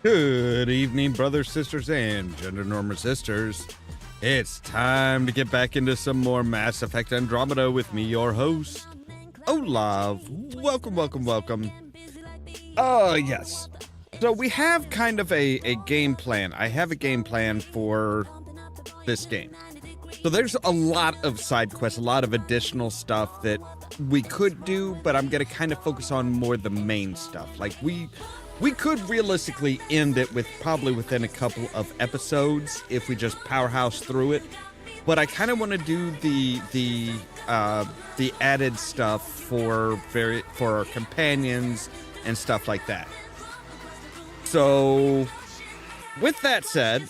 Good evening, brothers, sisters, and gender normal sisters. It's time to get back into some more Mass Effect Andromeda with me, your host, Ollamh. Welcome. Yes. So we have kind of a game plan. I have a game plan for this game. So there's a lot of side quests, a lot of additional stuff that we could do, but I'm going to kind of focus on more the main stuff. Like we could realistically end it with probably within a couple of episodes if we just powerhouse through it. But I kind of want to do the added stuff for our companions and stuff like that. So with that said,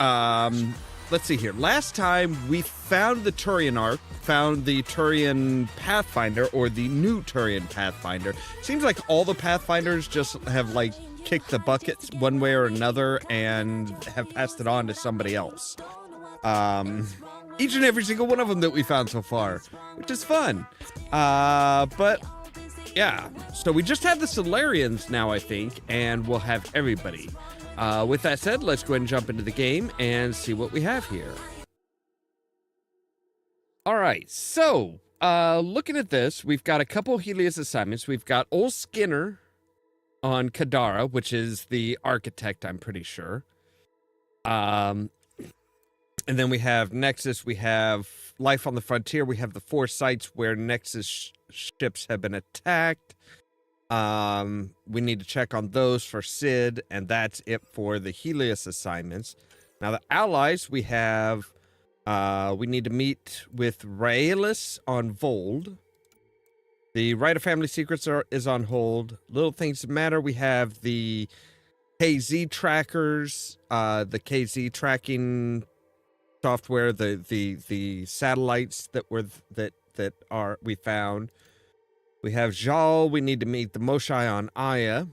let's see here. Last time we found the Turian Ark, found the Turian Pathfinder, or the new Turian Pathfinder. Seems like all the Pathfinders just have like kicked the buckets one way or another and have passed it on to somebody else. Each and every single one of them that we found so far, which is fun. But yeah, so we just have the Salarians now, I think, and we'll have everybody. With that said, let's go ahead and jump into the game and see what we have here. All right, so looking at this, we've got a couple Helios assignments. We've got Old Skinner on Kadara, which is the architect, I'm pretty sure. And then we have Nexus. We have Life on the Frontier. We have the 4 sites where Nexus ships have been attacked. We need to check on those for Sid, and that's it for the Helios assignments. Now the allies, we have, we need to meet with Raelis on Vold. The Right of Family Secrets is on hold. Little Things That Matter, we have the KZ trackers, the KZ tracking software, the satellites that we found. We have Jal. We need to meet the Moshai on Aya.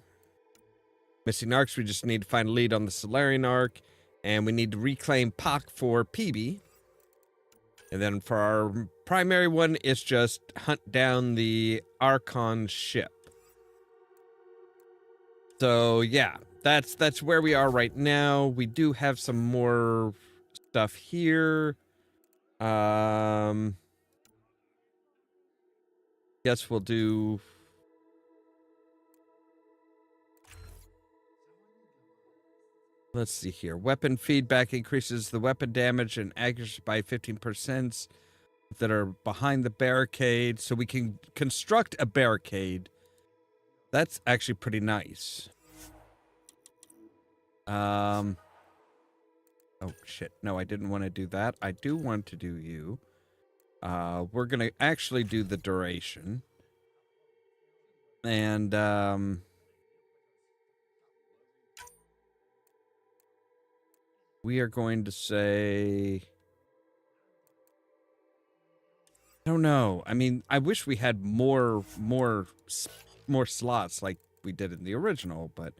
Missing Arcs, we just need to find a lead on the Salarian Arc. And we need to reclaim Pak for PB. And then for our primary one, it's just hunt down the Archon ship. So yeah, that's where we are right now. We do have some more stuff here. Guess we'll do. Let's see here. Weapon feedback increases the weapon damage and accuracy by 15% that are behind the barricade. So we can construct a barricade. That's actually pretty nice. Oh shit. No, I didn't want to do that. I do want to do you. We're going to actually do the duration. And, we are going to say, I don't know. I mean, I wish we had more slots like we did in the original, but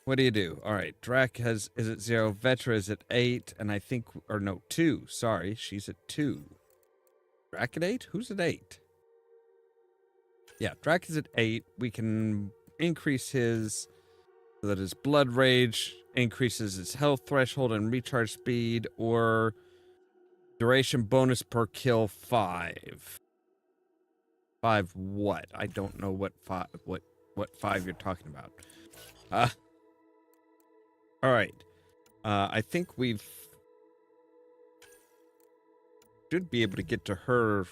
what do you do? All right, Drac is at 0, Vetra is at 8, and I think, or no, 2. Sorry, she's at 2. Drac at 8? Who's at 8? Yeah, Drac is at 8. We can increase his, so that his blood rage increases his health threshold and recharge speed, or duration bonus per kill 5. 5 what? I don't know what 5 you're talking about. All right. I think we've should be able to get to her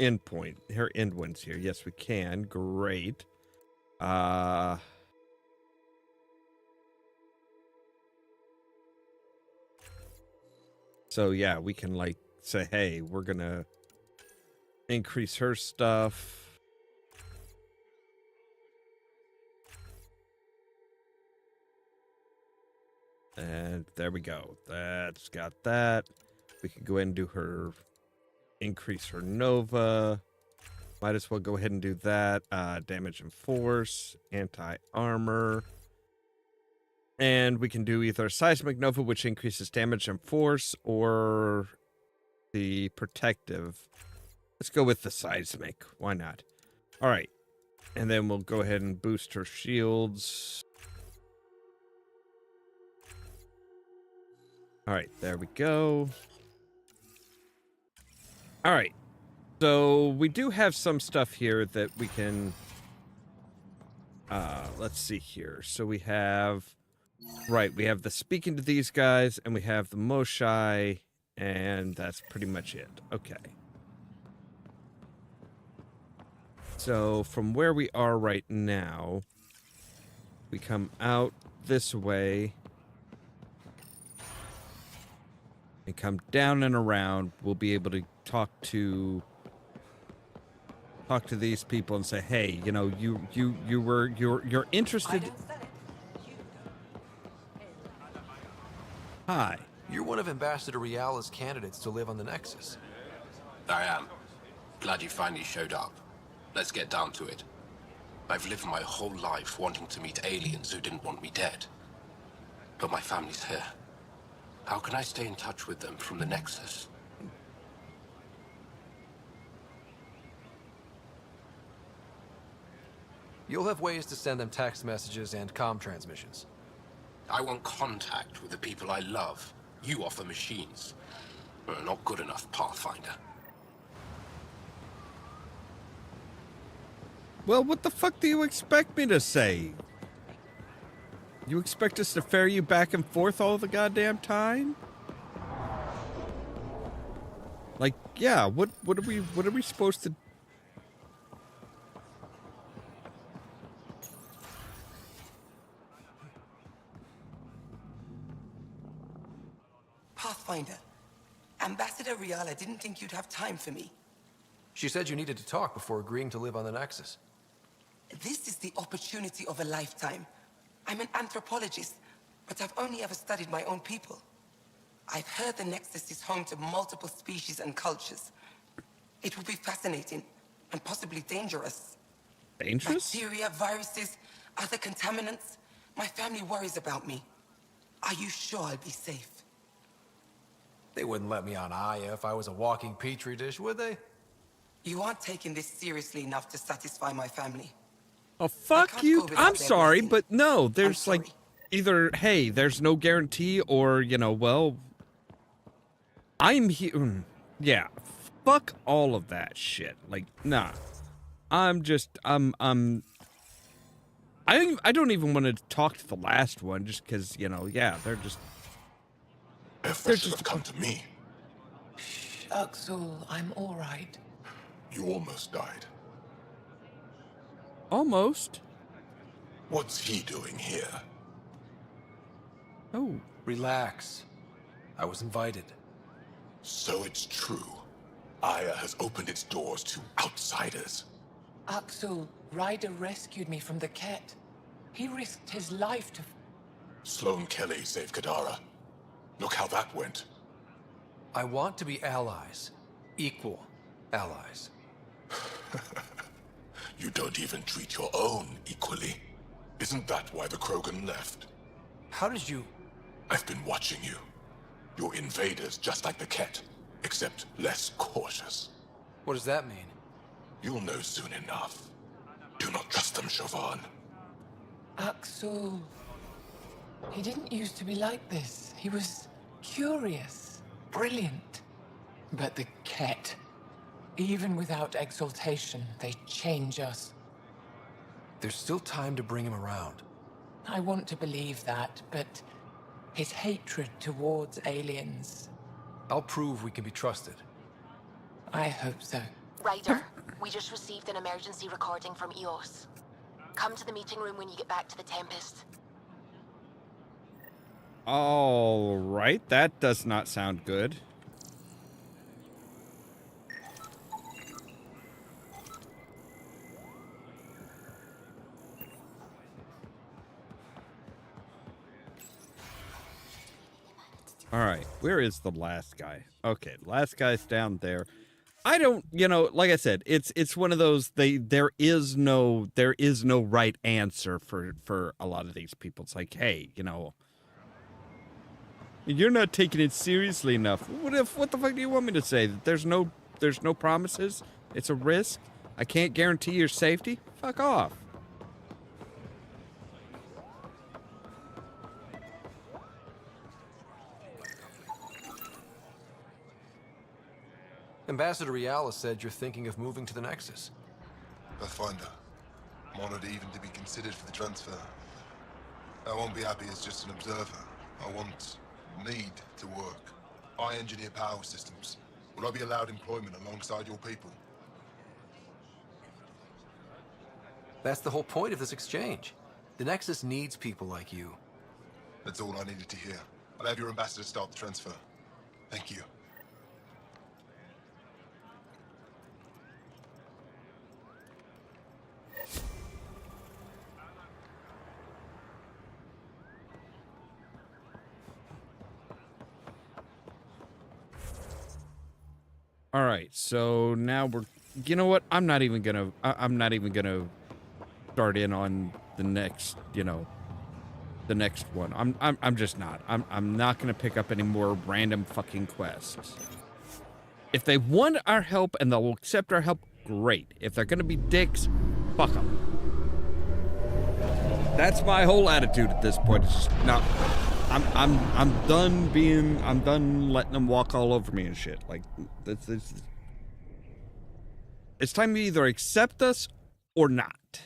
endpoint, her end ones here. Yes, we can. Great. So yeah, we can like say, hey, we're gonna increase her stuff. And there we go. That's got that. We can go ahead and do her, increase her Nova. Might as well go ahead and do that. Damage and force, anti-armor. And we can do either Seismic Nova, which increases damage and force, or the protective. Let's go with the Seismic. Why not? All right. And then we'll go ahead and boost her shields. All right, there we go. All right. So we do have some stuff here that we can... let's see here. So we have... Right, we have the speaking to these guys, and we have the Moshai, and that's pretty much it. Okay. So from where we are right now, we come out this way and come down and around. We'll be able to talk to these people and say, hey, you know, you're interested. Hi. You're one of Ambassador Riala's candidates to live on the Nexus. I am. Glad you finally showed up. Let's get down to it. I've lived my whole life wanting to meet aliens who didn't want me dead. But my family's here. How can I stay in touch with them from the Nexus? You'll have ways to send them text messages and comm transmissions. I want contact with the people I love. You offer machines. Not good enough, Pathfinder. Well, what the fuck do you expect me to say? You expect us to ferry you back and forth all the goddamn time? Like, yeah, what are we supposed to... Pathfinder, Ambassador Riala didn't think you'd have time for me. She said you needed to talk before agreeing to live on the Nexus. This is the opportunity of a lifetime. I'm an anthropologist, but I've only ever studied my own people. I've heard the Nexus is home to multiple species and cultures. It will be fascinating and possibly dangerous. Dangerous? Bacteria, viruses, other contaminants. My family worries about me. Are you sure I'll be safe? They wouldn't let me on Aya if I was a walking petri dish, would they? You aren't taking this seriously enough to satisfy my family. Oh, fuck you. I'm sorry, blessing. but no, there's sorry. like either, hey, there's no guarantee, or, you know, well, I'm here. Yeah, fuck all of that shit. Like, nah. I don't even want to talk to the last one just because, you know, yeah, they're just... Efforts should have come to me. Axel, I'm all right. You almost died. Almost. What's he doing here? Oh. Relax. I was invited. So it's true. Aya has opened its doors to outsiders. Axel, Ryder rescued me from the Ket. He risked his life to... Sloane Kelly saved Kadara. Look how that went. I want to be allies. Equal allies. You don't even treat your own equally. Isn't that why the Krogan left? How did you... I've been watching you. You're invaders just like the Ket, except less cautious. What does that mean? You'll know soon enough. Do not trust them, Chauvin. Axel... He didn't used to be like this. He was curious, brilliant. But the Ket, even without exaltation, they change us. There's still time to bring him around. I want to believe that, but his hatred towards aliens... I'll prove we can be trusted. I hope so. Ryder, we just received an emergency recording from EOS. Come to the meeting room when you get back to the Tempest. All right, that does not sound good. All right, where is the last guy? Okay, the last guy's down there. I don't, you know, like I said, it's one of those, there is no right answer for a lot of these people. It's like, hey, you know, you're not taking it seriously enough. What the fuck do you want me to say? That there's no promises? It's a risk? I can't guarantee your safety? Fuck off. Ambassador Riala said you're thinking of moving to the Nexus. Pathfinder, I'm honored even to be considered for the transfer. I won't be happy as just an observer. Need to work. I engineer power systems. Will I be allowed employment alongside your people? That's the whole point of this exchange. The Nexus needs people like you. That's all I needed to hear. I'll have your ambassador start the transfer. Thank you. All right, so now we're. You know what? I'm not even gonna start in on the next. The next one. I'm just not. I'm not gonna pick up any more random fucking quests. If they want our help and they'll accept our help, great. If they're gonna be dicks, fuck them. That's my whole attitude at this point. It's just no. I'm done letting them walk all over me and shit. Like, it's time to either accept us or not.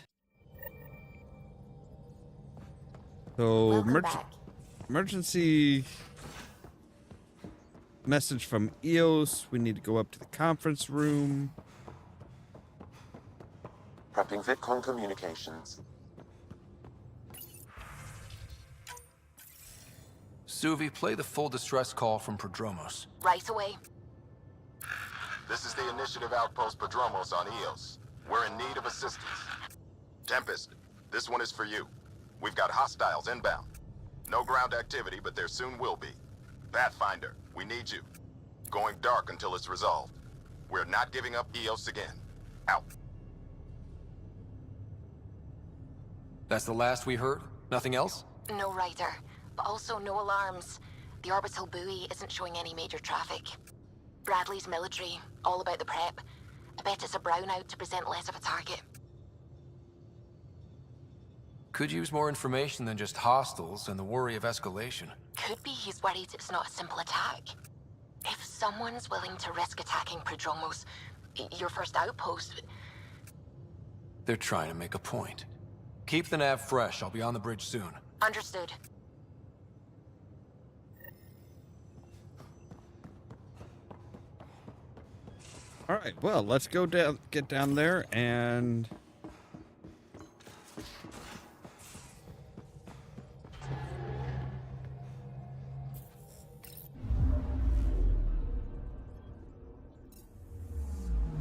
So, emergency message from EOS. We need to go up to the conference room. Prepping VidCon communications. Suvi, play the full distress call from Prodromos. Right away. This is the Initiative Outpost Prodromos on EOS. We're in need of assistance. Tempest, this one is for you. We've got hostiles inbound. No ground activity, but there soon will be. Pathfinder, we need you. Going dark until it's resolved. We're not giving up EOS again. Out. That's the last we heard? Nothing else? No rider, but also no alarms. The orbital buoy isn't showing any major traffic. Bradley's military, all about the prep. I bet it's a brownout to present less of a target. Could use more information than just hostiles and the worry of escalation. Could be he's worried it's not a simple attack. If someone's willing to risk attacking Prodromos, your first outpost... They're trying to make a point. Keep the nav fresh. I'll be on the bridge soon. Understood. All right, well, let's go down, get down there, and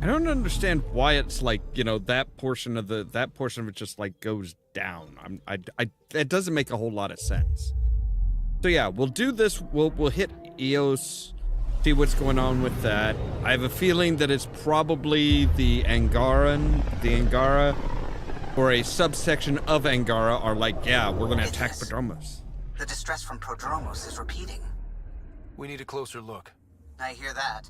I don't understand why it's like, that portion of it just like goes down. That doesn't make a whole lot of sense. So yeah, we'll do this. We'll hit EOS. See what's going on with that. I have a feeling that it's probably the Angara, or a subsection of Angara are like, yeah, we're gonna attack Prodromos. The distress from Prodromos is repeating. We need a closer look. I hear that.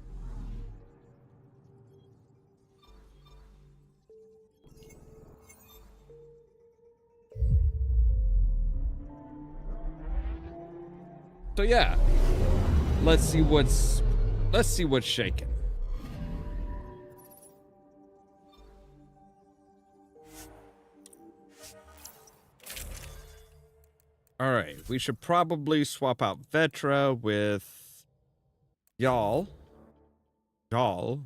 So yeah, let's see what's shaking. All right, we should probably swap out Vetra with y'all, however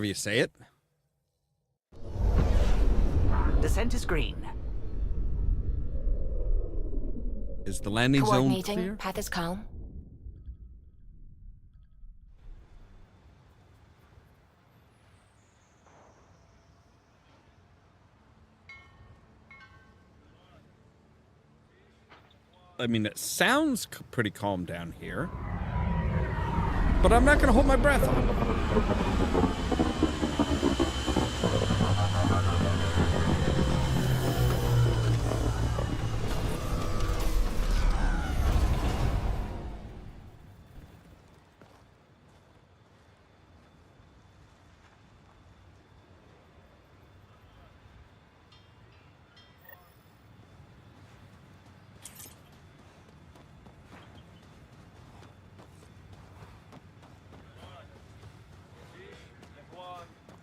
you say it. Descent is green. Is the landing zone Coordinating. clear? Path is calm. I mean, it sounds pretty calm down here, but I'm not going to hold my breath on.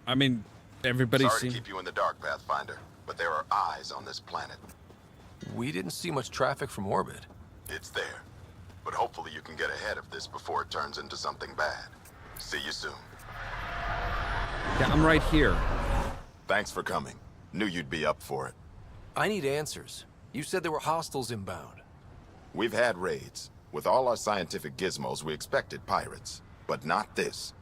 I mean, everybody's Sorry seen... to keep you in the dark, Pathfinder, but there are eyes on this planet. We didn't see much traffic from orbit. It's there. But hopefully you can get ahead of this before it turns into something bad. See you soon. Yeah, I'm right here. Thanks for coming. Knew you'd be up for it. I need answers. You said there were hostiles inbound. We've had raids. With all our scientific gizmos, we expected pirates. But not this.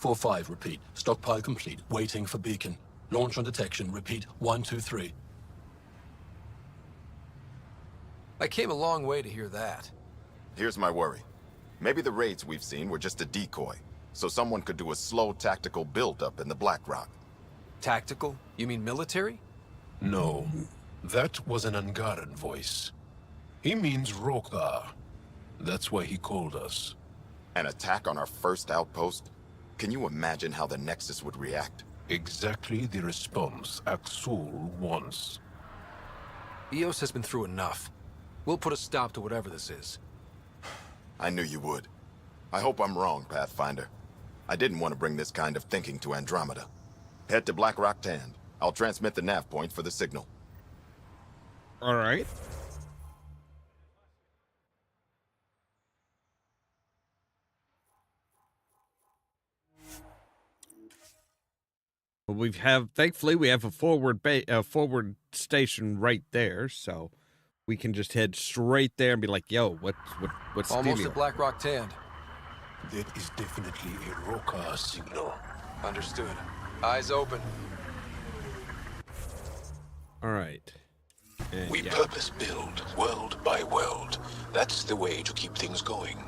4-5, repeat. Stockpile complete. Waiting for beacon. Launch on detection. Repeat. 1, 2, 3. I came a long way to hear that. Here's my worry. Maybe the raids we've seen were just a decoy, so someone could do a slow tactical build-up in the Black Rock. Tactical? You mean military? No, that was an Angaran voice. He means Rokar. That's why he called us. An attack on our first outpost? Can you imagine how the Nexus would react? Exactly the response Axul wants. EOS has been through enough. We'll put a stop to whatever this is. I knew you would. I hope I'm wrong, Pathfinder. I didn't want to bring this kind of thinking to Andromeda. Head to Black Rock Tand. I'll transmit the nav point for the signal. All right. Well, thankfully we have a forward station right there, so we can just head straight there and be like, "Yo, what's Almost dealio?" at Black Rock Tand. That is definitely a Rokar signal. Understood. Eyes open. All right. And We yeah. purpose build, world by world. That's the way to keep things going.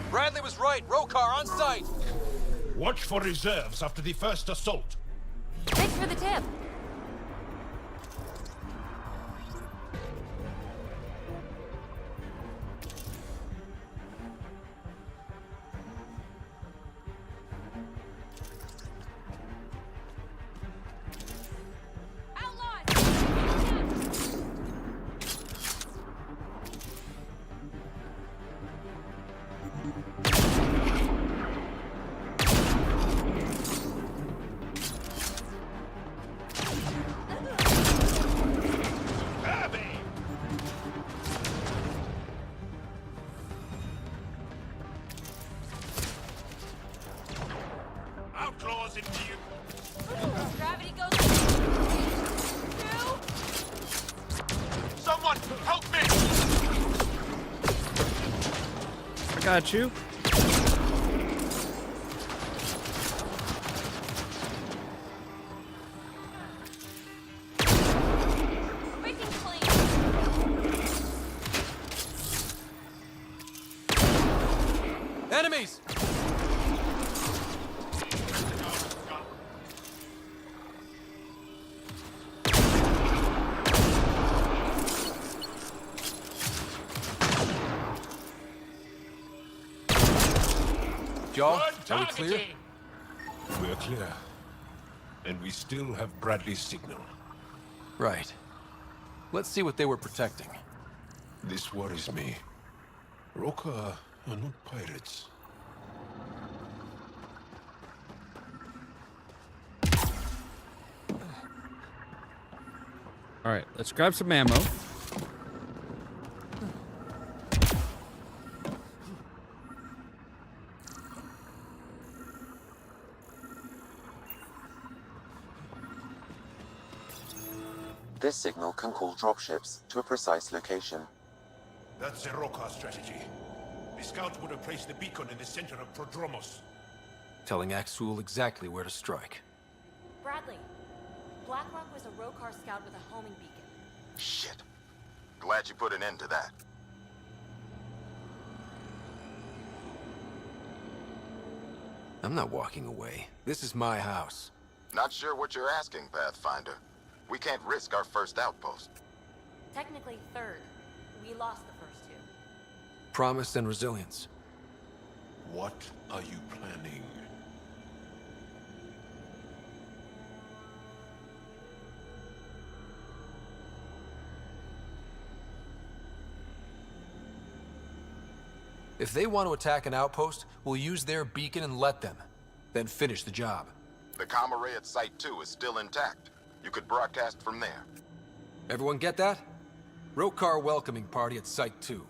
Bradley was right. Rokar on site. Watch for reserves after the first assault. Thanks for the tip. Outlaws in view. Gravity goes. Someone help me! I got you. Breaking clean. Enemies! Y'all, are we clear? We're clear. And we still have Bradley's signal. Right. Let's see what they were protecting. This worries me. Rokar are not pirates. All right, let's grab some ammo. This signal can call dropships to a precise location. That's a Rokar strategy. The scouts would have placed the beacon in the center of Prodromos. Telling Axul exactly where to strike. Bradley, Blackrock was a Rokar scout with a homing beacon. Shit. Glad you put an end to that. I'm not walking away. This is my house. Not sure what you're asking, Pathfinder. We can't risk our first outpost. Technically third. We lost the first two. Promise and resilience. What are you planning? If they want to attack an outpost, we'll use their beacon and let them. Then finish the job. The comm array at Site 2 is still intact. You could broadcast from there. Everyone get that? Rokar welcoming party at Site 2.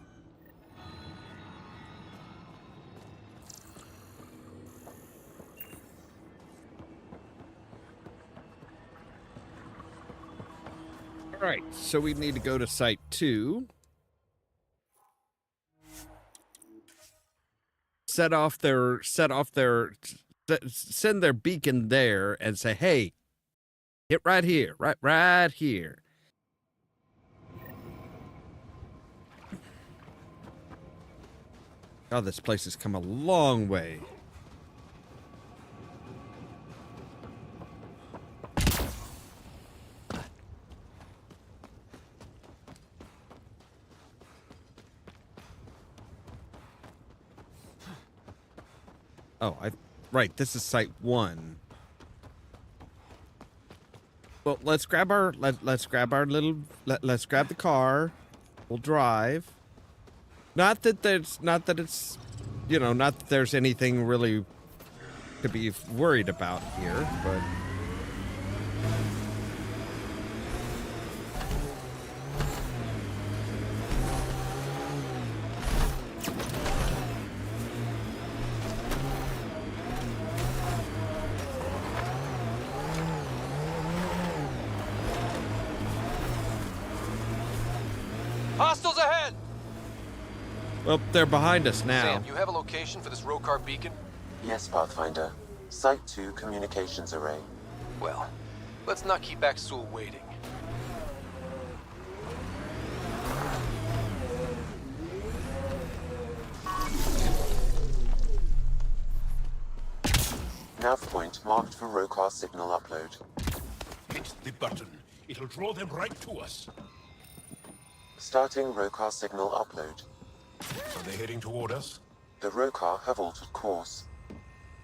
All right, so we need to go to Site 2. Send their beacon there and say, hey, get right here, right here. God, this place has come a long way. Oh, right, this is Site 1. Well, let's grab let's grab the car. We'll drive. Not that there's anything really to be worried about here, but Hostiles ahead! well, they're behind us now. Sam, you have a location for this Rokar beacon? Yes, Pathfinder. Site 2 communications array. Well, let's not keep Axul waiting. Nav point marked for Rokar signal upload. Hit the button. It'll draw them right to us. Starting Rokar signal upload. Are they heading toward us? The Rokar have altered course.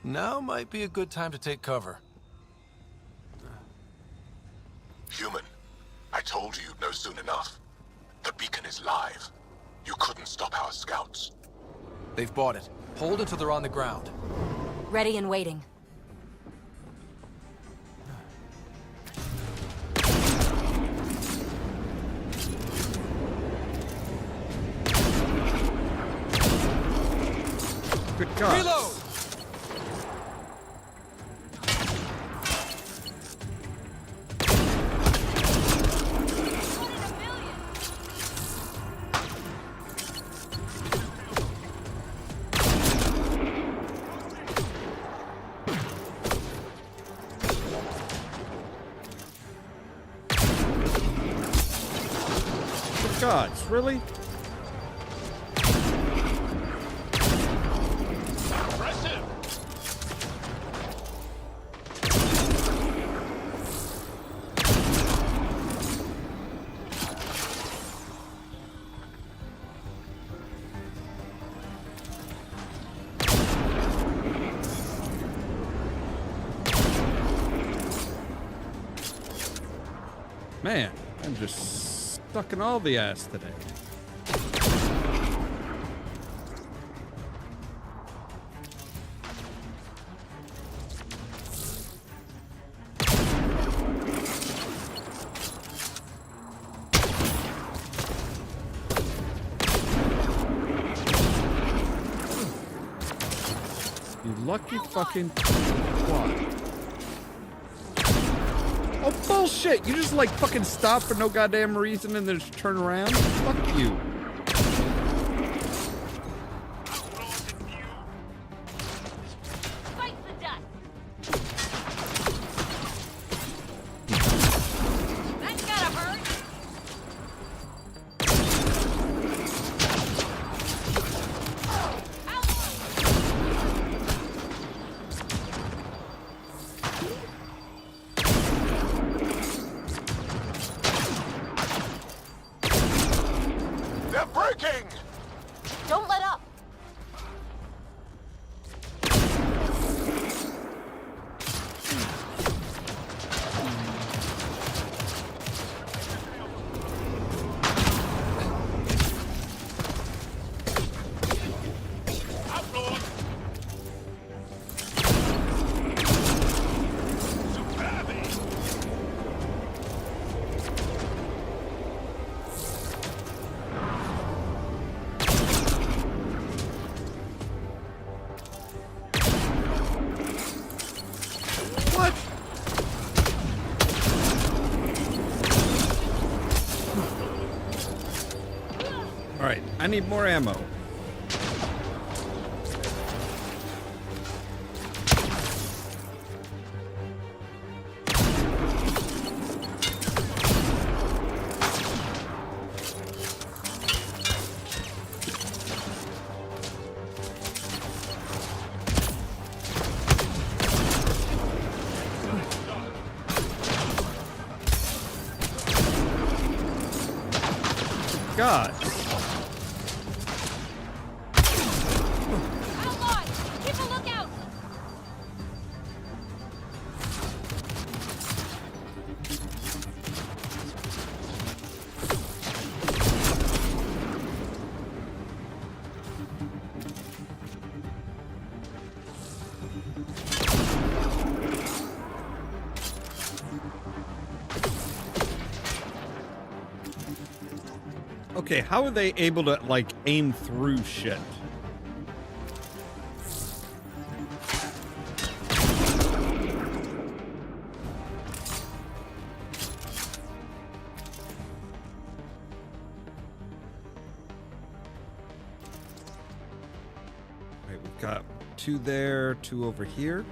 Now might be a good time to take cover. Human, I told you you'd know soon enough. The beacon is live. You couldn't stop our scouts. They've bought it. Hold until they're on the ground. Ready and waiting. Good God. Reload! Good gods, really? Man, I'm just stuck in all the ass today. You lucky fucking twat. Oh, bullshit! You just, like, fucking stop for no goddamn reason and then just turn around? Fuck you. Fight the dust! That's gotta hurt! I need more ammo. God. Outlaws! Keep a lookout! Okay, how are they able to, like, aim through shit? Right, we've got 2 there, 2 over here.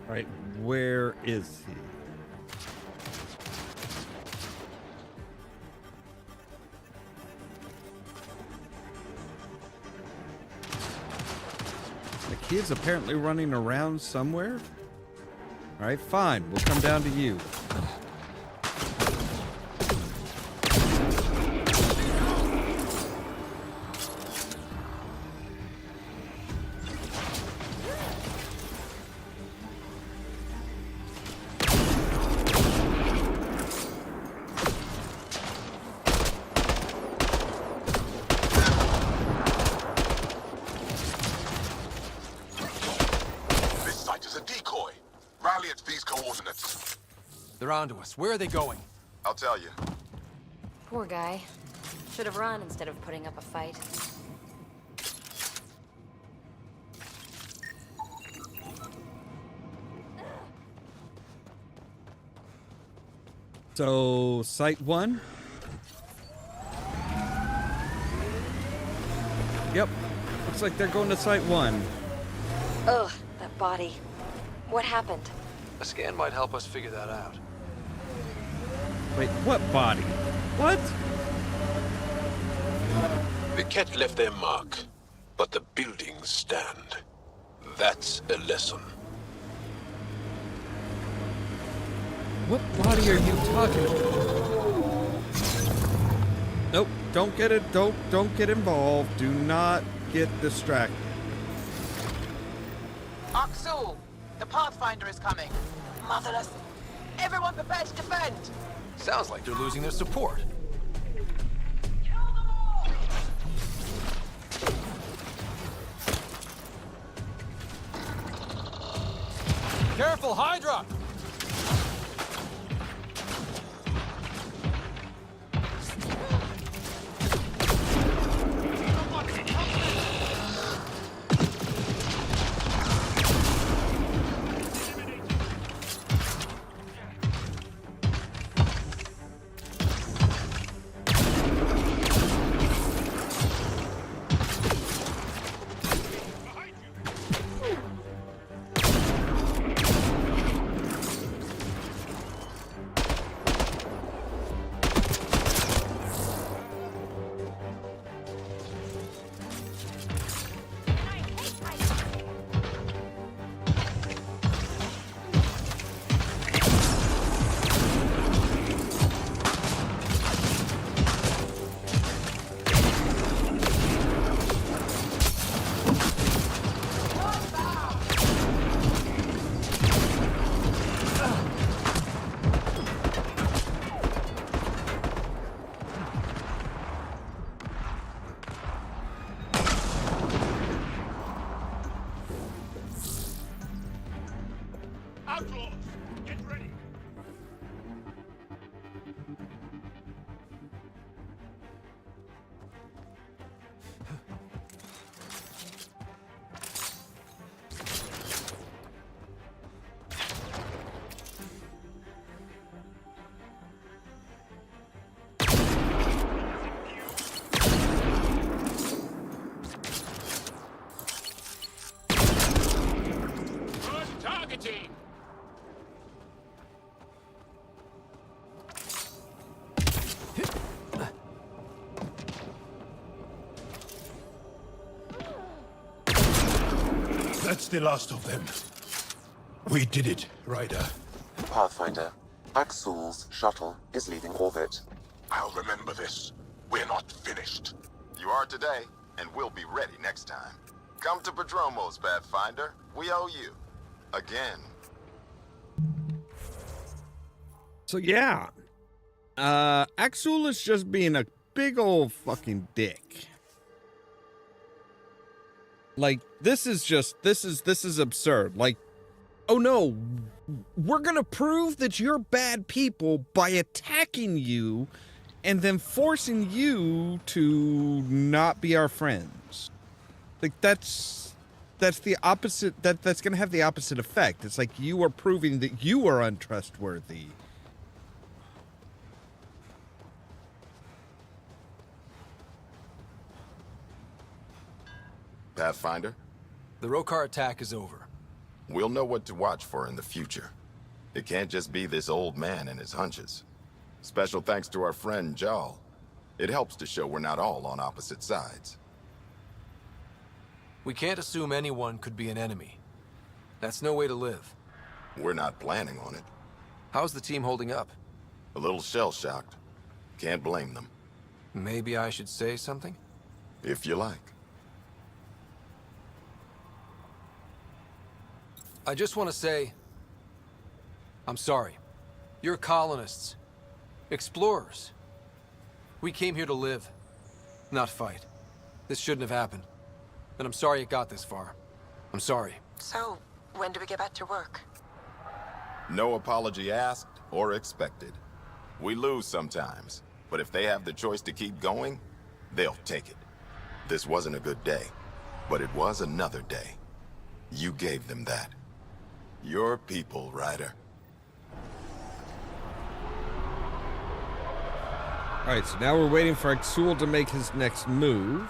Right, where is he? Like, he is apparently running around somewhere. All right, fine. We'll come down to you. They're onto us. Where are they going? I'll tell you. Poor guy. Should have run instead of putting up a fight. So, Site 1? Yep. Looks like they're going to Site 1. Ugh, that body. What happened? A scan might help us figure that out. Wait, what body? What? The cat left their mark, but the buildings stand. That's a lesson. What body are you talking about? Nope, don't get it. Don't get involved. Do not get distracted. Aksul, the Pathfinder is coming. Motherless. Everyone prepare to defend. Sounds like they're losing their support. Careful, Hydra! Outlaws! Get ready! Good targeting! That's the last of them. We did it, Ryder. Pathfinder, Axul's shuttle is leaving orbit. I'll remember this. We're not finished. You are today, and we'll be ready next time. Come to Prodromos, Pathfinder. We owe you. Again. So yeah, Axul is just being a big old fucking dick. Like, this is absurd. Like, oh no, we're gonna prove that you're bad people by attacking you and then forcing you to not be our friends. Like, that's the opposite, that's gonna have the opposite effect. It's like you are proving that you are untrustworthy. Pathfinder? The Rokar attack is over. We'll know what to watch for in the future. It can't just be this old man and his hunches. Special thanks to our friend Jarl. It helps to show we're not all on opposite sides. We can't assume anyone could be an enemy. That's no way to live. We're not planning on it. How's the team holding up? A little shell-shocked. Can't blame them. Maybe I should say something? If you like. I just want to say, I'm sorry. You're colonists. Explorers. We came here to live, not fight. This shouldn't have happened. And I'm sorry it got this far. I'm sorry. So, when do we get back to work? No apology asked or expected. We lose sometimes, but if they have the choice to keep going, they'll take it. This wasn't a good day, but it was another day. You gave them that. Your people, Ryder. Alright, so now we're waiting for Axul to make his next move.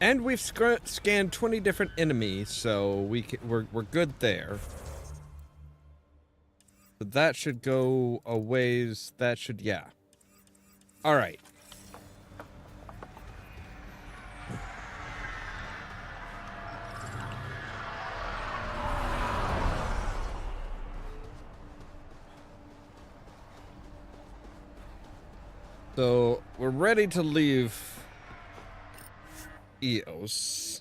And we've scanned 20 different enemies, so we're good there. So that should go a ways. That should, yeah. Alright. So, we're ready to leave Eos.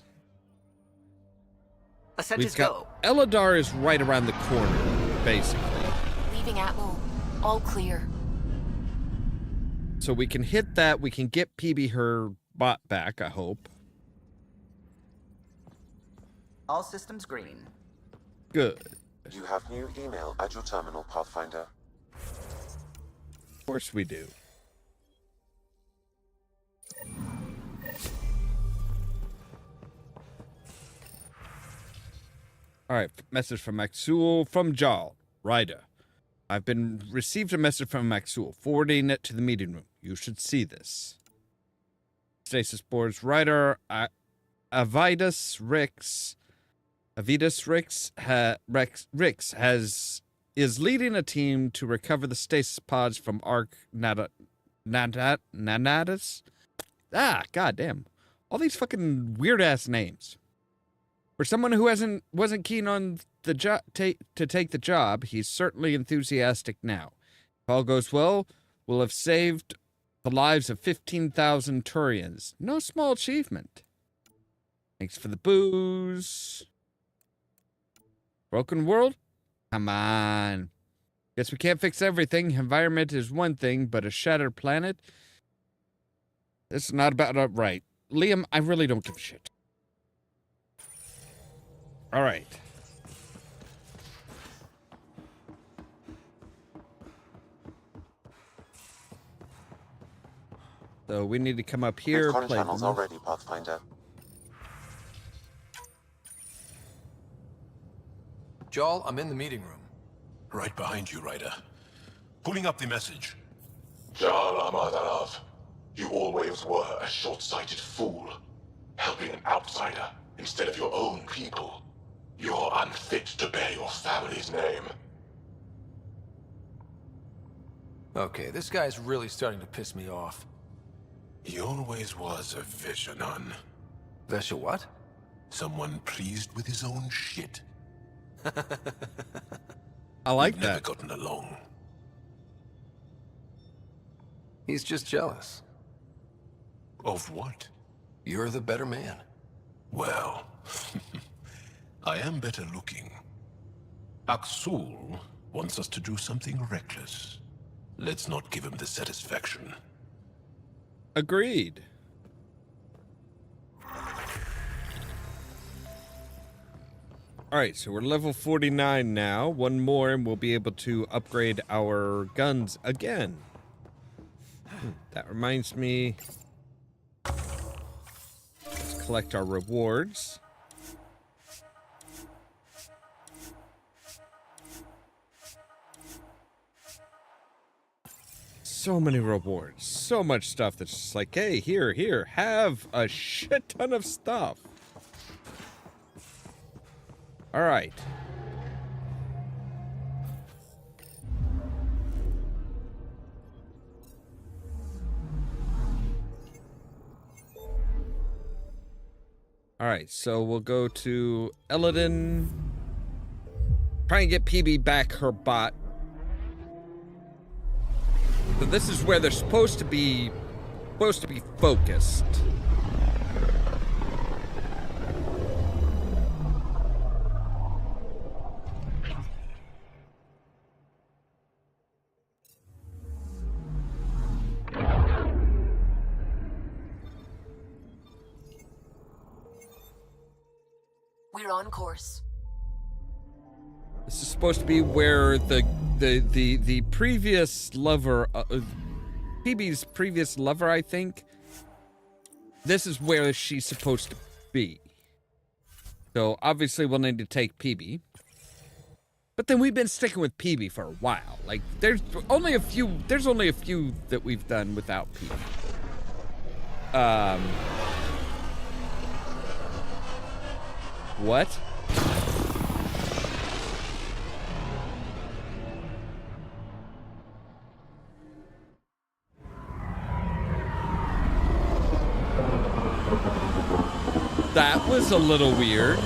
We've got Eladar is right around the corner, basically. Leaving Atmo. All clear. So we can hit that. We can get PB her bot back, I hope. All systems green. Good. You have new email at your terminal, Pathfinder. Of course we do. All right, message from Axul from Jarl. Ryder. I've received a message from Axul, forwarding it to the meeting room. You should see this. Stasis boards Ryder, Avidas Rix is leading a team to recover the stasis pods from Nanatus. Ah, goddamn. All these fucking weird ass names. For someone who wasn't keen on the to take the job, he's certainly enthusiastic now. If all goes well, we'll have saved the lives of 15,000 Turians. No small achievement. Thanks for the booze. Broken world? Come on. Guess we can't fix everything. Environment is one thing, but a shattered planet? This is not about right. Liam, I really don't give a shit. All right. So we need to come up here. Recon play channels this. already, Pathfinder. Jarl, I'm in the meeting room. Right behind you, Ryder. Pulling up the message. Jarl Amadarav, you always were a short-sighted fool. Helping an outsider instead of your own people. You're unfit to bear your family's name. Okay, this guy's really starting to piss me off. He always was a Vishanon. Vesha what? Someone pleased with his own shit. I like We've that. never gotten along. He's just jealous. Of what? You're the better man. Well, I am better looking. Aksul wants us to do something reckless. Let's not give him the satisfaction. Agreed. All right, so we're level 49 now. One more and we'll be able to upgrade our guns again. That reminds me. Let's collect our rewards. So many rewards. So much stuff that's just like, hey, here, have a shit ton of stuff. All right. All right, so we'll go to Eladin. Try and get PB back her bot. So this is where they're supposed to be focused. We're on course. This is supposed to be where the previous lover, PB's previous lover, I think. This is where she's supposed to be. So obviously we'll need to take PB. But then we've been sticking with PB for a while. Like there's only a few that we've done without PB. What? That was a little weird.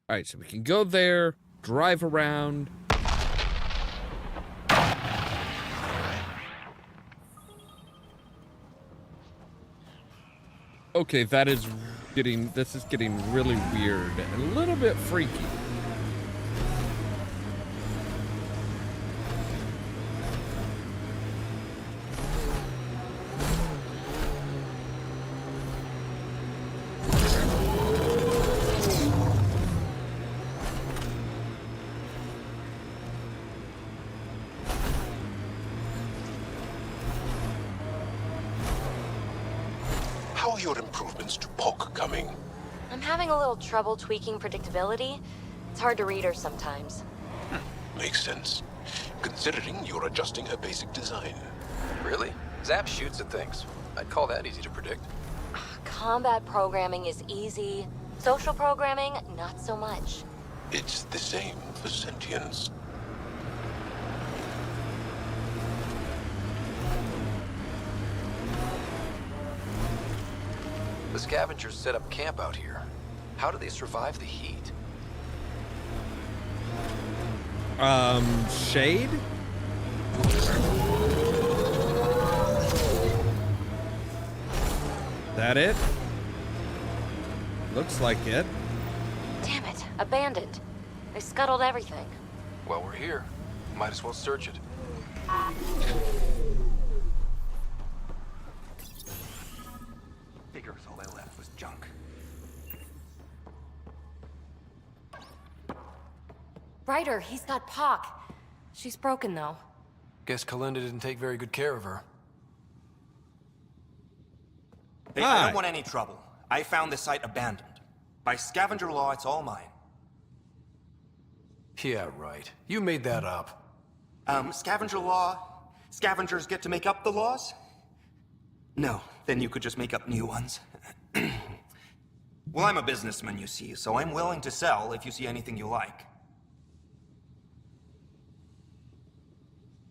All right, so we can go there, drive around. Okay, this is getting really weird and a little bit freaky. How are your improvements to POC coming? I'm having a little trouble tweaking predictability. It's hard to read her sometimes. Makes sense. Considering you're adjusting her basic design. Really? Zap shoots at things. I'd call that easy to predict. Combat programming is easy. Social programming, not so much. It's the same for sentience. The scavengers set up camp out here. How do they survive the heat? Shade? That it? Looks like it. Damn it, abandoned. They scuttled everything. Well, we're here. Might as well search it. Figures all they left was junk. Ryder, he's got Pock. She's broken, though. Guess Kalinda didn't take very good care of her. Hey, I don't want any trouble. I found this site abandoned. By scavenger law, it's all mine. Yeah, right. You made that up. Scavenger law? Scavengers get to make up the laws? No, then you could just make up new ones. Well, I'm a businessman, you see, so I'm willing to sell if you see anything you like.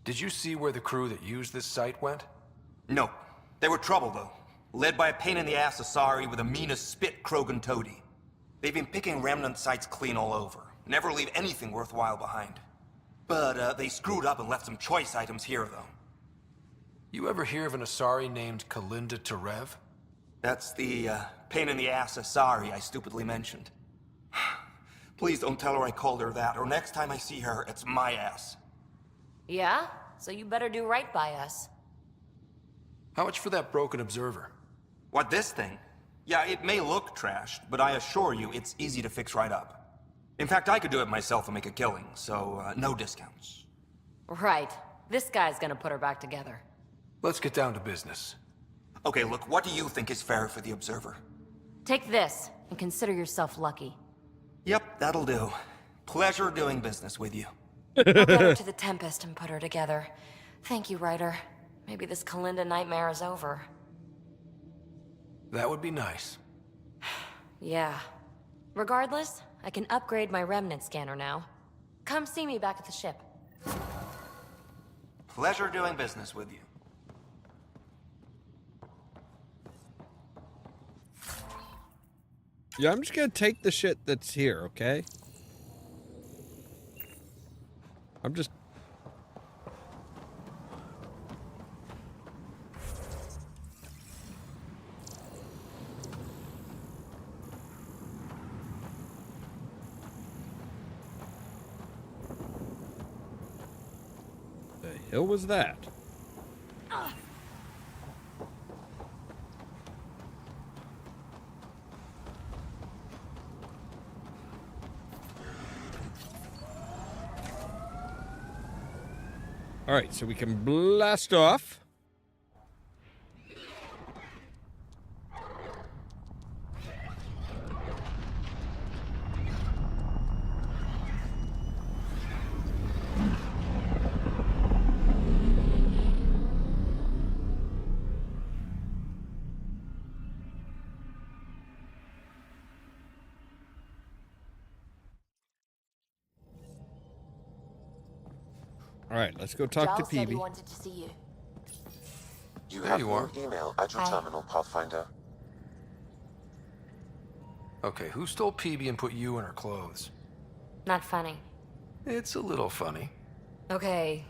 Did you see where the crew that used this site went? No. They were trouble, though. Led by a pain-in-the-ass Asari with the meanest spit Krogan toady. They've been picking remnant sites clean all over. Never leave anything worthwhile behind. But, they screwed up and left some choice items here, though. You ever hear of an Asari named Kalinda Terev? That's the, pain-in-the-ass Asari I stupidly mentioned. Please don't tell her I called her that, or next time I see her, it's my ass. Yeah? So you better do right by us. How much for that broken observer? What, this thing? Yeah, it may look trashed, but I assure you it's easy to fix right up. In fact, I could do it myself and make a killing, so no discounts. Right. This guy's gonna put her back together. Let's get down to business. Okay, look, what do you think is fair for the Observer? Take this, and consider yourself lucky. Yep, that'll do. Pleasure doing business with you. I'll get her to the Tempest and put her together. Thank you, Ryder. Maybe this Kalinda nightmare is over. That would be nice. Yeah. Regardless, I can upgrade my remnant scanner now. Come see me back at the ship. Pleasure doing business with you. Yeah, I'm just gonna take the shit that's here, okay? I'm just... The hell was that? All right, so we can blast off. All right, let's go talk to Giles said he Peavy. wanted to see you. You There have you your are. email at your Hi. terminal, Pathfinder. Okay, who stole Peavy and put you in her clothes? Not funny. It's a little funny. Okay,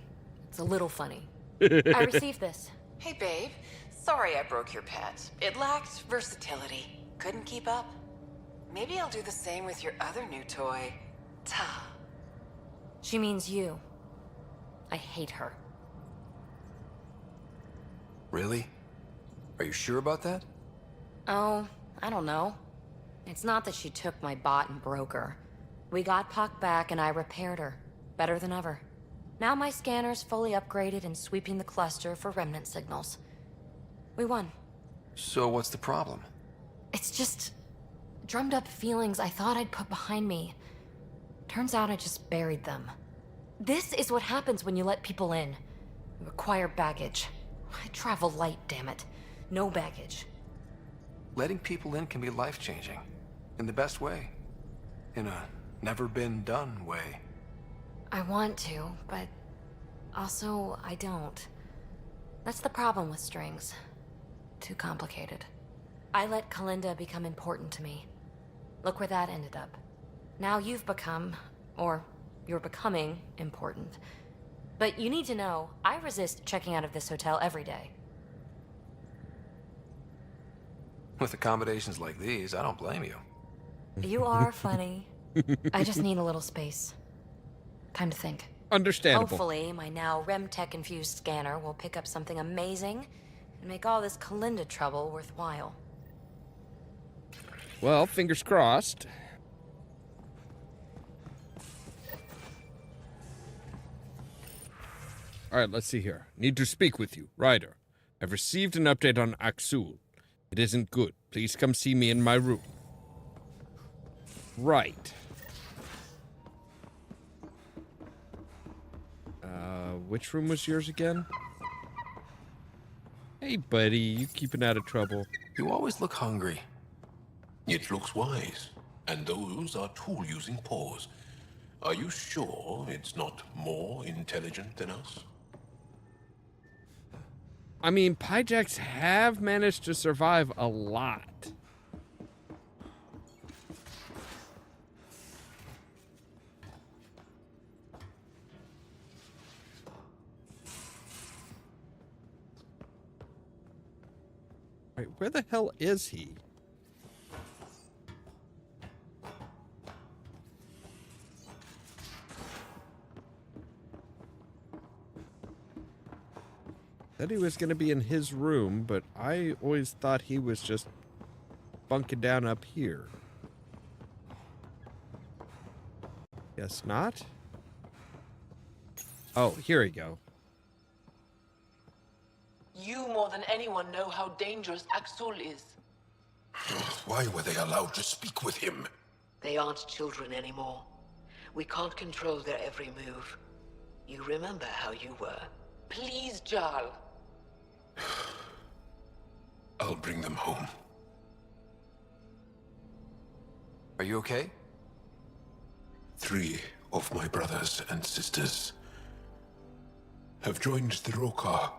it's a little funny. I received this. Hey, babe. Sorry I broke your pet. It lacked versatility. Couldn't keep up. Maybe I'll do the same with your other new toy, Ta. She means you. I hate her. Really? Are you sure about that? Oh, I don't know. It's not that she took my bot and broke her. We got Puck back and I repaired her. Better than ever. Now my scanner's fully upgraded and sweeping the cluster for remnant signals. We won. So what's the problem? It's just... drummed up feelings I thought I'd put behind me. Turns out I just buried them. This is what happens when you let people in. You acquire baggage. I travel light, damn it. No baggage. Letting people in can be life-changing. In the best way. In a never-been-done way. I want to, but also I don't. That's the problem with strings. Too complicated. I let Kalinda become important to me. Look where that ended up. Now you've become, or you're becoming, important. But you need to know, I resist checking out of this hotel every day. With accommodations like these, I don't blame you. You are funny. I just need a little space. Time to think. Understandable. Hopefully, my now REM-tech-infused scanner will pick up something amazing and make all this Kalinda trouble worthwhile. Well, fingers crossed. All right, let's see here. Need to speak with you. Ryder, I've received an update on Axul. It isn't good. Please come see me in my room. Right. Which room was yours again? Hey, buddy, you keeping out of trouble? You always look hungry. It looks wise, and those are tool-using paws. Are you sure it's not more intelligent than us? I mean, Pyjaks have managed to survive a lot. Right, where the hell is he? Said he was going to be in his room, but I always thought he was just bunking down up here. Guess not. Oh, here we go. You more than anyone know how dangerous Axul is. Why were they allowed to speak with him? They aren't children anymore. We can't control their every move. You remember how you were. Please, Jarl. I'll bring them home. Are you okay? 3 of my brothers and sisters have joined the Rokar.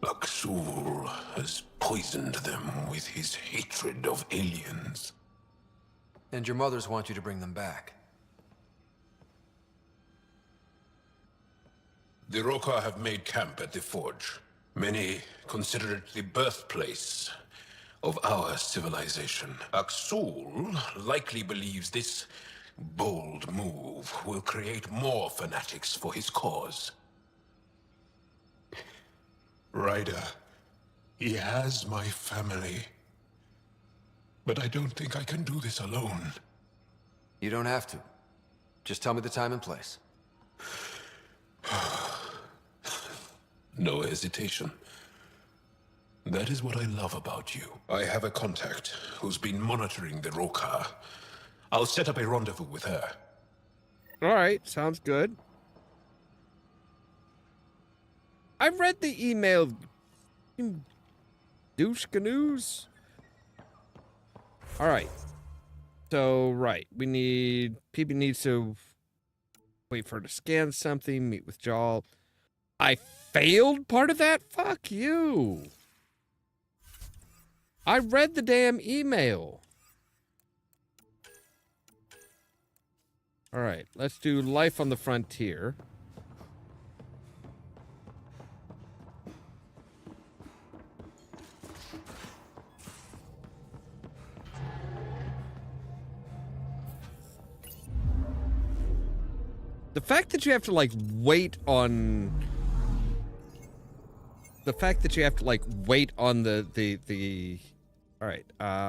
Axul has poisoned them with his hatred of aliens. And your mothers want you to bring them back. The Rokar have made camp at the Forge. Many consider it the birthplace of our civilization. Axul likely believes this bold move will create more fanatics for his cause. Ryder, he has my family. But I don't think I can do this alone. You don't have to. Just tell me the time and place. No hesitation. That is what I love about you. I have a contact who's been monitoring the Rokar. I'll set up a rendezvous with her. All right, sounds good. I read the email. Douche canoes. All right. So, right. People needs to wait for her to scan something, meet with Jarl. I failed part of that? Fuck you. I read the damn email. All right, let's do Life on the Frontier. The fact that you have to, like, wait on... The fact that you have to, like, wait on the... All right,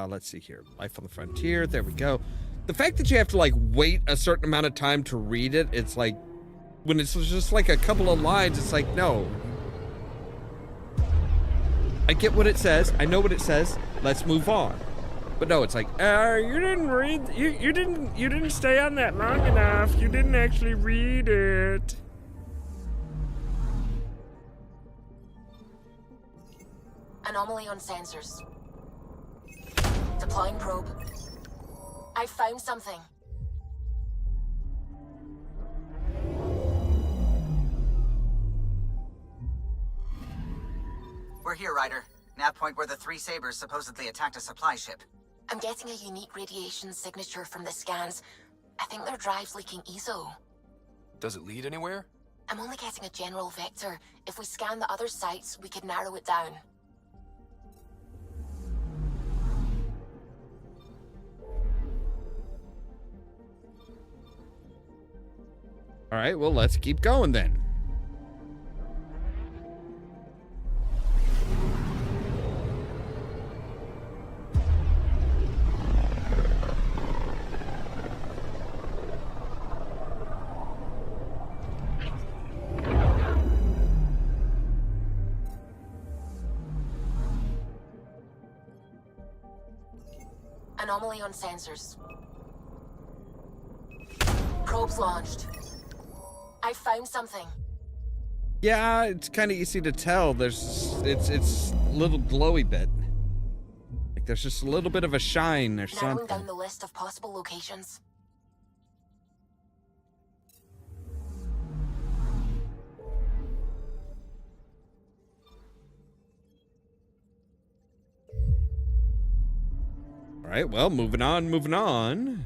let's see here. Life on the Frontier, there we go. The fact that you have to, like, wait a certain amount of time to read it, it's like... When it's just, like, a couple of lines, it's like, no. I get what it says. I know what it says. Let's move on. But no, it's like, you didn't read, you didn't stay on that long enough. You didn't actually read it. Anomaly on sensors. Deploying probe. I found something. We're here, Ryder. Nav point where the 3 Sabers supposedly attacked a supply ship. I'm getting a unique radiation signature from the scans. I think their drive's leaking ESO. Does it lead anywhere? I'm only getting a general vector. If we scan the other sites, we could narrow it down. All right, well, let's keep going then. Anomaly on sensors. Probes launched. I found something. Yeah, it's kind of easy to tell. It's a little glowy bit. Like there's just a little bit of a shine or Narrowing something. down the list of possible locations. All right, well, moving on.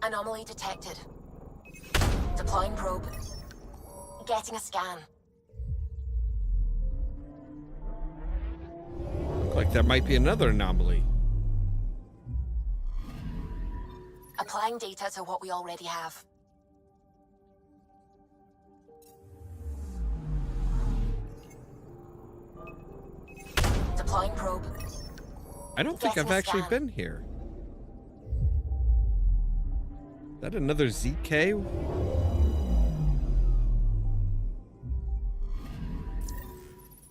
Anomaly detected. Deploying probe. Getting a scan. Look like there might be another anomaly. Applying data to what we already have. Deploying probe. I don't think I've actually been here. Is that another ZK?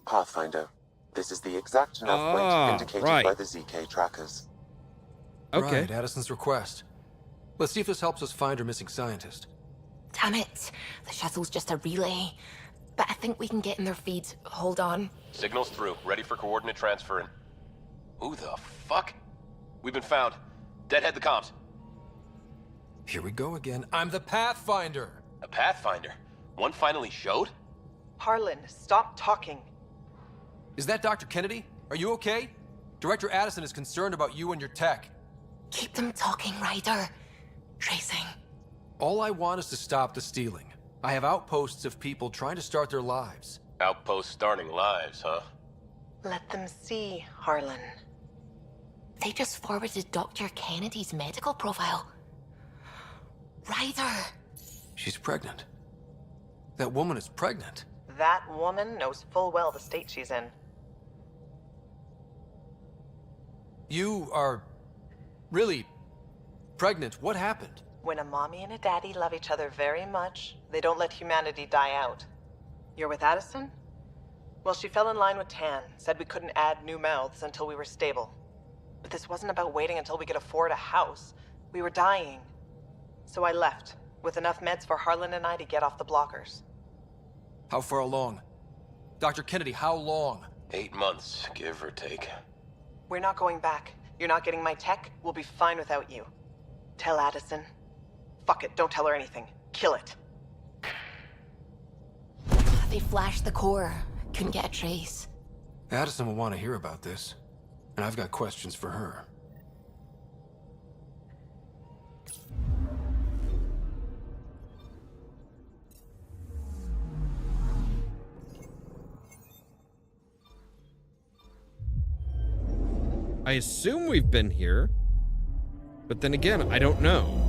Pathfinder. This is the exact enough point indicated by the ZK trackers. Okay. Right, Addison's request. Let's see if this helps us find her missing scientist. Damn it. The shuttle's just a relay. But I think we can get in their feed. Hold on. Signal's through. Ready for coordinate transferring. Who the fuck? We've been found. Deadhead the comms. Here we go again. I'm the Pathfinder. A Pathfinder? One finally showed? Harlan, stop talking. Is that Dr. Kennedy? Are you okay? Director Addison is concerned about you and your tech. Keep them talking, Ryder. Tracing. All I want is to stop the stealing. I have outposts of people trying to start their lives. Outpost starting lives, huh? Let them see, Harlan. They just forwarded Dr. Kennedy's medical profile. Ryder! She's pregnant. That woman is pregnant. That woman knows full well the state she's in. You are really pregnant. What happened? When a mommy and a daddy love each other very much, they don't let humanity die out. You're with Addison? Well, she fell in line with Tan, said we couldn't add new mouths until we were stable. But this wasn't about waiting until we could afford a house. We were dying. So I left, with enough meds for Harlan and I to get off the blockers. How far along? Dr. Kennedy, how long? 8 months, give or take. We're not going back. You're not getting my tech. We'll be fine without you. Tell Addison. Fuck it, don't tell her anything. Kill it. They flashed the core. Couldn't get a trace. Addison will want to hear about this. And I've got questions for her. I assume we've been here, but then again, I don't know.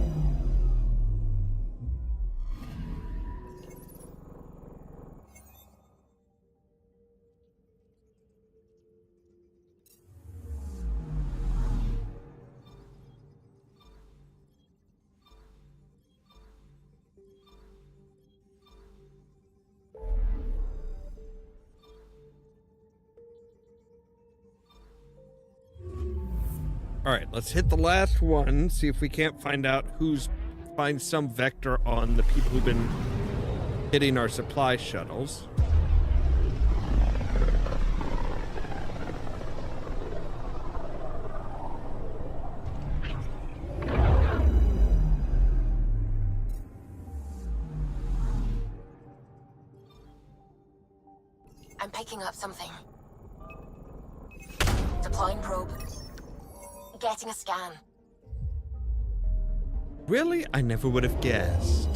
All right, let's hit the last one, see if we can't find out find some vector on the people who've been hitting our supply shuttles. I'm picking up something. Deploying probe. Getting a scan. Really? I never would have guessed.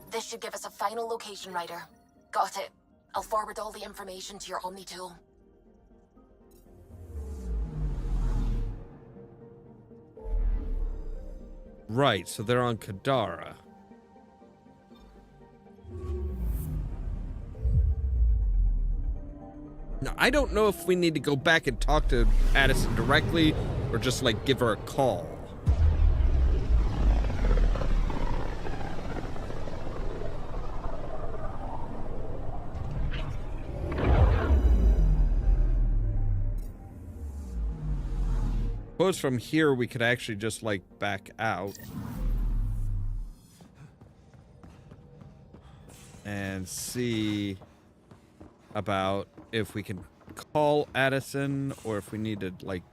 This should give us a final location, Ryder. Got it. I'll forward all the information to your Omni tool. Right, so they're on Kadara. Now, I don't know if we need to go back and talk to Addison directly or just, like, give her a call. Suppose from here we could actually just, like, back out. And see about if we can call Addison or if we need to, like,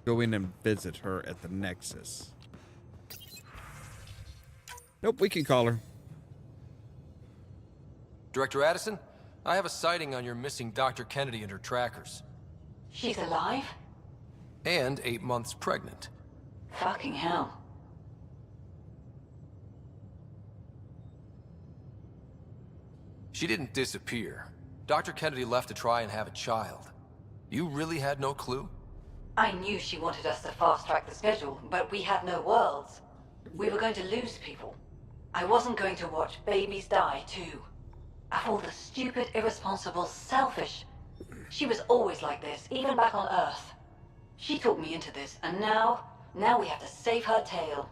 go in and visit her at the Nexus. Nope, we can call her. Director Addison, I have a sighting on your missing Dr. Kennedy and her trackers. She's alive? And 8 months pregnant. Fucking hell. She didn't disappear. Dr. Kennedy left to try and have a child. You really had no clue? I knew she wanted us to fast-track the schedule, but we had no worlds. We were going to lose people. I wasn't going to watch babies die, too. Of all the stupid, irresponsible, selfish... She was always like this, even back on Earth. She talked me into this, and now we have to save her tail.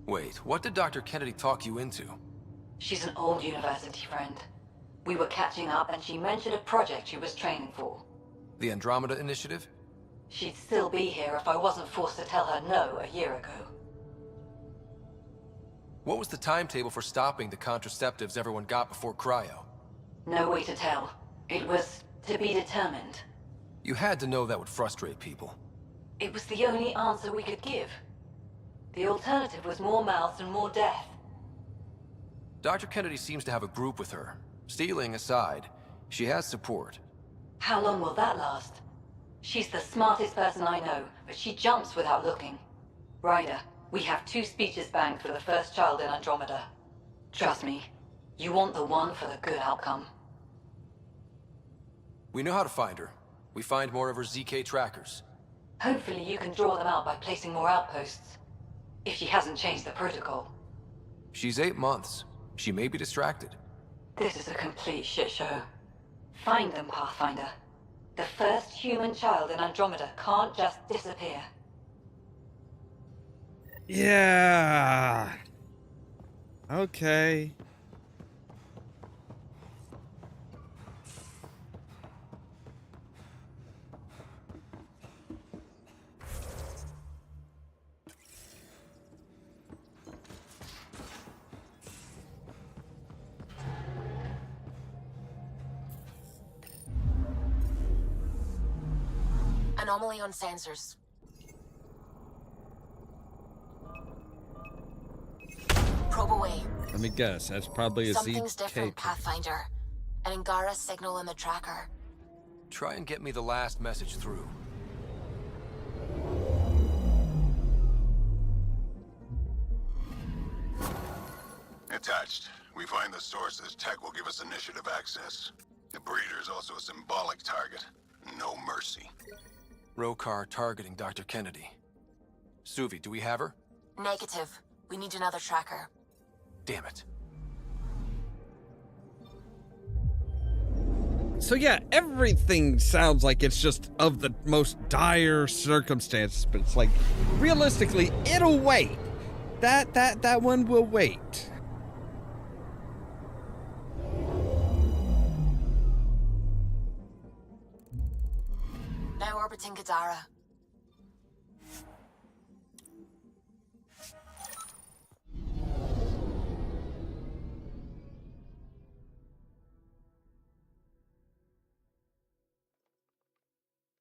Wait, what did Dr. Kennedy talk you into? She's an old university friend. We were catching up, and she mentioned a project she was training for. The Andromeda Initiative? She'd still be here if I wasn't forced to tell her no a year ago. What was the timetable for stopping the contraceptives everyone got before cryo? No way to tell. It was to be determined. You had to know that would frustrate people. It was the only answer we could give. The alternative was more mouths and more death. Dr. Kennedy seems to have a group with her. Stealing aside, she has support. How long will that last? She's the smartest person I know, but she jumps without looking. Ryder, we have 2 speeches banked for the first child in Andromeda. Trust me, you want the one for the good outcome. We know how to find her. We find more of her ZK trackers. Hopefully you can draw them out by placing more outposts. If she hasn't changed the protocol. She's 8 months. She may be distracted. This is a complete shit show. Find them, Pathfinder. The first human child in Andromeda can't just disappear. Yeah. Okay. Anomaly on sensors. Probe away. Let me guess. That's probably a Something's ZK. different, Pathfinder. An Angara signal in the tracker. Try and get me the last message through. Attached. We find the sources. Tech will give us initiative access. The breeder is also a symbolic target. No mercy. Rokar targeting Dr. Kennedy. Suvi, do we have her? Negative. We need another tracker. Damn it. So yeah, everything sounds like it's just of the most dire circumstances, but it's like, realistically, it'll wait. That one will wait. Now orbiting Kadara.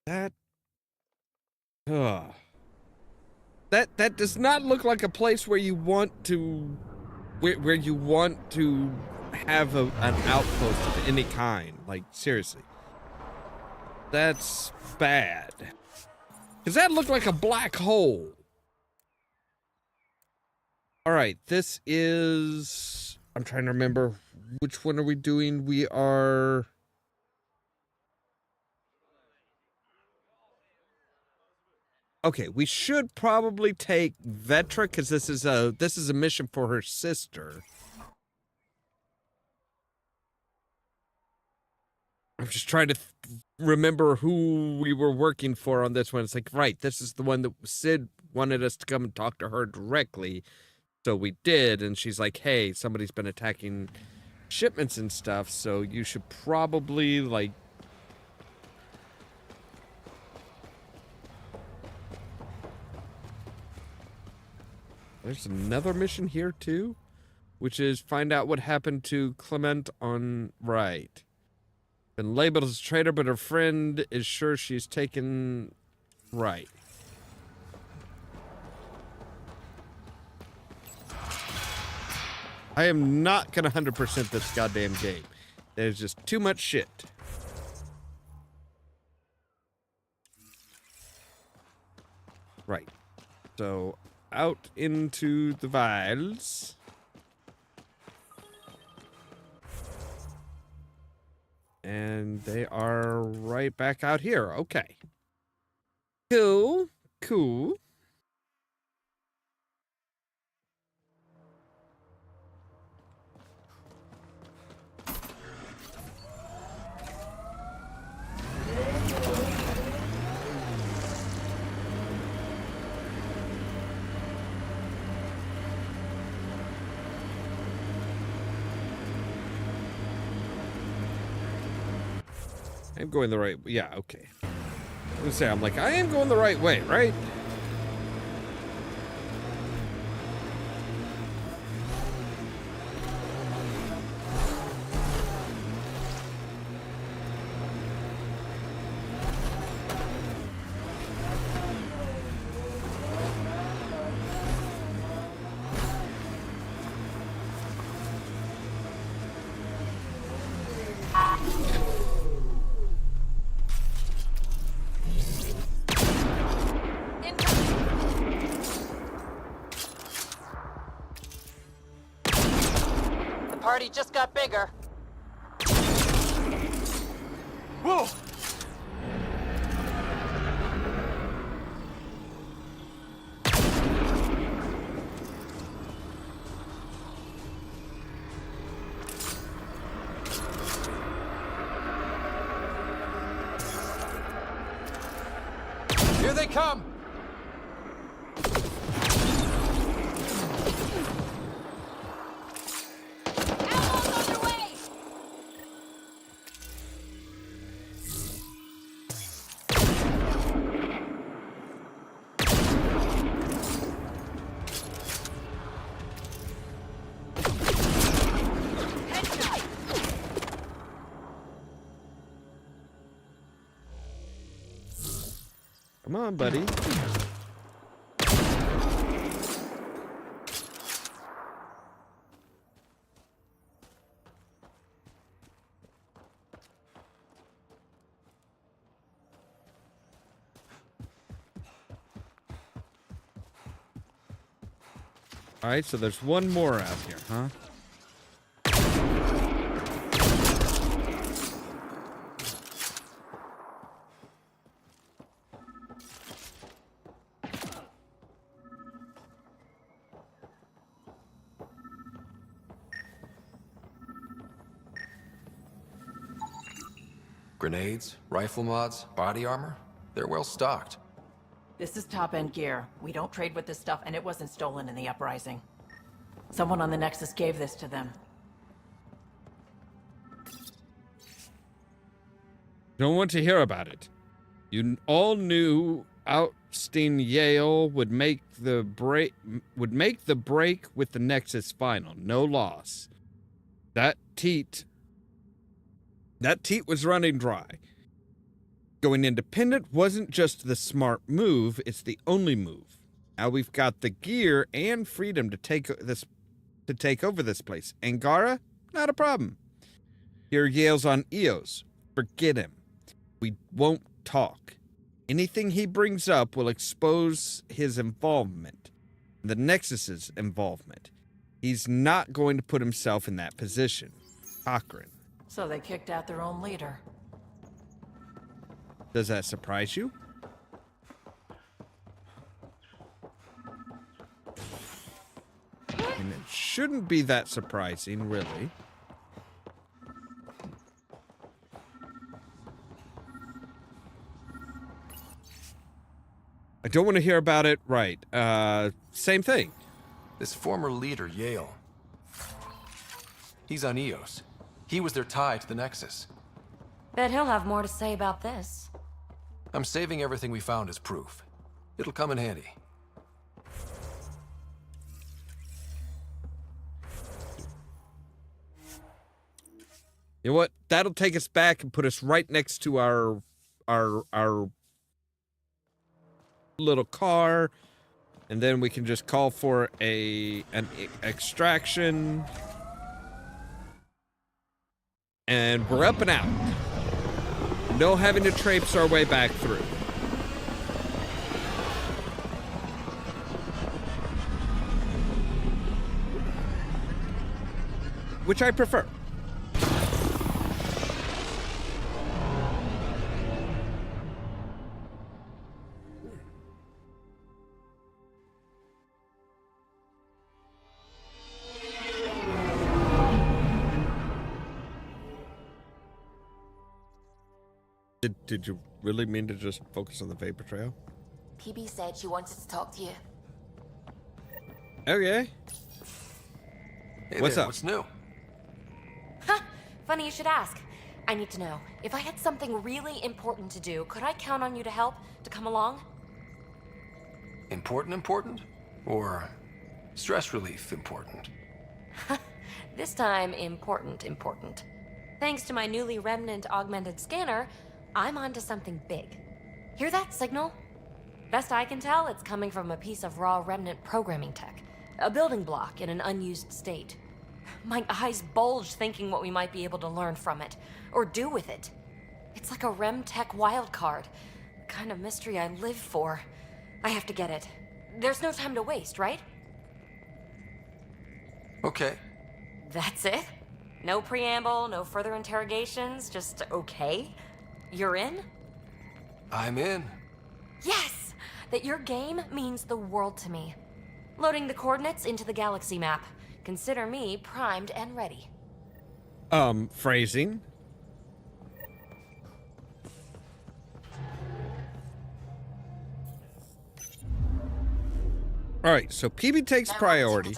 That... Ugh. That does not look like a place where you want to, where you want to have an outpost of any kind. Like, seriously. That's bad. Because that looked like a black hole. Alright, this is... I'm trying to remember, which one are we doing? We are... Okay, we should probably take Vetra, because this is a mission for her sister. I'm just trying to remember who we were working for on this one. It's like, right, this is the one that Sid wanted us to come and talk to her directly. So we did, and she's like, hey, somebody's been attacking shipments and stuff, so you should probably, like... There's another mission here, too, which is find out what happened to Clement on... Right. Been labeled as a traitor, but her friend is sure she's taken... Right. I am not gonna 100% this goddamn game. There's just too much shit. Right. So, out into the vials. And they are right back out here. Okay. Cool. Cool. I'm going the right... Yeah, okay. I was gonna say, I'm like, I am going the right way, right? Party just got bigger. Whoa! Here they come! Come on, buddy. All right, so there's one more out here, huh? Grenades, rifle mods, body armor, they're well stocked. This is top-end gear. We don't trade with this stuff, and it wasn't stolen in the uprising. Someone on the Nexus gave this to them. Don't want to hear about it. You all knew ousting Yale would make the break with the Nexus final. No loss. That teat was running dry. Going independent wasn't just the smart move, it's the only move. Now we've got the gear and freedom to take over this place. Angara, not a problem. Here Yale's on Eos. Forget him. We won't talk. Anything he brings up will expose his involvement, the Nexus's involvement. He's not going to put himself in that position. Cochrane. So they kicked out their own leader. Does that surprise you? And it shouldn't be that surprising, really. I don't want to hear about it. Right. Same thing. This former leader, Yale. He's on Eos. He was their tie to the Nexus. Bet he'll have more to say about this. I'm saving everything we found as proof. It'll come in handy. You know what? That'll take us back and put us right next to our little car, and then we can just call for an extraction, and we're up and out. No having to traipse our way back through. Which I prefer. Did you really mean to just focus on the vapor trail? PB said she wanted to talk to you. Okay. Hey What's there, up? What's new? Huh, funny you should ask. I need to know, if I had something really important to do, could I count on you to help, to come along? Important? Or stress relief important? This time, important. Thanks to my newly remnant augmented scanner, I'm onto something big. Hear that signal? Best I can tell, it's coming from a piece of raw remnant programming tech. A building block in an unused state. My eyes bulge thinking what we might be able to learn from it, or do with it. It's like a rem tech wildcard, the kind of mystery I live for. I have to get it. There's no time to waste, right? Okay. That's it? No preamble, no further interrogations, just okay? You're in? I'm in. Yes! That your game means the world to me. Loading the coordinates into the galaxy map. Consider me primed and ready. Phrasing. All right, so PB takes priority.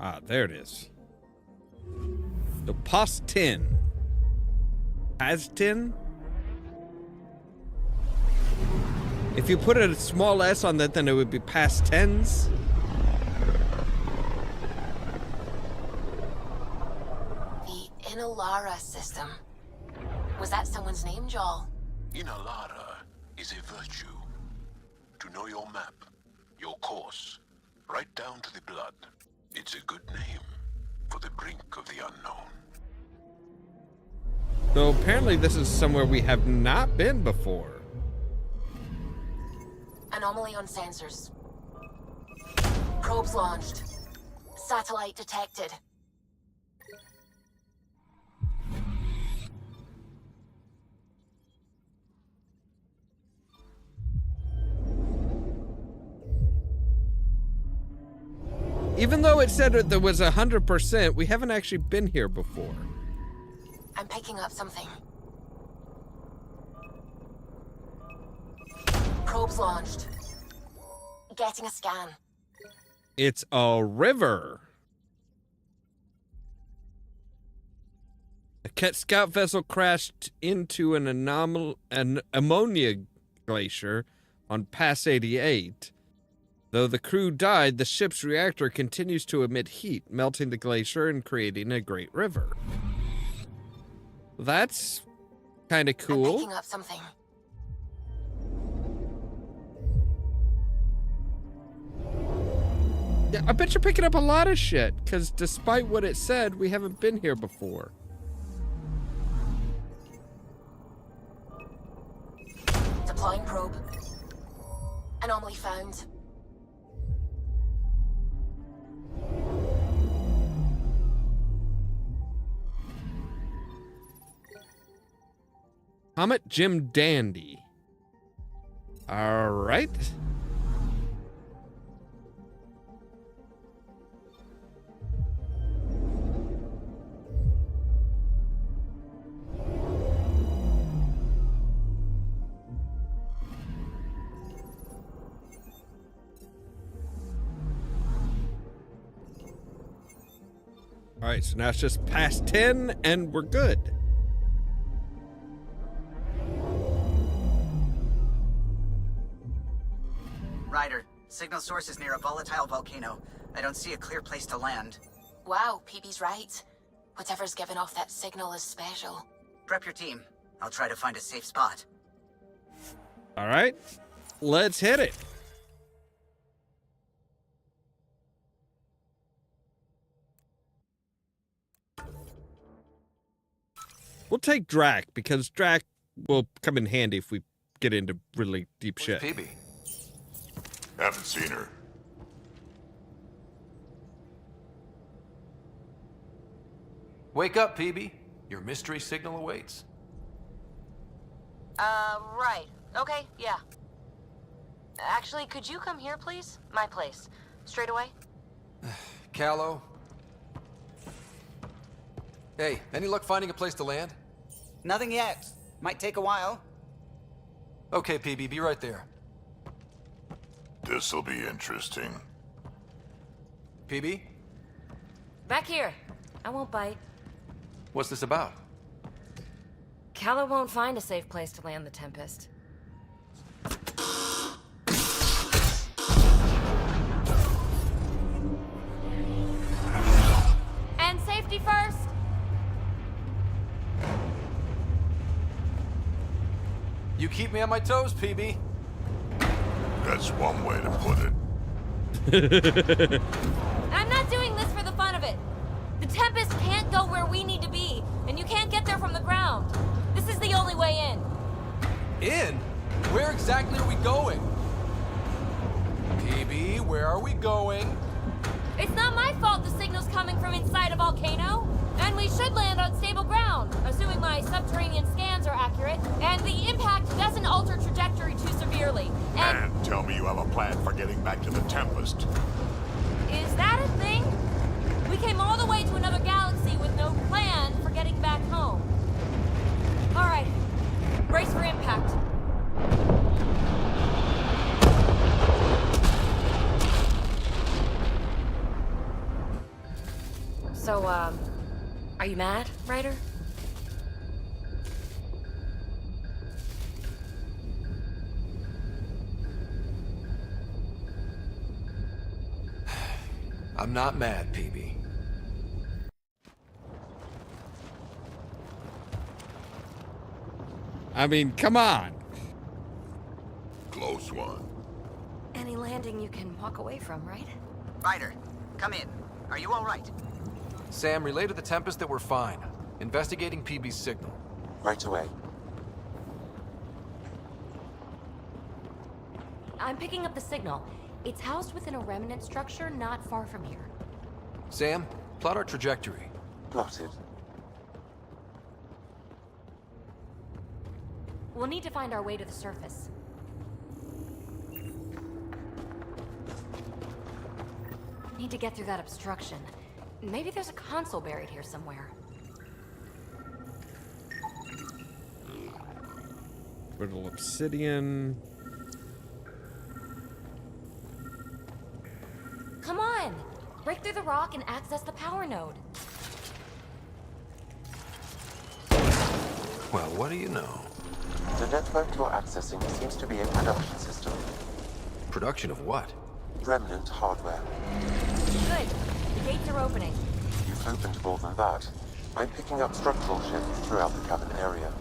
Ah, there it is. So past 10. As 10? If you put a small s on that, then it would be past tens. The Inalara system. Was that someone's name, Joel? Inalara is a virtue. To know your map, your course, right down to the blood. It's a good name for the brink of the unknown. So apparently this is somewhere we have not been before. Anomaly on sensors. Probes launched. Satellite detected. Even though it said that there was 100%, we haven't actually been here before. I'm picking up something. Probes launched. Getting a scan. It's a river. A Ket scout vessel crashed into an ammonia glacier on Pass 88. Though the crew died, the ship's reactor continues to emit heat, melting the glacier and creating a great river. That's kind of cool. I'm picking up something. Yeah, I bet you're picking up a lot of shit, because despite what it said, we haven't been here before. Deploying probe. Anomaly found. Comet Jim Dandy. All right. All right, so now it's just past 10 and we're good. Ryder, signal source is near a volatile volcano. I don't see a clear place to land. Wow, PB's right. Whatever's giving off that signal is special. Prep your team. I'll try to find a safe spot. All right, let's hit it. We'll take Drac, because Drac will come in handy if we get into really deep shit. PB? Haven't seen her. Wake up, PB. Your mystery signal awaits. Right. Okay, yeah. Actually, could you come here, please? My place. Straight away? Callow? Hey, any luck finding a place to land? Nothing yet. Might take a while. Okay, PB, be right there. This'll be interesting. PB? Back here. I won't bite. What's this about? Calla won't find a safe place to land the Tempest. And safety first! You keep me on my toes, PB. That's one way to put it. I'm not doing this for the fun of it. The Tempest can't go where we need to be, and you can't get there from the ground. This is the only way in. In? Where exactly are we going? PB, where are we going? It's not my fault the signal's coming from inside a volcano. And we should land on stable ground, assuming my subterranean scans are accurate, and the impact doesn't alter trajectory too severely. And tell me you have a plan for getting back to the Tempest. Is that a thing? We came all the way to another galaxy with no plan for getting back home. All right, brace for impact. So, are you mad, Ryder? I'm not mad, PB. I mean, come on. Close one. Any landing you can walk away from, right? Ryder, come in. Are you all right? Sam, relay to the Tempest that we're fine. Investigating PB's signal. Right away. I'm picking up the signal. It's housed within a remnant structure not far from here. Sam, plot our trajectory. Plotted. We'll need to find our way to the surface. Need to get through that obstruction. Maybe there's a console buried here somewhere. Brittle obsidian. Come on! Break through the rock and access the power node. Well, what do you know? The network you're accessing seems to be a production system. Production of what? Remnant hardware. Good. The gates are opening. You've opened more than that. I'm picking up structural shifts throughout the cabin area.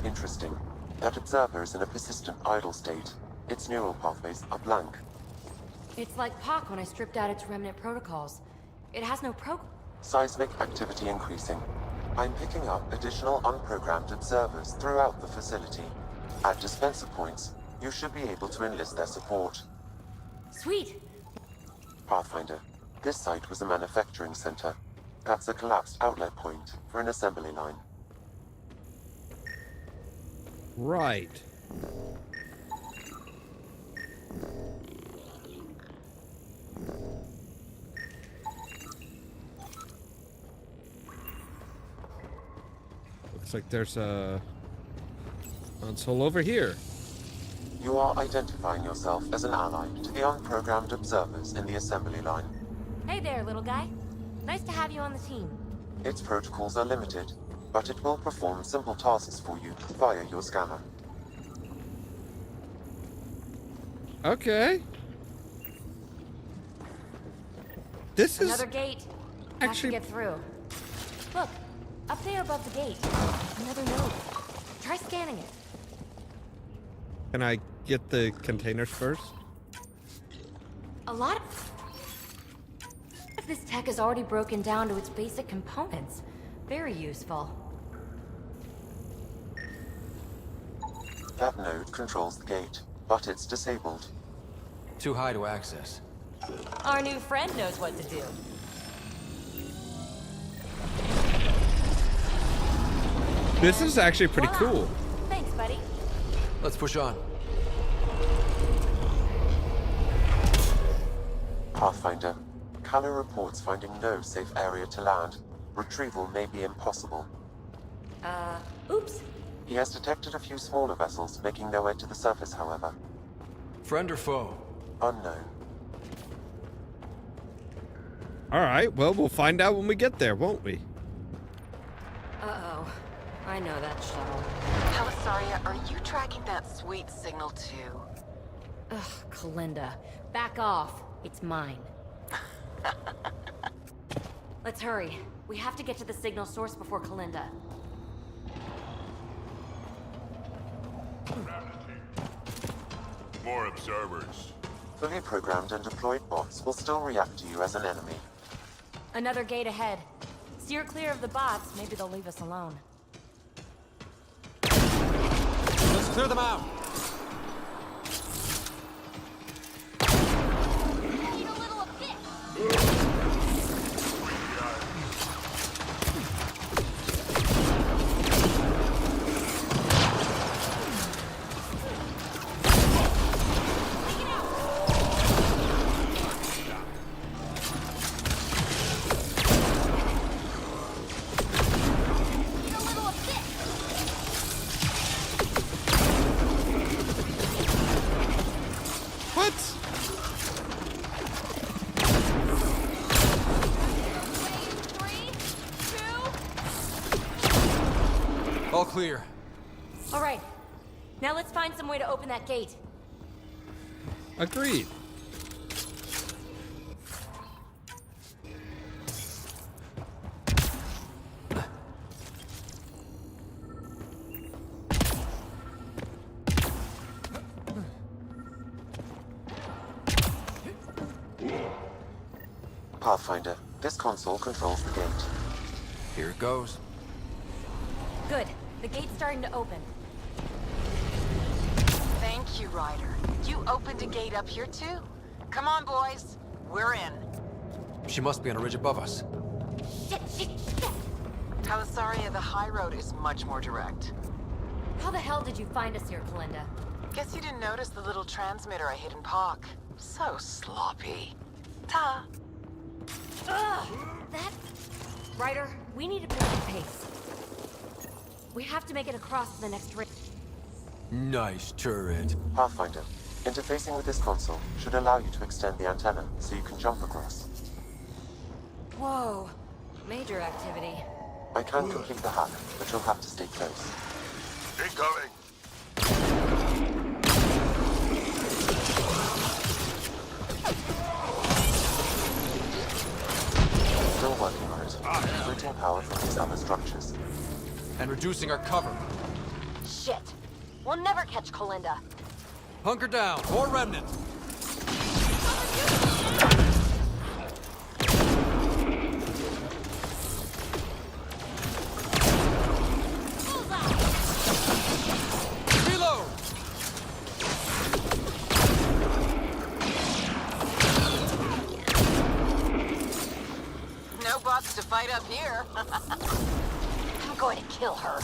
Interesting. That observer is in a persistent idle state. Its neural pathways are blank. It's like Pock when I stripped out its remnant protocols. It has no Seismic activity increasing. I'm picking up additional unprogrammed observers throughout the facility. At dispenser points, you should be able to enlist their support. Sweet! Pathfinder, this site was a manufacturing center. That's a collapsed outlet point for an assembly line. Right. Looks like there's a console over here. You are identifying yourself as an ally to the unprogrammed observers in the assembly line. Hey there, little guy. Nice to have you on the team. Its protocols are limited, but it will perform simple tasks for you via your scanner. Okay. This is another gate. Have to get through. Look, up there above the gate. Another node. Try scanning it. Can I get the containers first? A lot of this tech is already broken down to its basic components. Very useful. That node controls the gate, but it's disabled. Too high to access. Our new friend knows what to do. This is actually pretty cool. Thanks, buddy. Let's push on. Pathfinder, Callow reports finding no safe area to land. Retrieval may be impossible. Oops. He has detected a few smaller vessels making their way to the surface, however. Friend or foe? Unknown. Alright, well, we'll find out when we get there, won't we? Uh-oh. I know that shuttle. Helisaria, are you tracking that sweet signal too? Ugh, Kalinda. Back off. It's mine. Let's hurry. We have to get to the signal source before Kalinda. More observers. Fully programmed and deployed bots will still react to you as an enemy. Another gate ahead. Steer clear of the bots. Maybe they'll leave us alone. Let's clear them out. Need a little of All clear. All right. Now let's find some way to open that gate. Agreed. Pathfinder, this console controls the gate. Here it goes. Good. The gate's starting to open. Thank you, Ryder. You opened a gate up here too. Come on, boys. We're in. She must be on a ridge above us. Shit. Helisaria, the high road is much more direct. How the hell did you find us here, Kalinda? Guess you didn't notice the little transmitter I hid in Pock. So sloppy. Ta. Ugh! That... Ryder, we need to pick up pace. We have to make it across to the next ridge. Nice turret. Whoa. Major activity. I can complete the hack, but you'll have to stay close. Incoming! Still working on it. Routing power from these other structures. And reducing our cover. Shit. We'll never catch Kalinda. Hunker down. More remnant. Reload! No bots to fight up here. I'm going to kill her.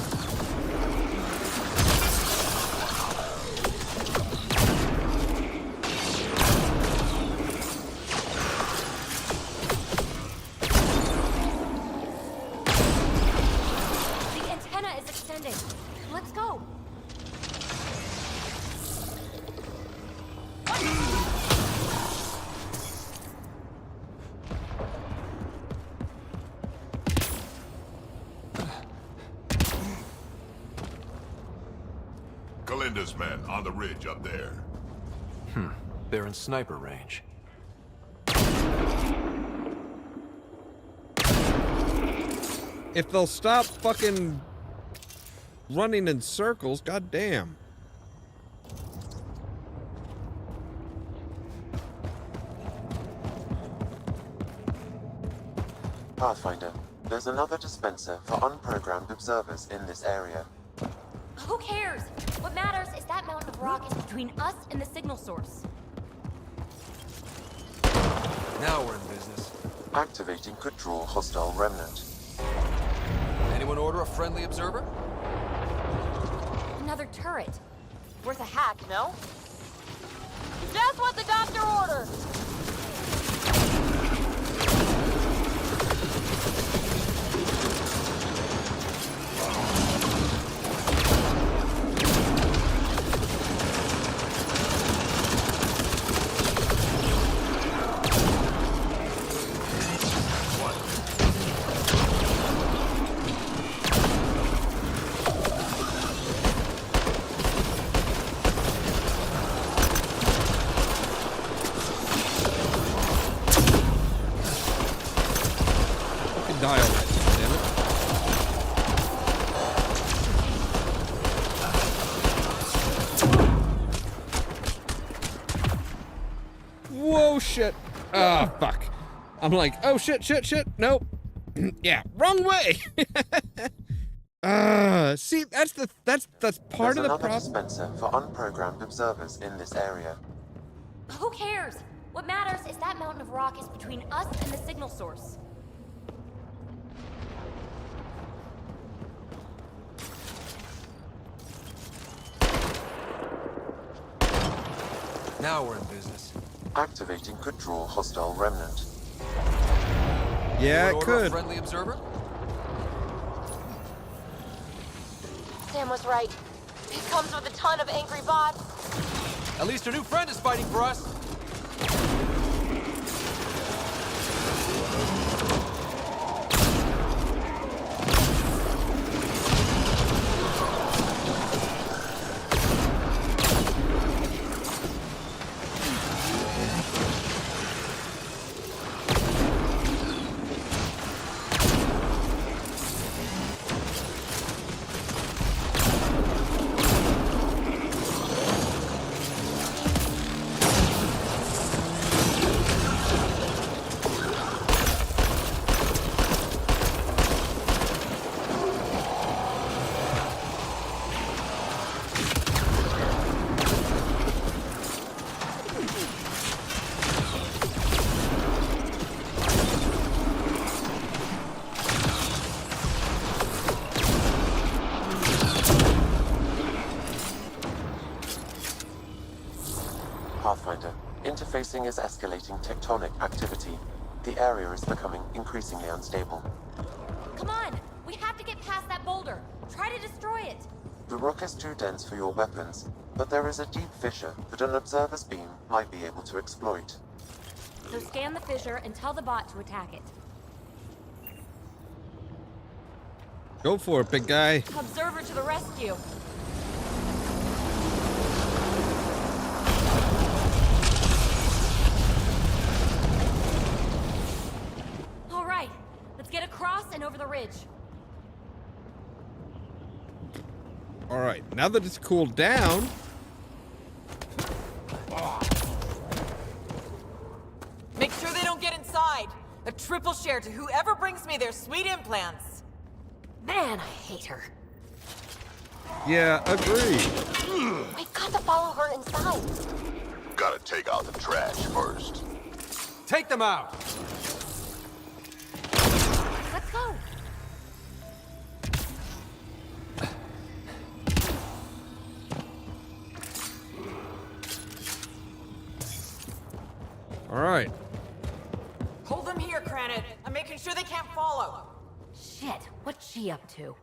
The antenna is extending. Let's go. Kalinda's men on the ridge up there. They're in sniper range. If they'll stop fucking running in circles, goddamn. Pathfinder, there's another dispenser for unprogrammed observers in this area. Who cares? What matters is that mountain of rock is between us and the signal source. Now we're in business. Activating could draw hostile remnant. Anyone order a friendly observer? Another turret. Worth a hack, no? Just what the doctor ordered! Dial it, damn it. Whoa, shit. Ah, fuck. I'm like, oh, shit. Nope. Yeah, wrong way. See, that's part of the problem. Dispenser for unprogrammed observers in this area. Who cares? What matters is that mountain of rock is between us and the signal source. Now we're in business. Activating could draw hostile remnant. Yeah, it order a could. friendly observer? Sam was right. It comes with a ton of angry bots. At least our new friend is fighting for us. Pathfinder, interfacing is escalating tectonic activity. The area is becoming increasingly unstable. Come on! We have to get past that boulder. Try to destroy it. The rock is too dense for your weapons, but there is a deep fissure that an observer's beam might be able to exploit. So scan the fissure and tell the bot to attack it. Go for it, big guy. Observer to the rescue. All right, let's get across and over the ridge. All right, now that it's cooled down. Make sure they don't get inside. A triple share to whoever brings me their sweet implants. Man, I hate her. Yeah, agree. We've got to follow her inside. Gotta take out the trash first. Take them out! Let's go. All right. Hold them here, Cranit. I'm making sure they can't follow. Shit, what's she up to?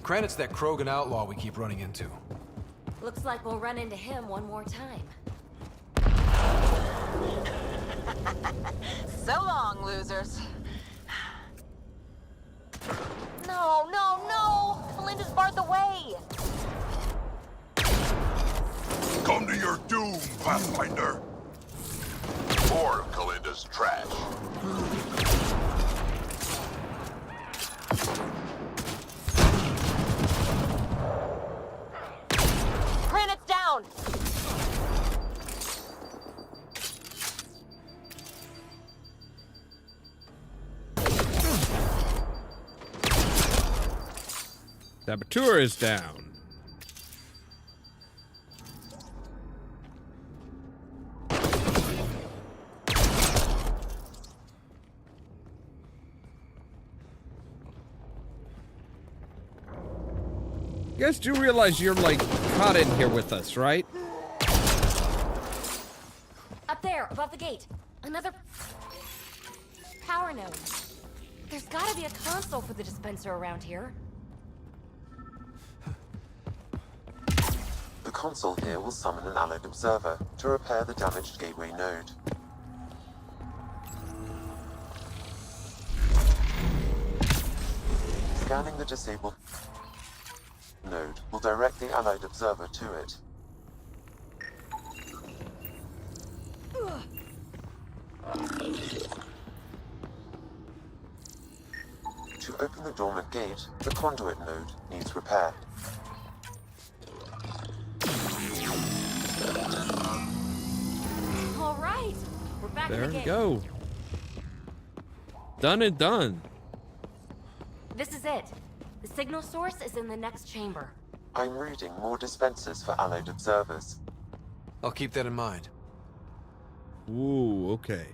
Cranit's that Krogan outlaw we keep running into. Looks like we'll run into him one more time. So long, losers. No, no, no! Melinda's barred the way! Come to your doom, Pathfinder! More of Kalinda's trash. Granite's down! Saboteur is down. You guys do realize you're, like, caught in here with us, right? Up there, above the gate. Another power node. There's gotta be a console for the dispenser around here. The console here will summon an allied observer to repair the damaged gateway node. Scanning the disabled node will direct the allied observer to it. To open the dormant gate, the conduit node needs repair. All right, we're back in There the we game. go. Done and done. This is it. The signal source is in the next chamber. I'm reading more dispensers for allied observers. I'll keep that in mind. Ooh, okay.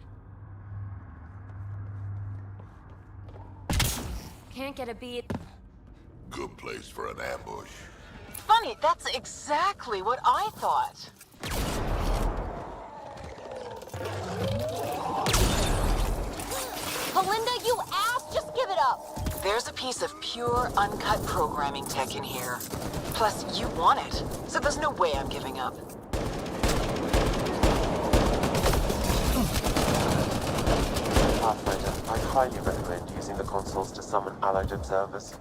Can't get a beat. Good place for an ambush. Funny, that's exactly what I thought. Melinda, you ass! Just give it up! There's a piece of pure, uncut programming tech in here. Plus, you want it, so there's no way I'm giving up. Pathfinder, I highly recommend using the consoles to summon allied observers.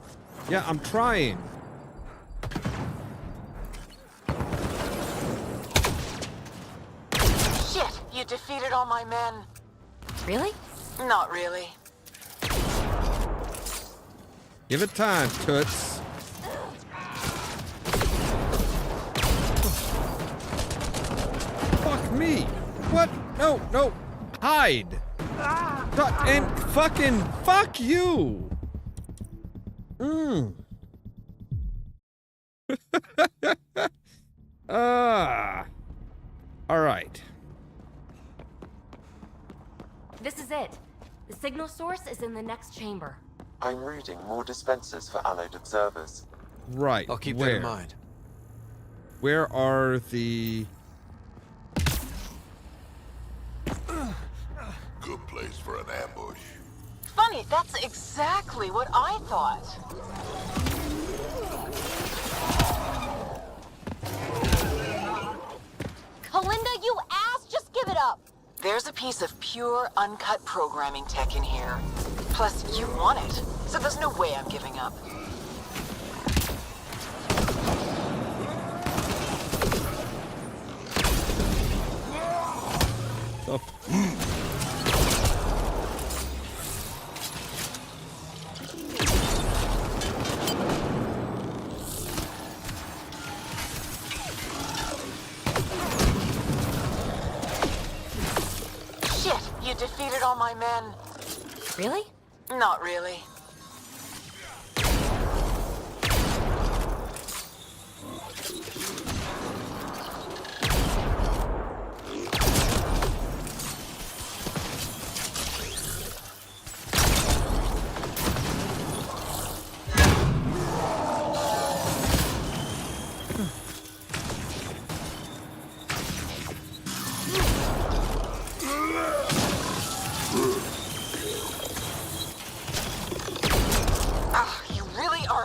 Yeah, I'm trying. Shit, you defeated all my men. Really? Not really. Give it time, Toots. Fuck me. What? No, no. Hide. And fucking fuck you. All right. This is it. The signal source is in the next chamber. I'm reading more dispensers for allied observers. Right. I'll keep that in mind. Where are the... Good place for an ambush. Funny, that's exactly what I thought. Melinda, you ass! Just give it up! There's a piece of pure, uncut programming tech in here. Plus, you want it, so there's no way I'm giving up. Oh. Shit, you defeated all my men. Really? Not really.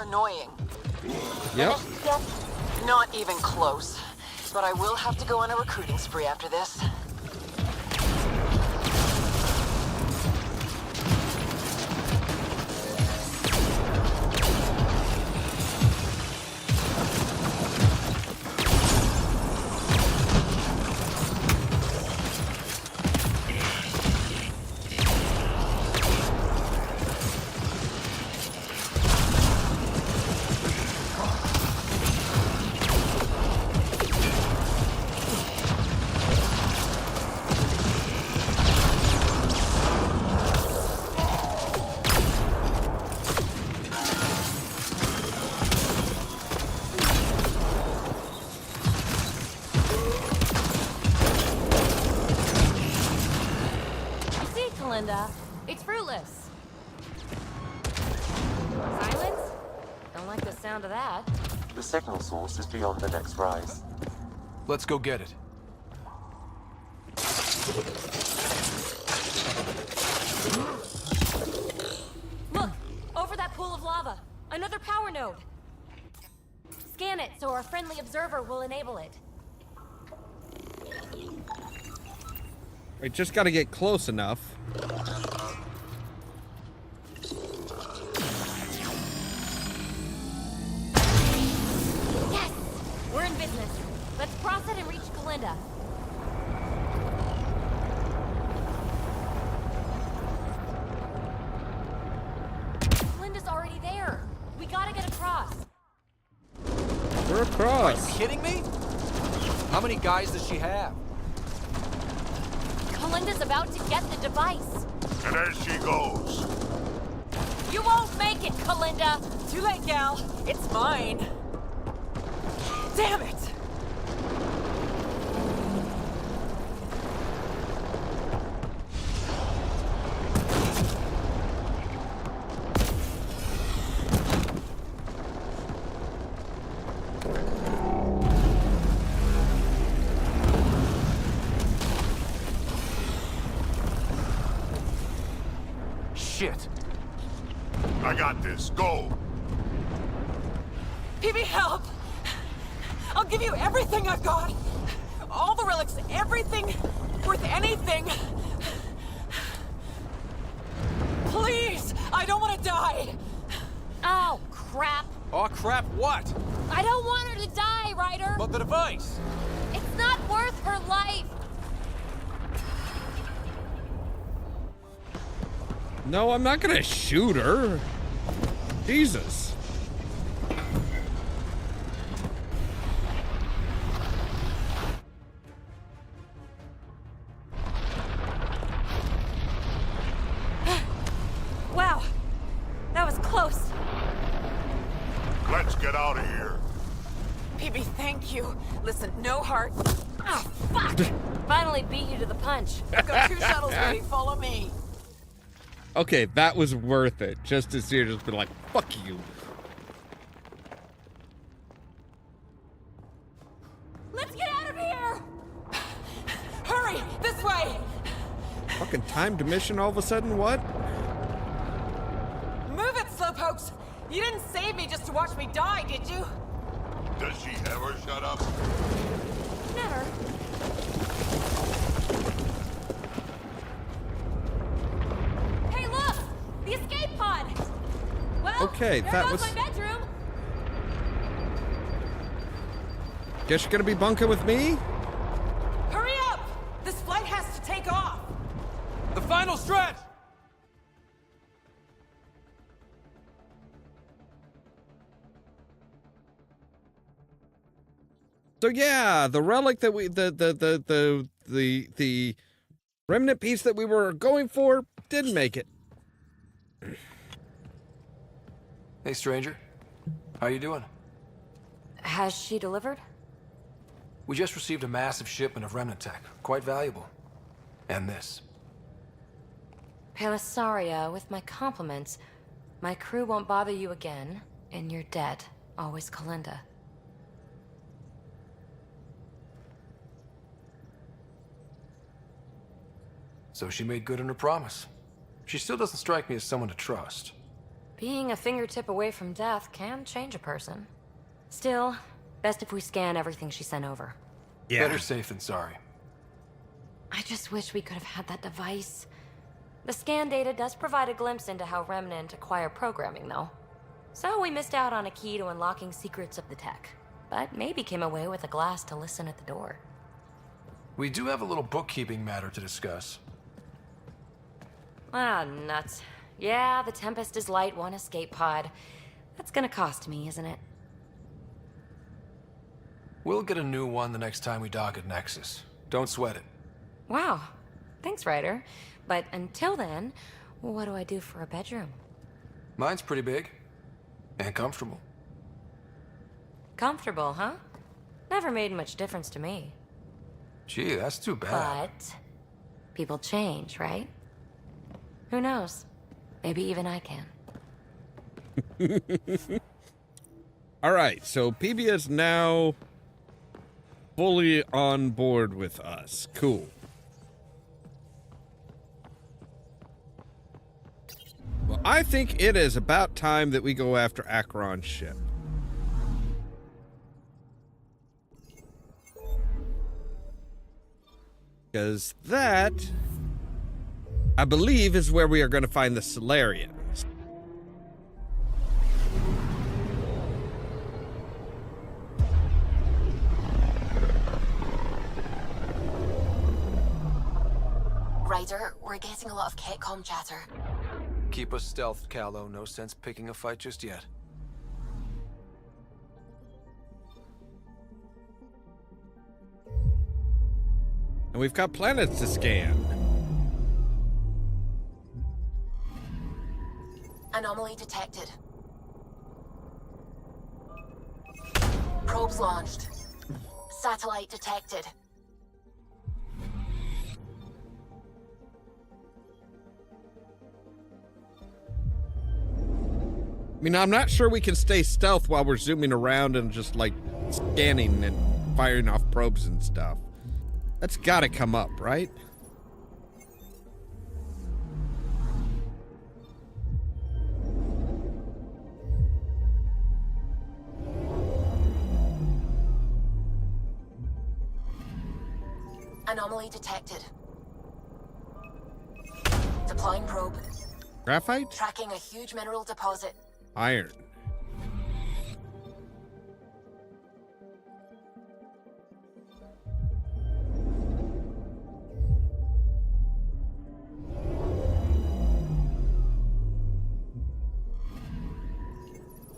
Annoying. Yep. Not even close. But I will have to go on a recruiting spree after this. It's fruitless. Silence? Don't like the sound of that. The signal source is beyond the next rise. Let's go get it. Look! Over that pool of lava! Another power node! Scan it so our friendly observer will enable it. I just gotta get close enough. Yes! We're in business. Let's cross it and reach Kalinda. Kalinda's already there. We gotta get across. We're across. Are you kidding me? How many guys does she have? Kalinda's about to get the device. And as she goes. You won't make it, Kalinda! Too late, gal. It's mine. Damn it! Shit. I got this. Go. PB, help! I'll give you everything I've got. All the relics, everything worth anything. Please, I don't want to die. Oh, crap. Oh, crap, what? I don't want her to die, Ryder. But the device. It's not worth her life. No, I'm not gonna shoot her. Jesus. Wow, that was close. Let's get out of here. PB, thank you. Listen, no heart. Oh, fuck! Finally beat you to the punch. I've got 2 shuttles ready. Follow me. Okay, that was worth it. Just to see her just be like, fuck you. Let's get out of here! Hurry! This way! Fucking timed mission all of a sudden, what? Move it, slowpokes! You didn't save me just to watch me die, did you? Does she ever shut up? Never. Hey, look! The escape pod! Okay, that was... my bedroom. Guess you're gonna be bunking with me? Hurry up! This flight has to take off! The final stretch! So yeah, the relic that we the remnant piece that we were going for didn't make it. Hey, stranger. How you doing? Has she delivered? We just received a massive shipment of remnant tech. Quite valuable. And this. Pelisaria, with my compliments. My crew won't bother you again, and you're dead. Always Kalinda. So she made good on her promise. She still doesn't strike me as someone to trust. Being a fingertip away from death can change a person. Still, best if we scan everything she sent over. Yeah. Better safe than sorry. I just wish we could have had that device. The scan data does provide a glimpse into how Remnant acquire programming, though. So we missed out on a key to unlocking secrets of the tech. But maybe came away with a glass to listen at the door. We do have a little bookkeeping matter to discuss. Ah, nuts. Yeah, the Tempest is light one escape pod. That's gonna cost me, isn't it? We'll get a new one the next time we dock at Nexus. Don't sweat it. Wow. Thanks, Ryder. But until then, what do I do for a bedroom? Mine's pretty big. And comfortable. Comfortable, huh? Never made much difference to me. Gee, that's too bad. But people change, right? Who knows? Maybe even I can. All right, so PB is now fully on board with us. Cool. Well, I think it is about time that we go after Acheron's ship. Because that, I believe, is where we are going to find the Salarians. Ryder, we're getting a lot of Ketcom chatter. Keep us stealthed, Callow. No sense picking a fight just yet. And we've got planets to scan. Anomaly detected. Probes launched. Satellite detected. I mean, I'm not sure we can stay stealth while we're zooming around and just, like, scanning and firing off probes and stuff. That's gotta come up, right? Anomaly detected. Deploying probe. Graphite? Tracking a huge mineral deposit. Iron.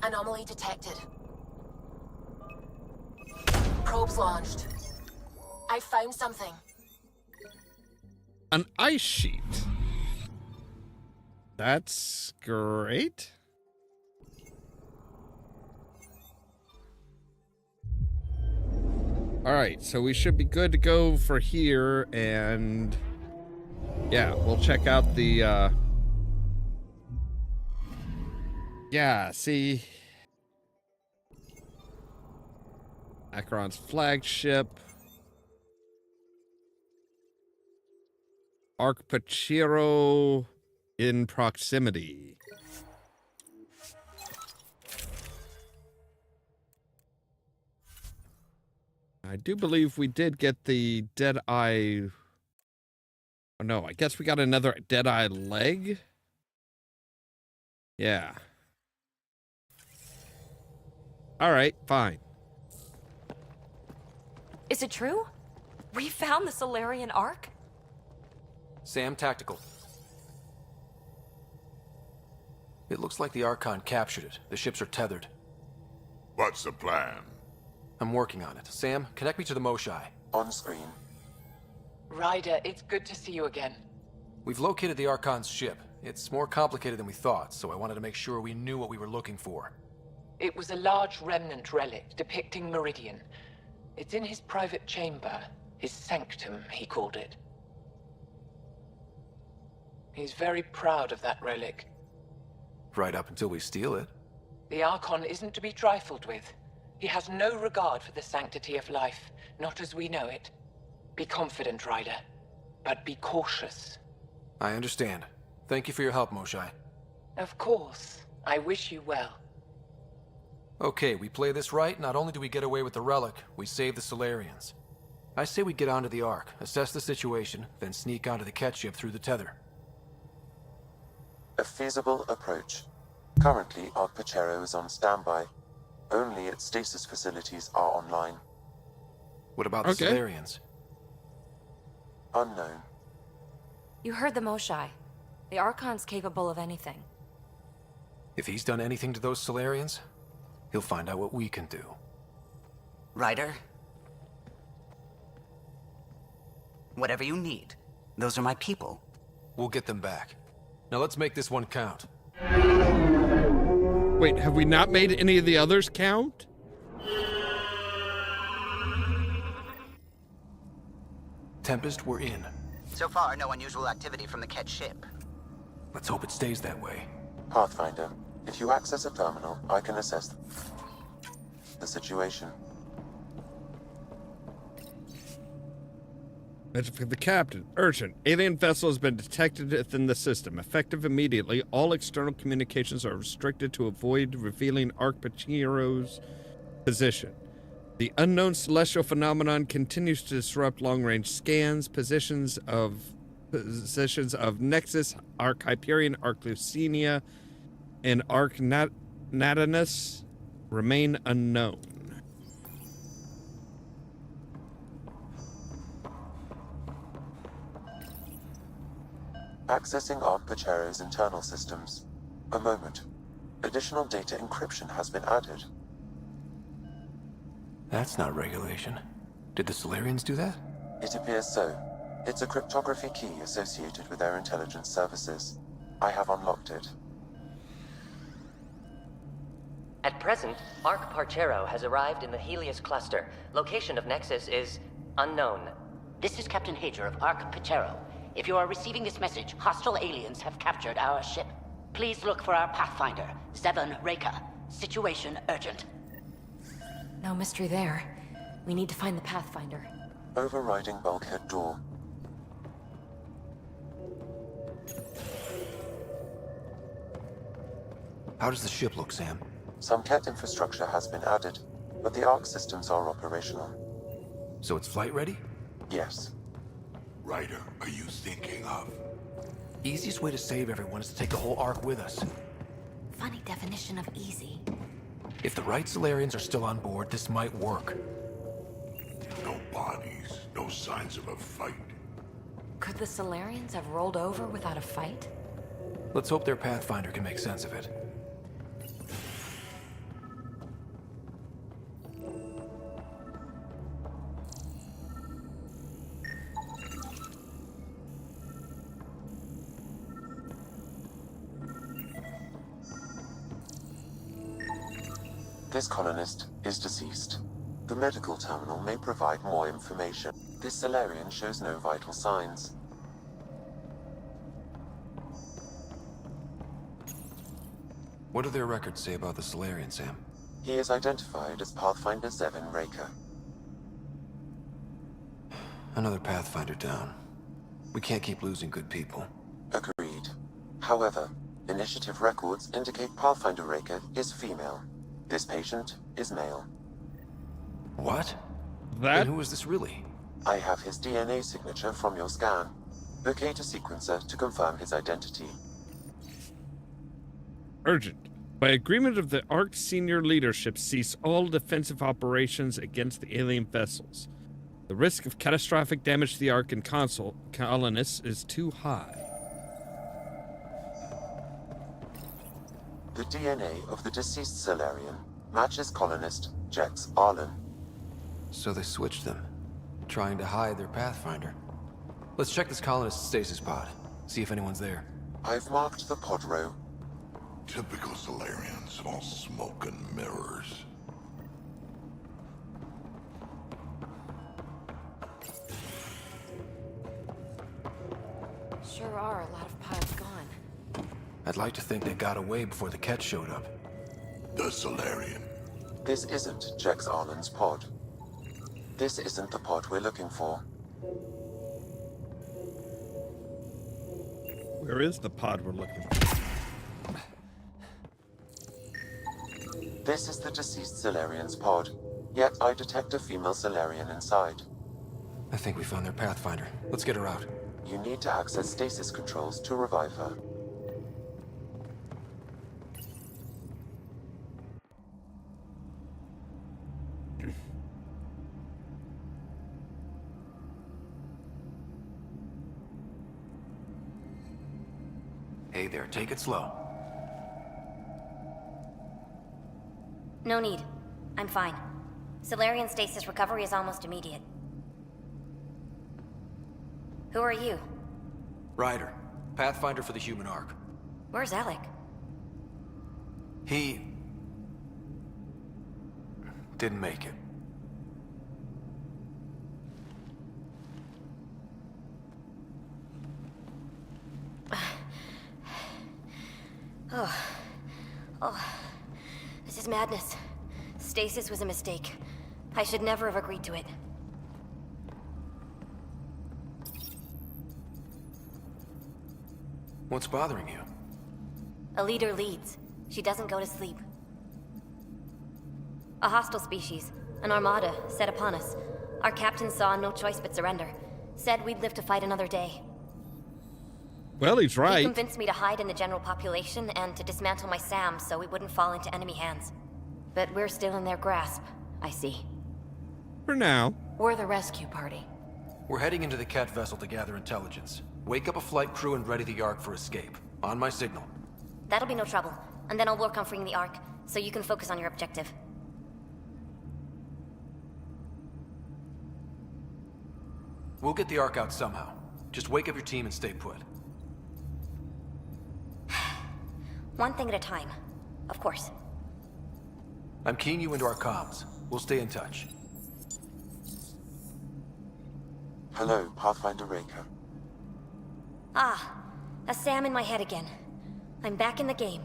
Anomaly detected. Probes launched. I found something. An ice sheet. That's great. All right, so we should be good to go for here, and yeah, we'll check out the yeah, see Acheron's flagship, Arcpachiro in proximity. I do believe we did get the Deadeye. Oh no, I guess we got another Deadeye leg. Yeah. All right, fine. Is it true? We found the Salarian Ark? Sam, tactical. It looks like the Archon captured it. The ships are tethered. What's the plan? I'm working on it. Sam, connect me to the Moshai. On screen. Ryder, it's good to see you again. We've located the Archon's ship. It's more complicated than we thought, so I wanted to make sure we knew what we were looking for. It was a large remnant relic depicting Meridian. It's in his private chamber. His sanctum, he called it. He's very proud of that relic. Right up until we steal it. The Archon isn't to be trifled with. He has no regard for the sanctity of life, not as we know it. Be confident, Ryder, but be cautious. I understand. Thank you for your help, Moshai. Of course. I wish you well. Okay, we play this right. Not only do we get away with the relic, we save the Salarians. I say we get onto the Ark, assess the situation, then sneak onto the Ket ship through the tether. A feasible approach. Currently, Ark Pachero is on standby. Only its stasis facilities are online. What about the Salarians? Unknown. You heard the Moshai. The Archon's capable of anything. If he's done anything to those Salarians, he'll find out what we can do. Ryder? Whatever you need. Those are my people. We'll get them back. Now let's make this one count. Wait, have we not made any of the others count? Tempest, we're in. So far, no unusual activity from the Ket ship. Let's hope it stays that way. Pathfinder, if you access a terminal, I can assess the situation. Message for the captain. Urgent. Alien vessel has been detected within the system. Effective immediately. All external communications are restricted to avoid revealing Ark Pachero's position. The unknown celestial phenomenon continues to disrupt long-range scans. Positions of Nexus, Ark Hyperion, Ark Lucenia, and Ark Natanus remain unknown. Accessing Ark Pachero's internal systems. A moment. Additional data encryption has been added. That's not regulation. Did the Salarians do that? It appears so. It's a cryptography key associated with their intelligence services. I have unlocked it. At present, Ark Pachero has arrived in the Helios cluster. Location of Nexus is unknown. This is Captain Hager of Ark Pachero. If you are receiving this message, hostile aliens have captured our ship. Please look for our Pathfinder, Zevon Reka. Situation urgent. No mystery there. We need to find the Pathfinder. Overriding bulkhead door. How does the ship look, Sam? Some Ket infrastructure has been added, but the Ark systems are operational. So it's flight ready? Yes. Ryder, are you thinking of? Easiest way to save everyone is to take the whole Ark with us. Funny definition of easy. If the right Salarians are still on board, this might work. No bodies, no signs of a fight. Could the Salarians have rolled over without a fight? Let's hope their Pathfinder can make sense of it. This colonist is deceased. The medical terminal may provide more information. This Salarian shows no vital signs. What do their records say about the Salarian, Sam? He is identified as Pathfinder Zevon Reka. Another Pathfinder down. We can't keep losing good people. Agreed. However, initiative records indicate Pathfinder Reka is female. This patient is male. What? Then who is this really? I have his DNA signature from your scan. Locate a sequencer to confirm his identity. Urgent. By agreement of the Ark senior leadership, cease all defensive operations against the alien vessels. The risk of catastrophic damage to the Ark and colonists is too high. The DNA of the deceased Salarian matches colonist Jex Arlen. So they switched them, trying to hide their Pathfinder. Let's check this colonist stasis pod, see if anyone's there. I've marked the pod row. Typical Salarians, all smoke and mirrors. Sure are a lot of pods gone. I'd like to think they got away before the Ket showed up. The Salarian. This isn't Jex Arlen's pod. This isn't the pod we're looking for. Where is the pod we're looking for? This is the deceased Salarian's pod, yet I detect a female Salarian inside. I think we found their Pathfinder. Let's get her out. You need to access stasis controls to revive her. Hey there, take it slow. No need. I'm fine. Salarian stasis recovery is almost immediate. Who are you? Ryder, Pathfinder for the human Ark. Where's Alec? He... didn't make it. Oh, this is madness. Stasis was a mistake. I should never have agreed to it. What's bothering you? A leader leads. She doesn't go to sleep. A hostile species, an armada, set upon us. Our captain saw no choice but surrender. Said we'd live to fight another day. Well, he's right. He convinced me to hide in the general population and to dismantle my SAM so we wouldn't fall into enemy hands. But we're still in their grasp, I see. For now. We're the rescue party. We're heading into the Ket vessel to gather intelligence. Wake up a flight crew and ready the Ark for escape. On my signal. That'll be no trouble. And then I'll work on freeing the Ark, so you can focus on your objective. We'll get the Ark out somehow. Just wake up your team and stay put. One thing at a time. Of course. I'm keying you into our comms. We'll stay in touch. Hello, Pathfinder Raker. Ah, a SAM in my head again. I'm back in the game.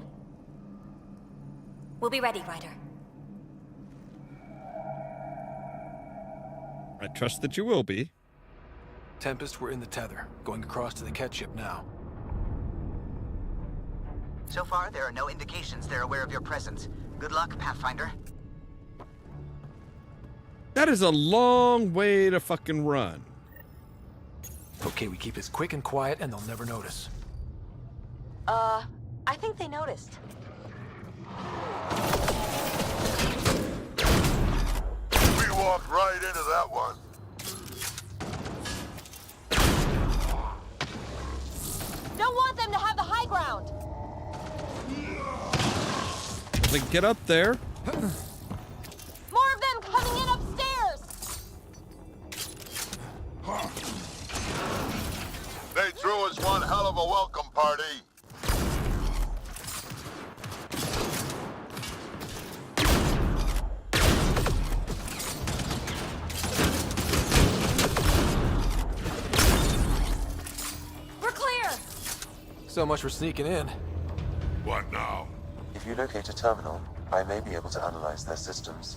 We'll be ready, Ryder. I trust that you will be. Tempest, we're in the tether. Going across to the Ket ship now. So far, there are no indications they're aware of your presence. Good luck, Pathfinder. That is a long way to fucking run. Okay, we keep this quick and quiet and they'll never notice. I think they noticed. We walked right into that one. Don't want them to have the high ground. Like, get up there. More of them coming in upstairs. They threw us one hell of a welcome party. We're clear! So much for sneaking in. What now? If you locate a terminal, I may be able to analyze their systems.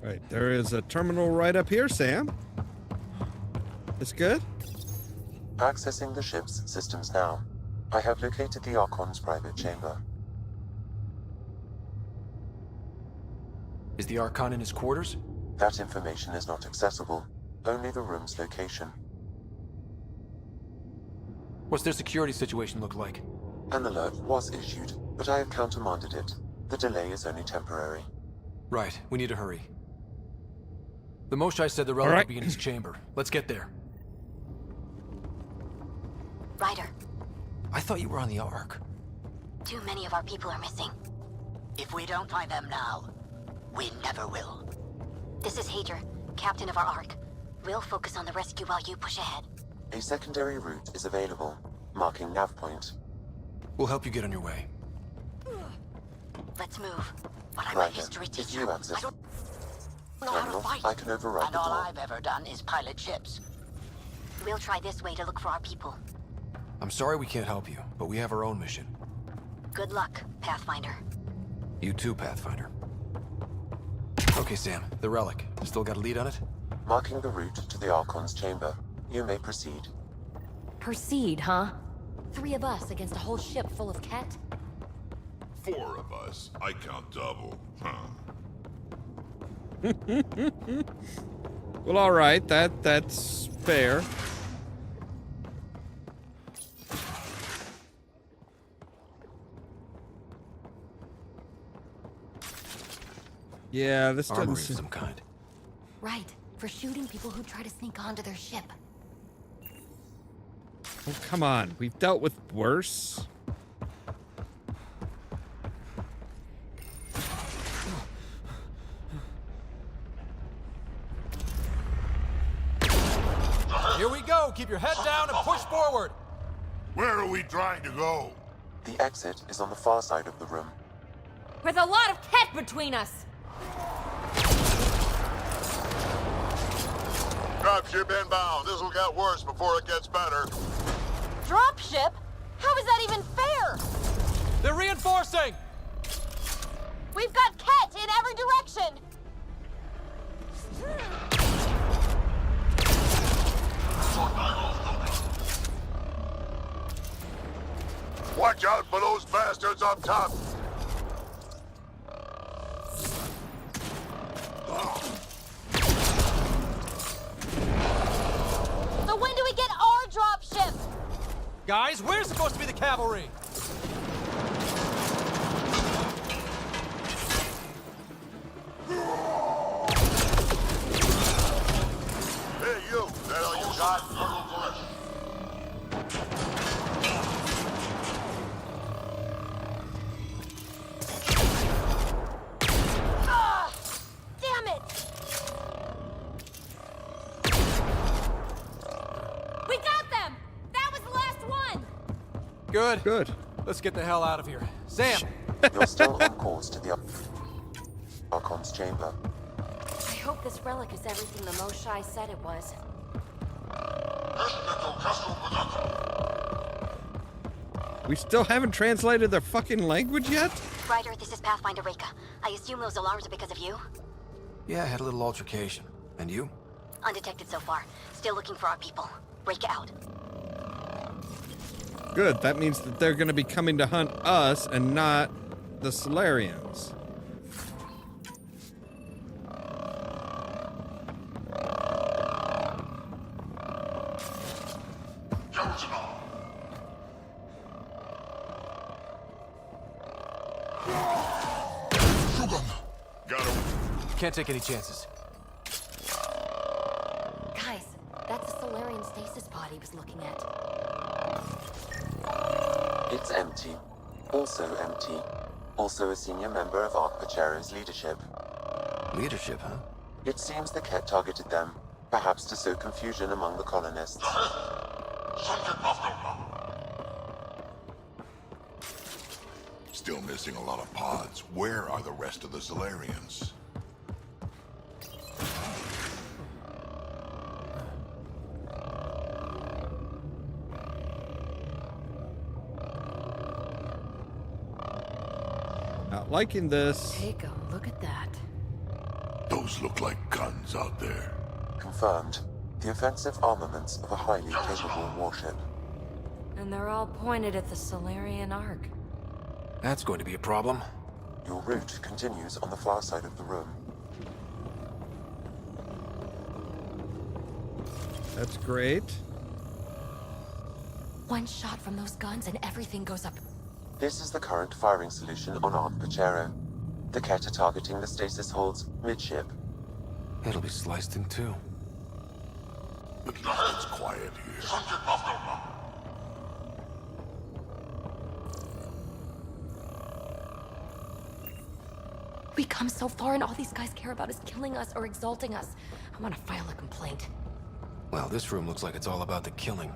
Right, there is a terminal right up here, Sam. It's good? Accessing the ship's systems now. I have located the Archon's private chamber. Is the Archon in his quarters? That information is not accessible. Only the room's location. What's their security situation look like? An alert was issued, but I have countermanded it. The delay is only temporary. Right, we need to hurry. The Moshai said the relic would be in his chamber. Let's get there. Ryder, I thought you were on the Ark. too many of our people are missing. If we don't find them now, we never will. This is Hager, captain of our Ark. We'll focus on the rescue while you push ahead. A secondary route is available, marking nav point. We'll help you get on your way. Let's move. But I'm a Ryder, history if teacher. you access I don't know how to terminal, fight. I can override And the all door. I've ever done is pilot ships. We'll try this way to look for our people. I'm sorry we can't help you, but we have our own mission. Good luck, Pathfinder. You too, Pathfinder. Okay, Sam, the relic. Still got a lead on it? Marking the route to the Archon's chamber. You may proceed. Proceed, huh? 3 of us against a whole ship full of Ket? 4 of us. I count double. Huh. Well, all right. That's fair. Yeah, this Armory doesn't of some kind. Right, for shooting people who try to sneak onto their ship. Oh, come on. We've dealt with worse. Here we go! Keep your head down and push forward! Where are we trying to go? The exit is on the far side of the room. With a lot of Ket between us! Dropship inbound. This'll get worse before it gets better. Dropship? How is that even fair? They're reinforcing! We've got Ket in every direction! Watch out for those bastards up top. So when do we get our dropship? Guys, we're supposed to be the cavalry! Hey, you. That all you got? Ah! Damn it! We got them! That was the last one! Good. Good. Let's get the hell out of here. Sam! You're still on course to the Archon's chamber. I hope this relic is everything the Moshai said it was. We still haven't translated their fucking language yet? Ryder, this is Pathfinder Reka. I assume those alarms are because of you? Yeah, I had a little altercation. And you? Undetected so far. Still looking for our people. Reka out. Good. That means that they're going to be coming to hunt us and not the Salarians. Can't take any chances. Guys, that's the Salarian stasis pod he was looking at. It's empty. Also empty. Also a senior member of Ark Pachero's leadership. Leadership, huh? It seems the Ket targeted them, perhaps to sow confusion among the colonists. Still missing a lot of pods. Where are the rest of the Salarians? Not liking this. Take a look at that. Those look like guns out there. Confirmed. The offensive armaments of a highly capable warship. And they're all pointed at the Salarian Ark. That's going to be a problem. Your route continues on the far side of the room. That's great. One shot from those guns and everything goes up. This is the current firing solution on Ark Pachero. The Ket are targeting the stasis holds midship. It'll be sliced in two. It's quiet here. We come so far and all these guys care about is killing us or exalting us. I want to file a complaint. Well, this room looks like it's all about the killing.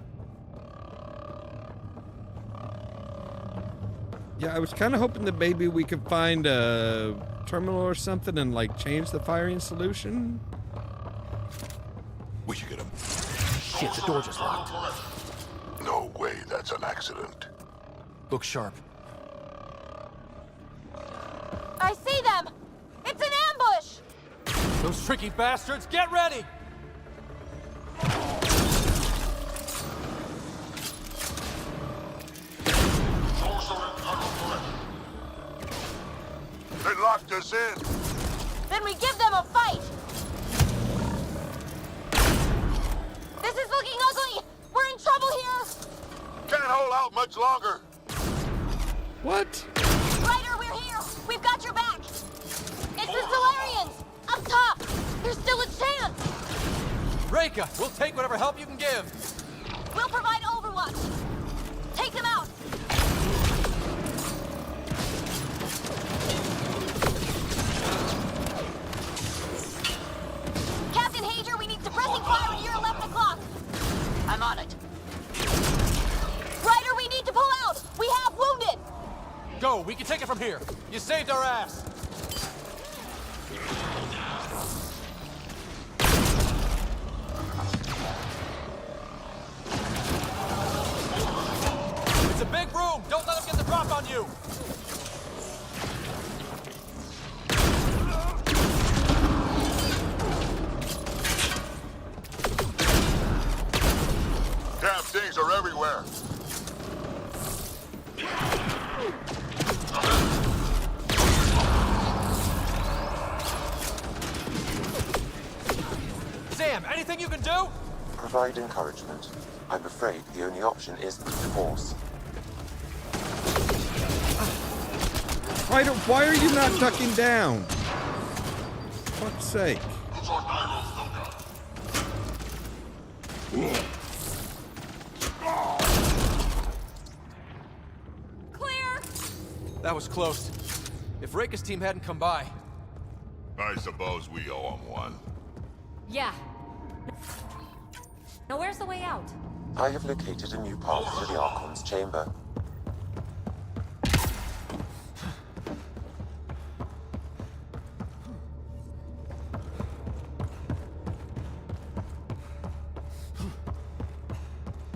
Yeah, I was kind of hoping that maybe we could find a terminal or something and, like, change the firing solution. We should get him. Shit, the door just locked. No way, that's an accident. Look sharp. I see them! It's an ambush! Those tricky bastards, get ready! They locked us in. Then we give them a fight! This is looking ugly! We're in trouble here! Can't hold out much longer. What? Ryder, we're here! We've got your back! It's the Salarians! Up top! There's still a chance! Reka, we'll take whatever help you can give. We'll provide overwatch! Take them out! Captain Hager, we need suppressing fire at year 11 o'clock! I'm on it. Ryder, we need to pull out! We have wounded! Go, we can take it from here. You saved our ass. It's a big room. Don't let them get the drop on you. Damn things are everywhere. Sam, anything you can do? Provide encouragement. I'm afraid the only option is force. Why are you not ducking down? For fuck's sake. Clear! That was close. If Reka's team hadn't come by. I suppose we owe him one. Yeah. Now where's the way out? I have located a new path to the Archon's chamber.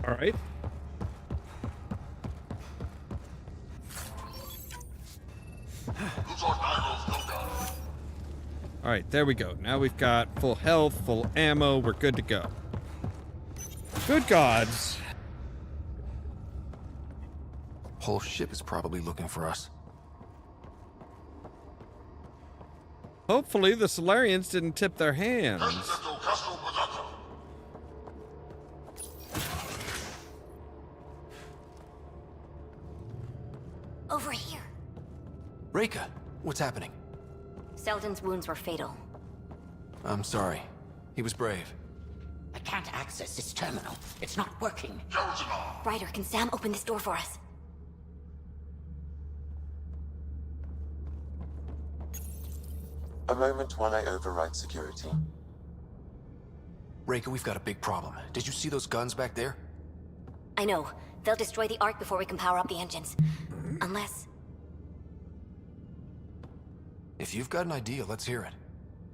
All right. All right, there we go. Now we've got full health, full ammo. We're good to go. Good gods. Whole ship is probably looking for us. Hopefully the Salarians didn't tip their hands. Over here. Reka, what's happening? Selden's wounds were fatal. I'm sorry. He was brave. I can't access this terminal. It's not working. Ryder, can Sam open this door for us? A moment while I override security. Reka, we've got a big problem. Did you see those guns back there? I know. They'll destroy the Ark before we can power up the engines. Unless... If you've got an idea, let's hear it.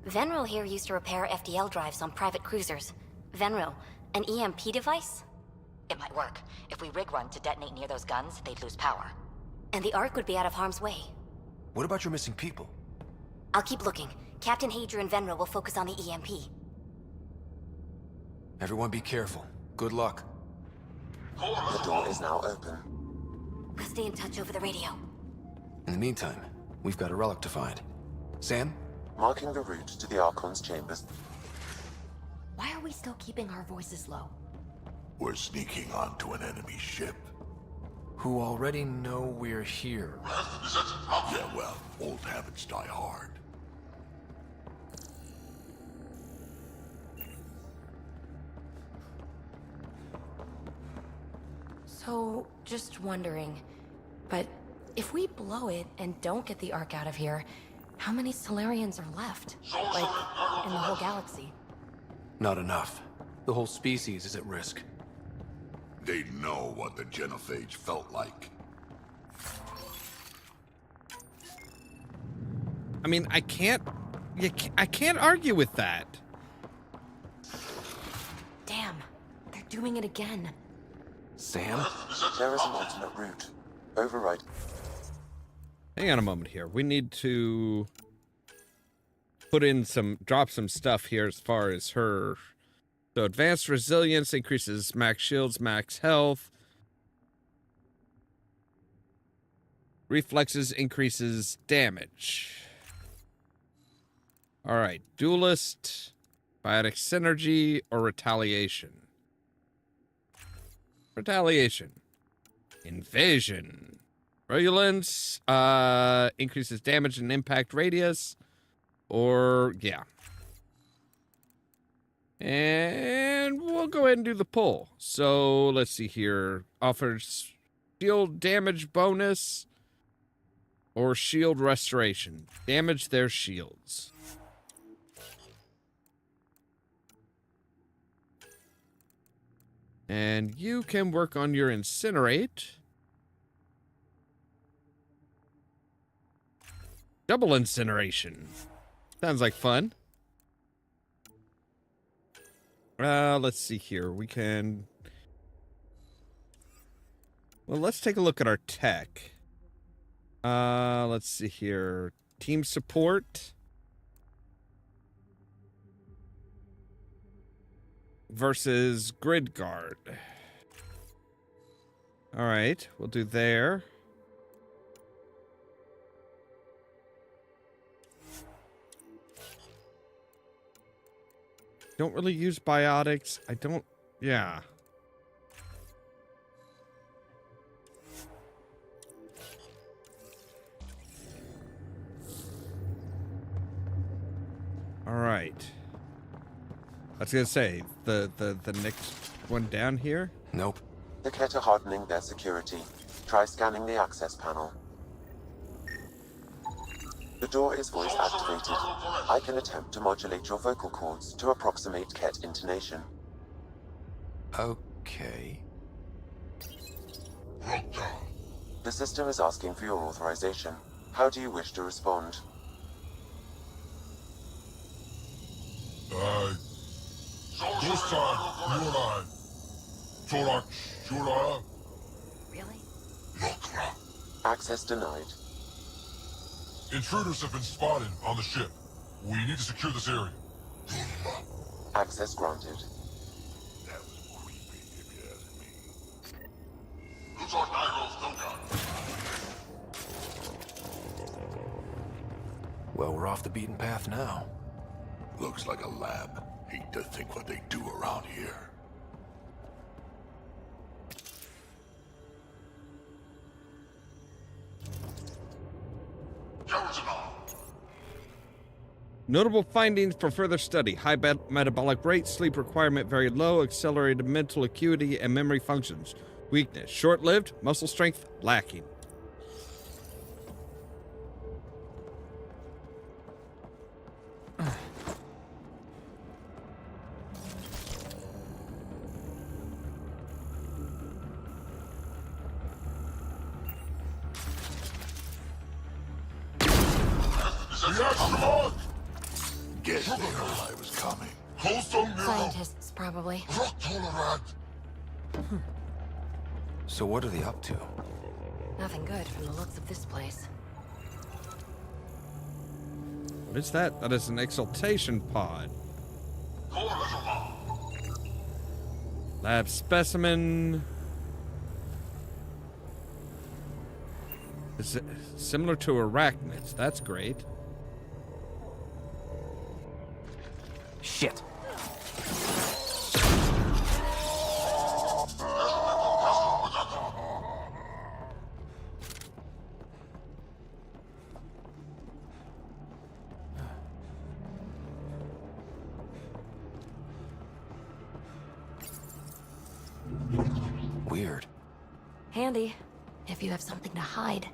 Venro here used to repair FDL drives on private cruisers. Venro, an EMP device? It might work. If we rig one to detonate near those guns, they'd lose power. And the Ark would be out of harm's way. What about your missing people? I'll keep looking. Captain Hager and Venro will focus on the EMP. Everyone be careful. Good luck. The door is now open. We'll stay in touch over the radio. In the meantime, we've got a relic to find. Sam? Marking the route to the Archon's chambers. Why are we still keeping our voices low? We're sneaking onto an enemy ship. Who already know we're here. Yeah, well, old habits die hard. So, just wondering, but if we blow it and don't get the Ark out of here, how many Salarians are left? Like, in the whole galaxy? Not enough. The whole species is at risk. They know what the genophage felt like. I mean, I can't argue with that. Damn, they're doing it again. Sam? There is an alternate route. Override. Hang on a moment here. We need to drop some stuff here as far as her. So advanced resilience increases max shields, max health. Reflexes increases damage. All right, duelist, biotic synergy, or retaliation. Retaliation. Invasion. Virulence increases damage and impact radius. Or, yeah. And we'll go ahead and do the pull. So, let's see here. Offers shield damage bonus or shield restoration. Damage their shields. And you can work on your incinerate. Double incineration. Sounds like fun. Let's see here. We can... Well, let's take a look at our tech. Let's see here. Team support. Versus grid guard. All right, we'll do there. Don't really use biotics. I don't... Yeah. All right. I was gonna say, the next one down here? Nope. The Ket are hardening their security. Try scanning the access panel. The door is voice activated. I can attempt to modulate your vocal cords to approximate Ket intonation. Okay. The system is asking for your authorization. How do you wish to respond? This time, you and I. Torak, Shura. Really? Access denied. Intruders have been spotted on the ship. We need to secure this area. Access granted. That was creepy, if you ask me. Who's our Well, we're off the beaten path now. Looks like a lab. Hate to think what they do around here. Notable findings for further study. High metabolic rate, sleep requirement very low, accelerated mental acuity and memory functions. Weakness, short-lived, muscle strength lacking. Guess they heard I was coming. Scientists, probably. So what are they up to? Nothing good from the looks of this place. What is that? That is an exaltation pod. Lab specimen. Is it similar to arachnids? That's great. Shit. weird. Handy, if you have something to hide.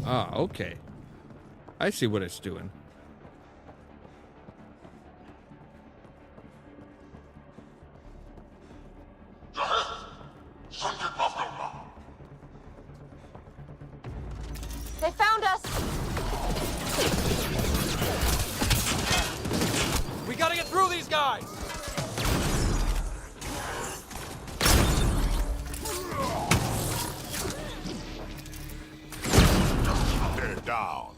Ah, okay. I see what it's doing. They found us! We gotta get through these guys! They're down.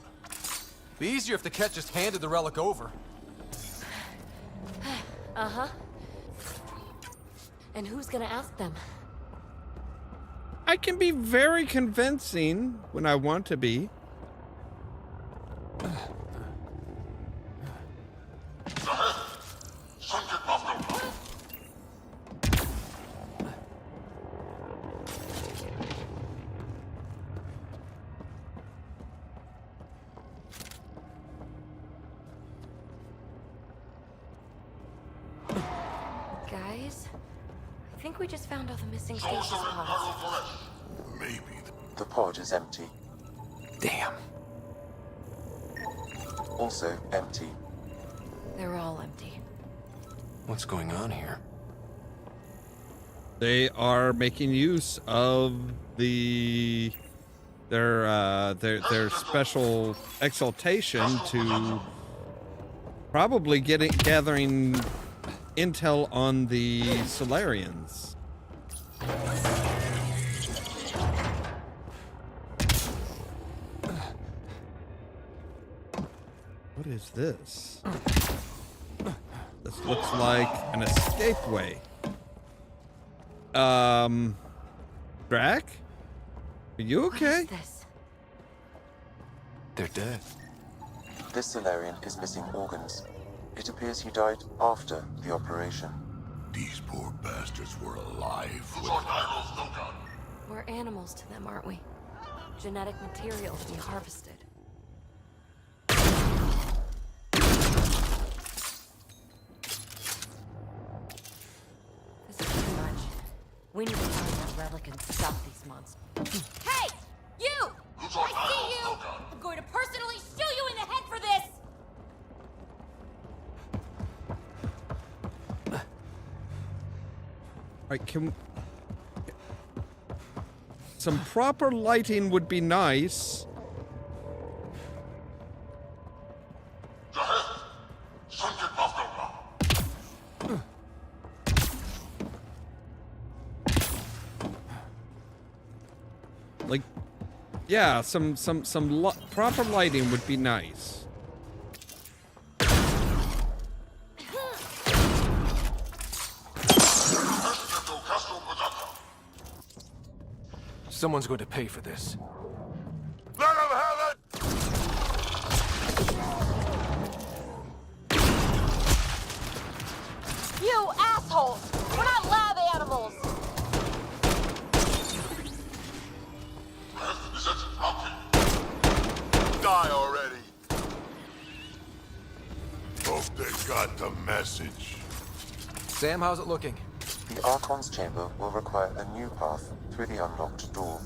Be easier if the Ket just handed the relic over. Uh-huh. And who's gonna ask them? I can be very convincing when I want to be. Guys, I think we just found all the missing stasis pods. Maybe. The pod is empty. Damn. Also empty. They're all empty. What's going on here? They are making use of their special exaltation to probably gathering intel on the Salarians. What is this? This looks like an escape way. Drac? Are you okay? What is this? They're dead. This Salarian is missing organs. It appears he died after the operation. These poor bastards were alive. We're animals to them, aren't we? Genetic material to be harvested. This is too much. We need to find that relic and stop these monsters. Hey! You! I see you! I'm going to personally shoot you in the head for this! Alright, can... Some proper lighting would be nice. Like, yeah, some proper lighting would be nice. Someone's going to pay for this. Let him have it! You assholes! We're not lab animals! Die already! Hope they got the message. Sam, how's it looking? The Archon's chamber will require a new path through the unlocked door.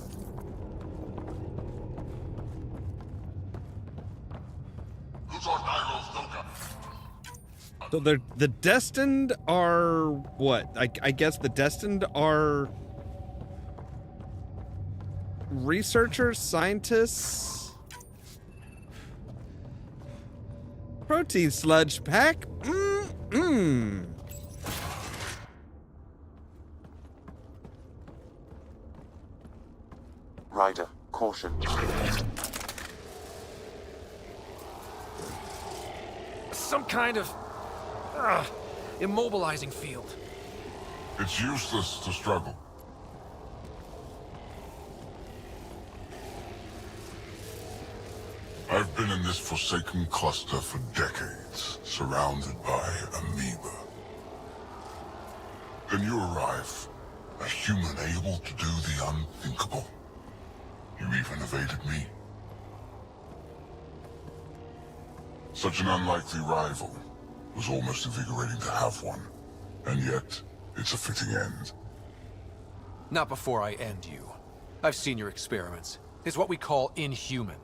So the Destined are what? I guess the Destined are researchers, scientists. Protein sludge pack. Ryder, caution. Some kind of immobilizing field. It's useless to struggle. I've been in this forsaken cluster for decades, surrounded by amoeba. Then you arrive, a human able to do the unthinkable. You even evaded me. Such an unlikely rival. It was almost invigorating to have one. And yet, it's a fitting end. Not before I end you. I've seen your experiments. It's what we call inhuman.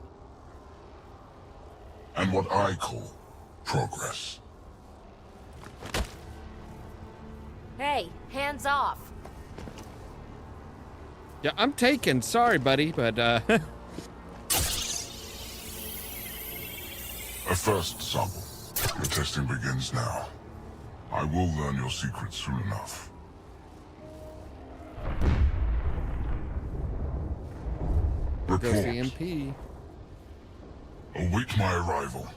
And what I call progress. Hey, hands off. Yeah, I'm taken. Sorry, buddy, but A first sample. Your testing begins now. I will learn your secrets soon enough. goes Report. the MP. Await my arrival.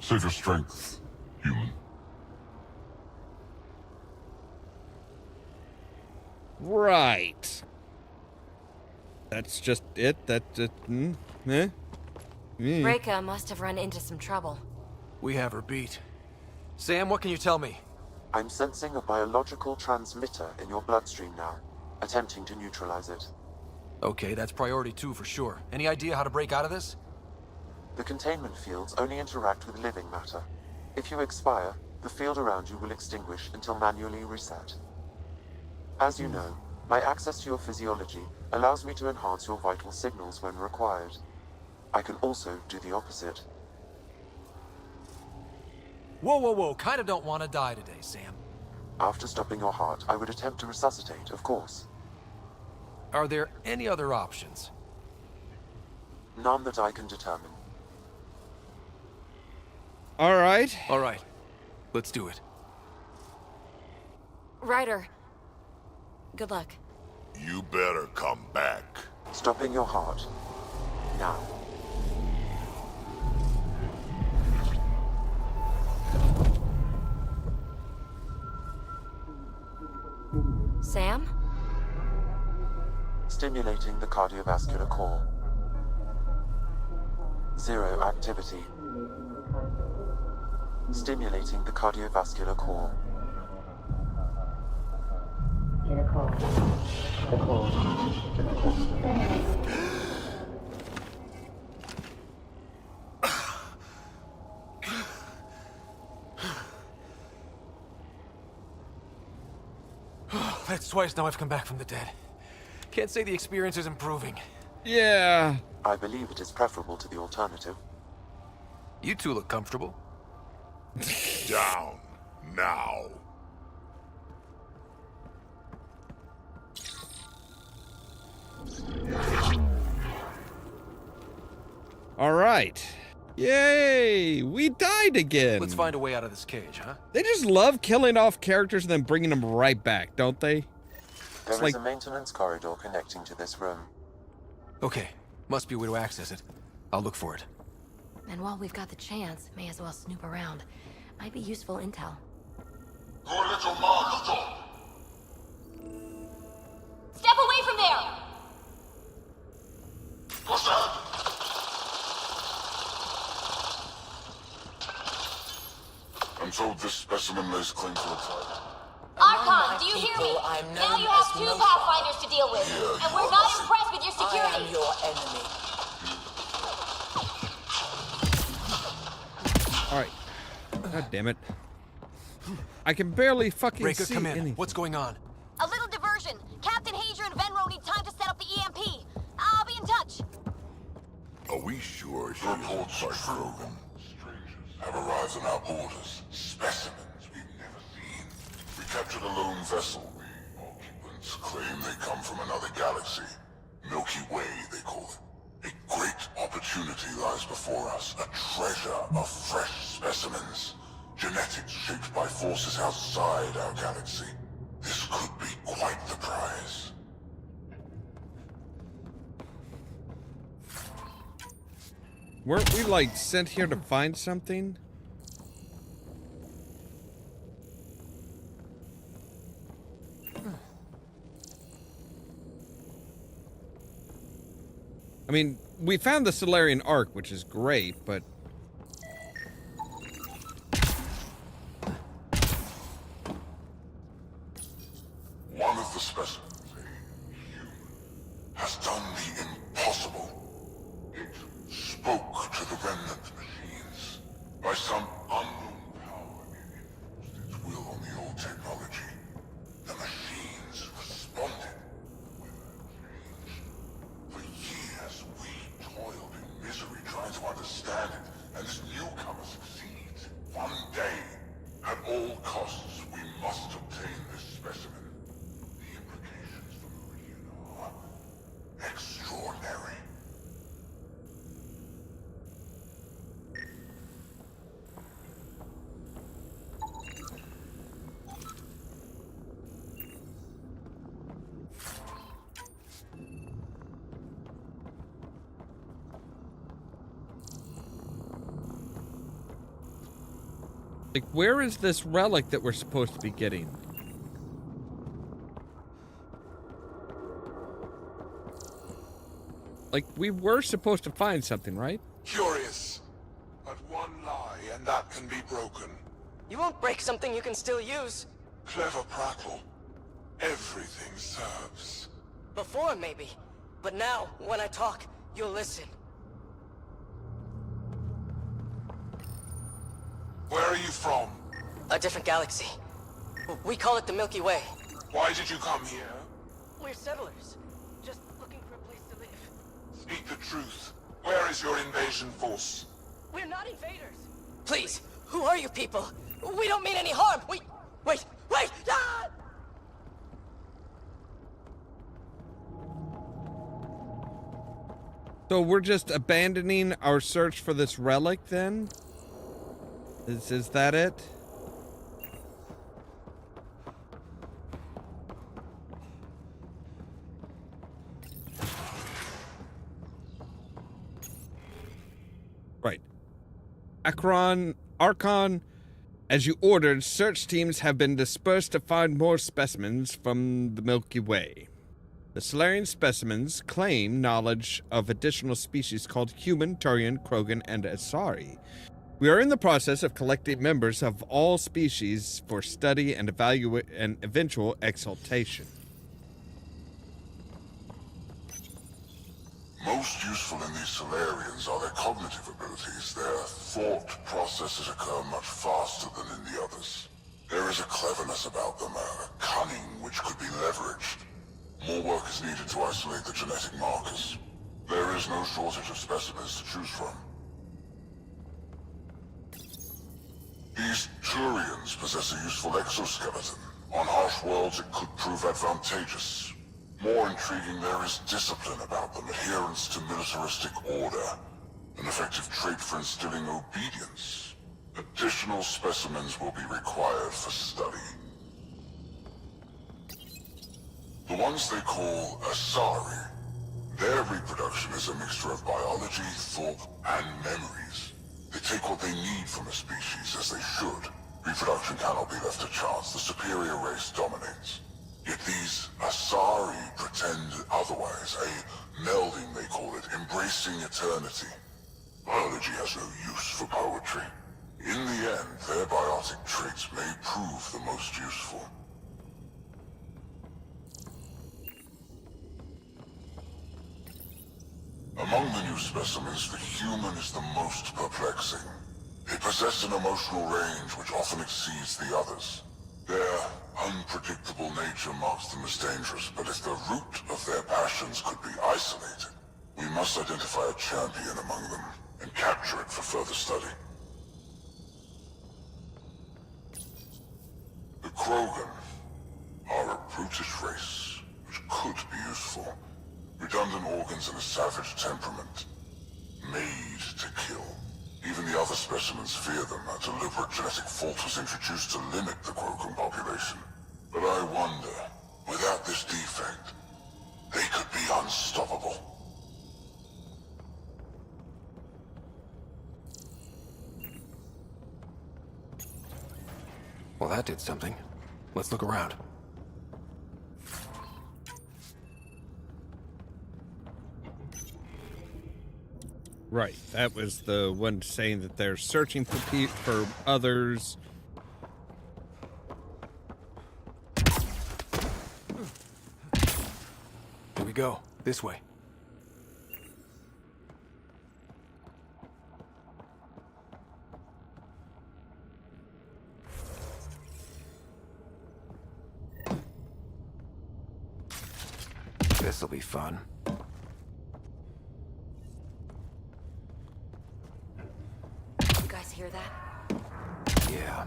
Save your strength, human. Right. That's just it. Reka must have run into some trouble. We have her beat. Sam, what can you tell me? I'm sensing a biological transmitter in your bloodstream now, attempting to neutralize it. Okay, that's priority 2 for sure. Any idea how to break out of this? The containment fields only interact with living matter. If you expire, the field around you will extinguish until manually reset. As you know, my access to your physiology allows me to enhance your vital signals when required. I can also do the opposite. Whoa. Kinda don't want to die today, Sam. After stopping your heart, I would attempt to resuscitate, of course. Are there any other options? None that I can determine. All right. All right. Let's do it. Ryder. Good luck. You better come back. Stopping your heart. Now. Sam? Stimulating the cardiovascular core. Zero activity. Stimulating the cardiovascular core. That's twice now I've come back from the dead. Can't say the experience is improving. Yeah. I believe it is preferable to the alternative. You two look comfortable. Down. Now. All right. Yay! We died again. Let's find a way out of this cage, huh? They just love killing off characters and then bringing them right back, don't they? There is a maintenance corridor connecting to this room. Okay. Must be a way to access it. I'll look for it. And while we've got the chance, may as well snoop around. Might be useful intel. Your little mark, Step away from there! What's that? I'm told this specimen lays claim to a title. Archon, do you hear me? Now you have 2 Pathfinders to deal with, Yeah, and we're not impressed with your security. your enemy. All right. God damn it. I can barely fucking Reka, see come in. anything. What's going on? A little diversion. Captain Hager and Venro need time to set up the EMP. I'll be in touch. Are we sure she reports by Krogan? Have arrived on our borders. Specimens we've never seen. We captured a lone vessel. The occupants claim they come from another galaxy. Milky Way, they call it. A great opportunity lies before us. A treasure of fresh specimens. Genetics shaped by forces outside our galaxy. This could be quite the prize. Weren't we, like, sent here to find something? I mean, we found the Salarian Ark, which is great, but... One of the specimens, a human, has done the impossible. It spoke to the remnant machines. By some unknown power, it enforced its will on the old technology. The machines responded with a change. For years, we toiled in misery trying to understand it, and this newcomer succeeds. One day, at all costs, we must obtain this specimen. The implications for Meridian are extraordinary. Like, where is this relic that we're supposed to be getting? Like, we were supposed to find something, right? Curious. But one lie, and that can be broken. You won't break something you can still use. Clever prattle. Everything serves. Before, maybe. But now, when I talk, you'll listen. Where are you from? A different galaxy. We call it the Milky Way. Why did you come here? We're settlers. Just looking for a place to live. Speak the truth. Where is your invasion force? We're not invaders. Please, who are you people? We don't mean any harm. Wait! Ah! So we're just abandoning our search for this relic then? Is that it? Right. Archon, as you ordered, search teams have been dispersed to find more specimens from the Milky Way. The Salarian specimens claim knowledge of additional species called human, Turian, Krogan, and Asari. We are in the process of collecting members of all species for study and eventual exaltation. Most useful in these Salarians are their cognitive abilities. Their thought processes occur much faster than in the others. There is a cleverness about them, a cunning which could be leveraged. More work is needed to isolate the genetic markers. There is no shortage of specimens to choose from. These Turians possess a useful exoskeleton. On harsh worlds, it could prove advantageous. More intriguing, there is discipline about them, adherence to militaristic order, an effective trait for instilling obedience. Additional specimens will be required for study. The ones they call Asari, their reproduction is a mixture of biology, thought, and memories. They take what they need from a species, as they should. Reproduction cannot be left to chance. The superior race dominates. Yet these Asari pretend otherwise. A melding, they call it, embracing eternity. Biology has no use for poetry. In the end, their biotic traits may prove the most useful. Among the new specimens, the human is the most perplexing. They possess an emotional range which often exceeds the others. Their unpredictable nature marks them as dangerous, but if the root of their passions could be isolated, we must identify a champion among them and capture it for further study. The Krogan are a brutish race, which could be useful. Redundant organs and a savage temperament. Made to kill. Even the other specimens fear them. A deliberate genetic fault was introduced to limit the Krogan population. But I wonder, without this defect, they could be unstoppable. Well, that did something. Let's look around. Right, that was the one saying that they're searching for others. Here we go. This way. This'll be fun. You guys hear that? Yeah.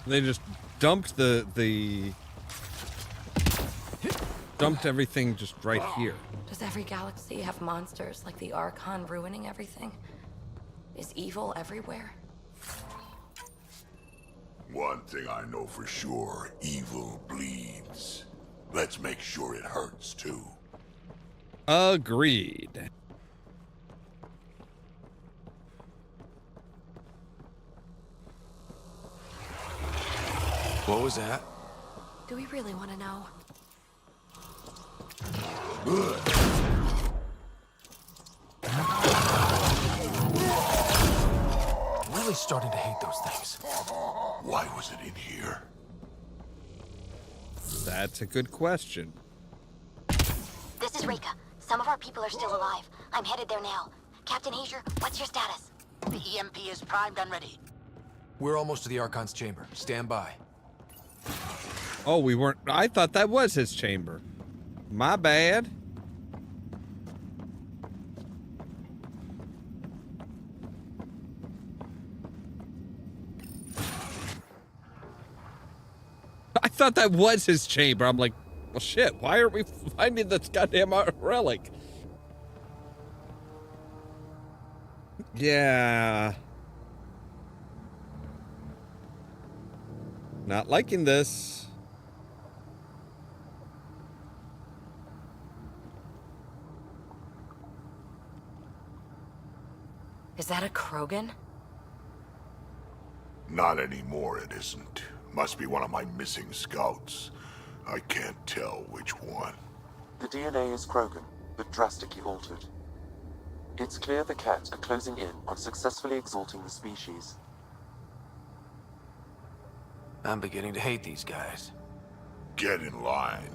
They just dumped dumped everything just right here. Does every galaxy have monsters like the Archon ruining everything? Is evil everywhere? One thing I know for sure, evil bleeds. Let's make sure it hurts too. Agreed. What was that? Do we really want to know? Really starting to hate those things. Why was it in here? That's a good question. This is Reka. Some of our people are still alive. I'm headed there now. Captain Hazer, what's your status? The EMP is primed and ready. We're almost to the Archon's chamber. Stand by. Oh, we weren't... I thought that was his chamber. My bad. I thought that was his chamber. I'm like, well, shit, why aren't we finding this goddamn relic? Yeah. Not liking this. Is that a Krogan? Not anymore, it isn't. Must be one of my missing scouts. I can't tell which one. The DNA is Krogan, but drastically altered. It's clear the Ket are closing in on successfully exalting the species. I'm beginning to hate these guys. Get in line.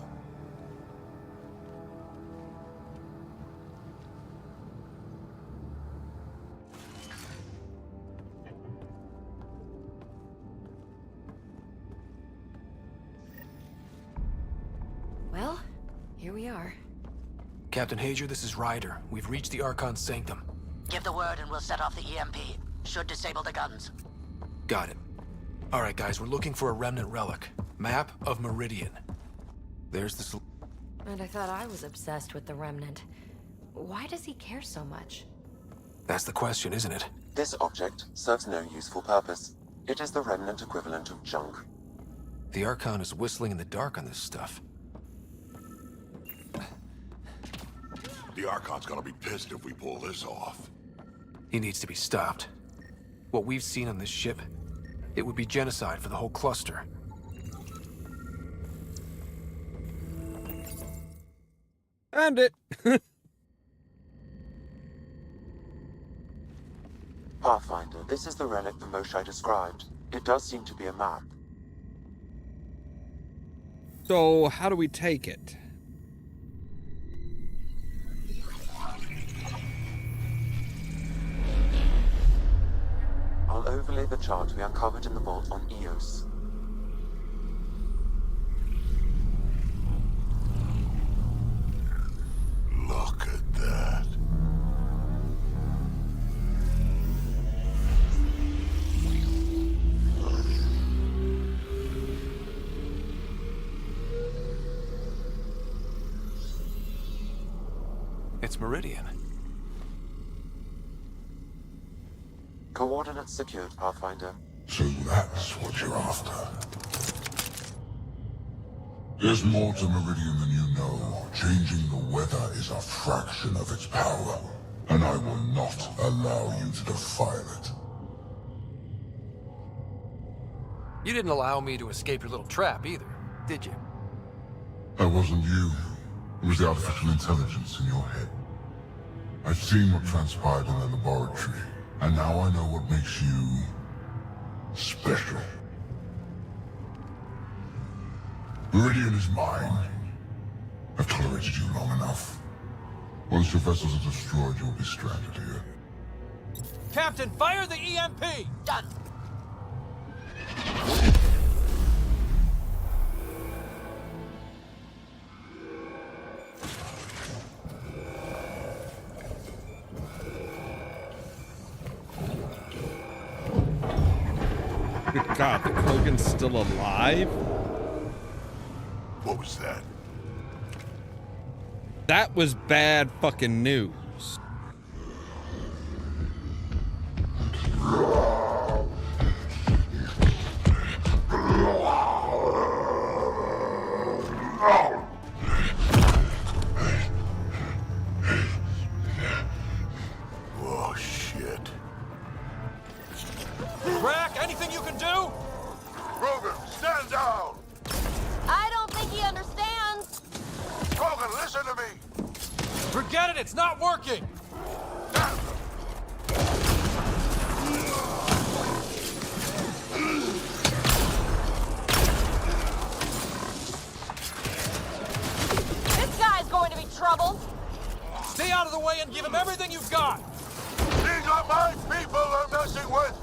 Well, here we are. Captain Hazer, this is Ryder. We've reached the Archon's sanctum. Give the word and we'll set off the EMP. Should disable the guns. Got it. All right, guys, we're looking for a remnant relic. Map of Meridian. There's the... And I thought I was obsessed with the Remnant. Why does he care so much? That's the question, isn't it? This object serves no useful purpose. It is the remnant equivalent of junk. The Archon is whistling in the dark on this stuff. The Archon's gonna be pissed if we pull this off. He needs to be stopped. What we've seen on this ship, it would be genocide for the whole cluster. And it. Pathfinder, this is the relic the Moshae described. It does seem to be a map. So, how do we take it? I'll overlay the chart we uncovered in the vault on Eos. Look at that. It's Meridian. Coordinates secured, Pathfinder. So that's what you're after. There's more to Meridian than you know. Changing the weather is a fraction of its power, and I will not allow you to defile it. You didn't allow me to escape your little trap either, did you? That wasn't you. It was the artificial intelligence in your head. I've seen what transpired in the laboratory, and now I know what makes you special. Viridian is mine. I've tolerated you long enough. Once your vessels are destroyed, you'll be stranded here. Captain, fire the EMP! Done. Good God, the Krogan's still alive? What was that? That was bad fucking news. Oh, shit. Rack, anything you can do? Krogan, stand down! I don't think he understands. Krogan, listen to me! Forget it, it's not working! This guy's going to be trouble. Stay out of the way and give him everything you've got! These are my people I'm messing with!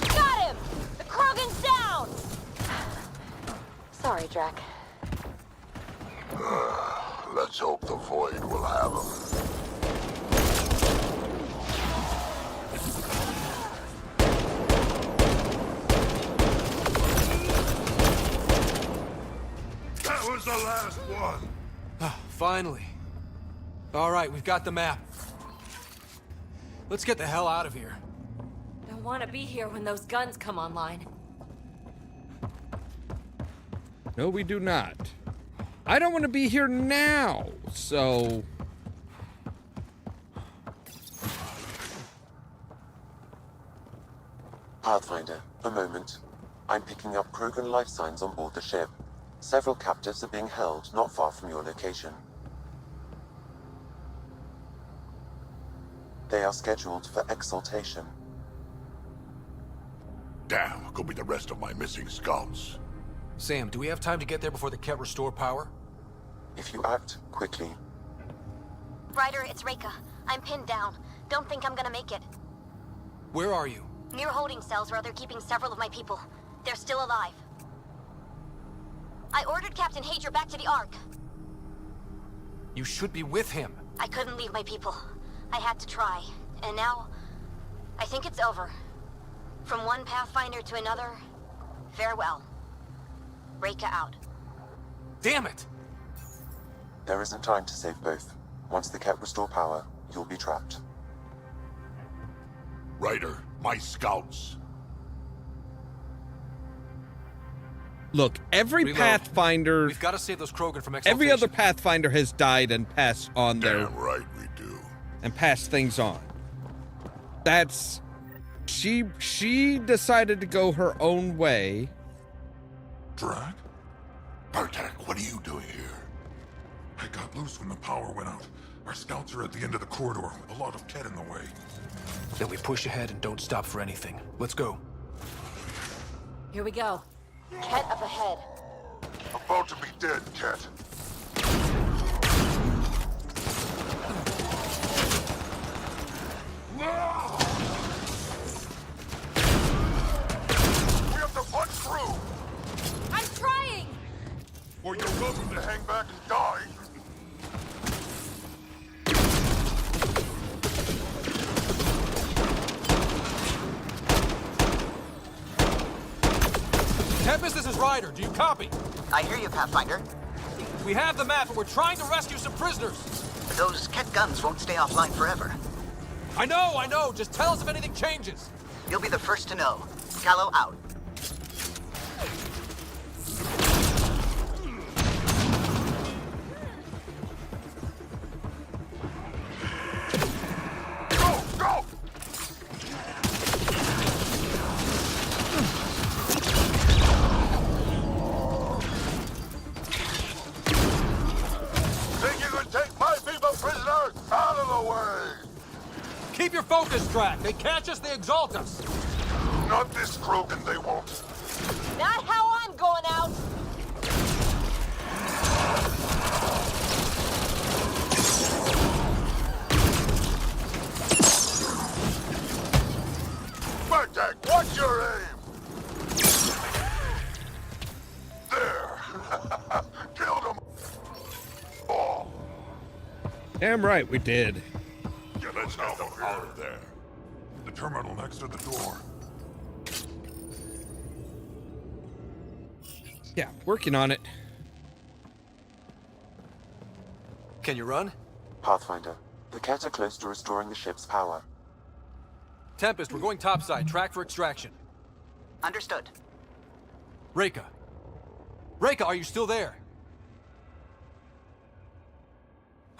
Got him! The Krogan's down! Sorry, Drac. Let's hope the Void will have him. That was the last one! Finally. All right, we've got the map. Let's get the hell out of here. Don't want to be here when those guns come online. No, we do not. I don't want to be here now, so... Pathfinder, a moment. I'm picking up Krogan life signs on board the ship. Several captives are being held not far from your location. They are scheduled for exaltation. Damn, could be the rest of my missing scouts. Sam, do we have time to get there before the Ket restore power? If you act quickly. Ryder, it's Reka. I'm pinned down. Don't think I'm gonna make it. Where are you? Near holding cells where they're keeping several of my people. They're still alive. I ordered Captain Hager back to the Ark. You should be with him. I couldn't leave my people. I had to try. And now, I think it's over. From one Pathfinder to another, farewell. Reka out. Damn it! There isn't time to save both. Once the Ket restore power, you'll be trapped. Ryder, my scouts. Look, every Reload. Pathfinder... We've got to save those Krogan from exaltation. Every other Pathfinder has died and passed on their... Damn right we do. And passed things on. That's... She decided to go her own way. Drac? Bartek, what are you doing here? I got loose when the power went out. Our scouts are at the end of the corridor with a lot of Ket in the way. Then we push ahead and don't stop for anything. Let's go. Here we go. Ket up ahead. About to be dead, Ket. We have to punch through! I'm trying! Or you're welcome to hang back and die. Tempest, this is Ryder. Do you copy? I hear you, Pathfinder. We have the map and we're trying to rescue some prisoners. Those Ket guns won't stay offline forever. I know. Just tell us if anything changes. You'll be the first to know. Callow out. Go! focus track. They catch us, they exalt us. Not this Krogan, they won't. Not how I'm going out. Bagdak, what's your aim? There. Killed them all. Damn right we did. Let's get them out of there. The terminal next to the door. Yeah, working on it. Can you run? Pathfinder, the Ket are close to restoring the ship's power. Tempest, we're going topside. Track for extraction. Understood. Reka. Reka, are you still there?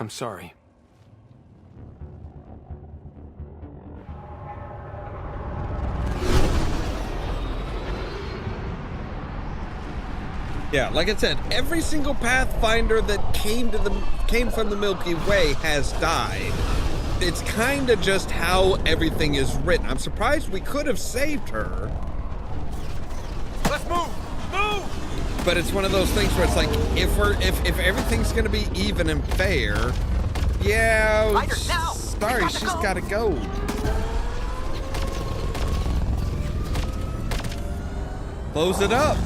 I'm sorry. Yeah, like I said, every single Pathfinder that came from the Milky Way has died. It's kind of just how everything is written. I'm surprised we could have saved her. Let's move! Move! But it's one of those things where it's like, if everything's gonna be even and fair, yeah, sorry, she's gotta go. Close it up.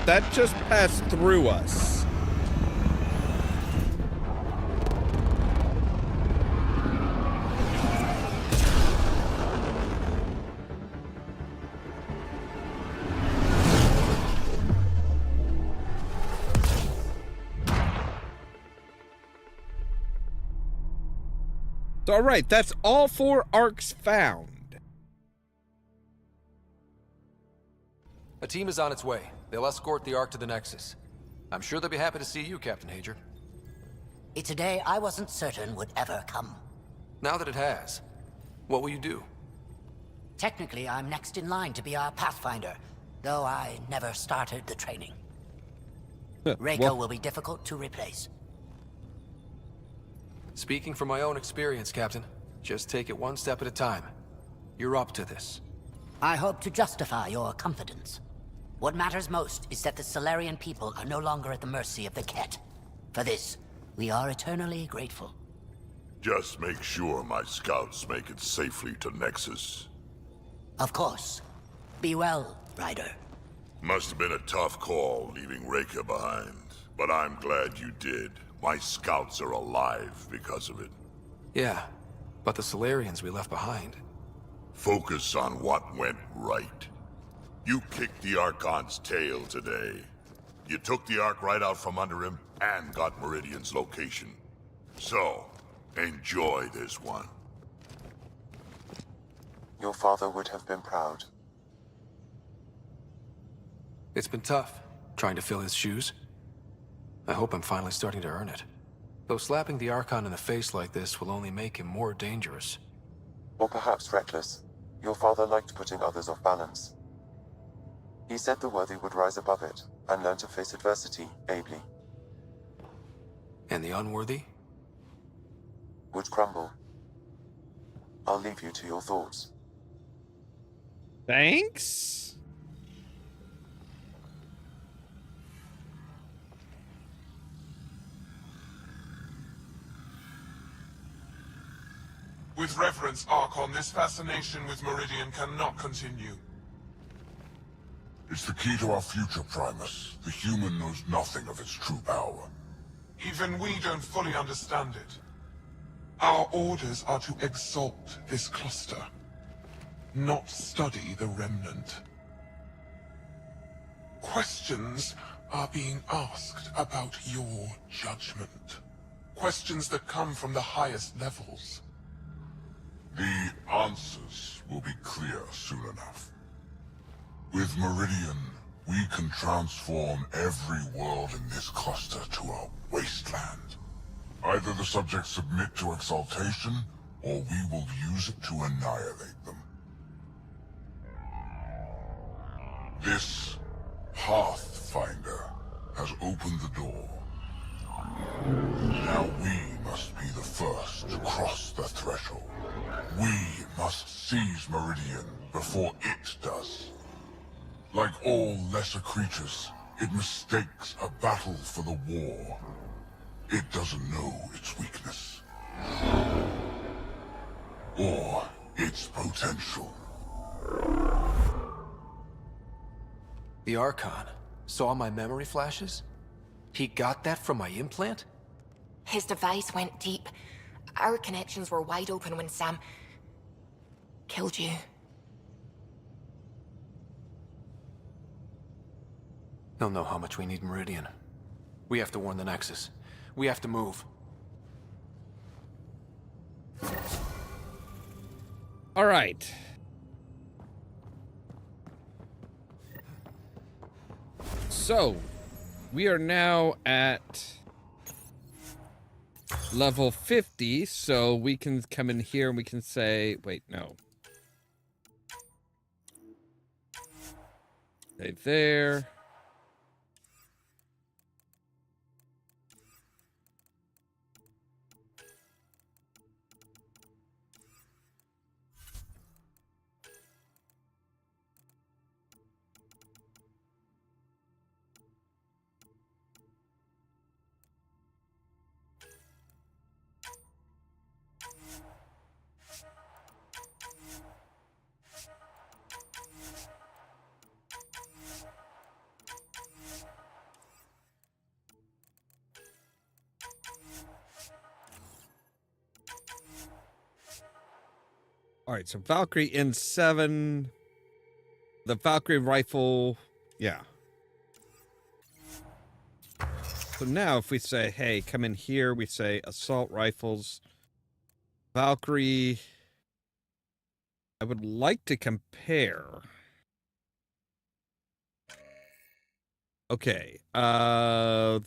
That just passed through us. All right, that's all 4 arcs found. A team is on its way. They'll escort the Ark to the Nexus. I'm sure they'll be happy to see you, Captain Hager. It's a day I wasn't certain would ever come. Now that it has, what will you do? Technically, I'm next in line to be our Pathfinder, though I never started the training. Reka will be difficult to replace. Speaking from my own experience, Captain, just take it one step at a time. You're up to this. I hope to justify your confidence. What matters most is that the Salarian people are no longer at the mercy of the Ket. For this, we are eternally grateful. Just make sure my scouts make it safely to Nexus. Of course. Be well, Ryder. Must have been a tough call leaving Reka behind, but I'm glad you did. My scouts are alive because of it. Yeah, but the Salarians we left behind. Focus on what went right. You kicked the Archon's tail today. You took the Ark right out from under him and got Meridian's location. So, enjoy this one. Your father would have been proud. It's been tough, trying to fill his shoes. I hope I'm finally starting to earn it. Though slapping the Archon in the face like this will only make him more dangerous. Or perhaps reckless. Your father liked putting others off balance. He said the worthy would rise above it, and learn to face adversity ably. And the unworthy? Would crumble. I'll leave you to your thoughts. Thanks? With reverence, Archon, this fascination with Meridian cannot continue. It's the key to our future, Primus. The human knows nothing of its true power. Even we don't fully understand it. Our orders are to exalt this cluster, not study the remnant. Questions are being asked about your judgment. Questions that come from the highest levels. The answers will be clear soon enough. With Meridian, we can transform every world in this cluster to a wasteland. Either the subjects submit to exaltation, or we will use it to annihilate them. This Pathfinder has opened the door. Now we must be the first to cross the threshold. We must seize Meridian before it does. Like all lesser creatures, it mistakes a battle for the war. It doesn't know its weakness. Or its potential. The Archon saw my memory flashes? He got that from my implant? His device went deep. Our connections were wide open when Sam killed you. They'll know how much we need Meridian. We have to warn the Nexus. We have to move. All right. So, we are now at level 50, so we can come in here and we can say, wait, no. Right there. All right, so Valkyrie in 7. The Valkyrie rifle, yeah. So now if we say, hey, come in here, we say assault rifles. Valkyrie, I would like to compare. Okay, but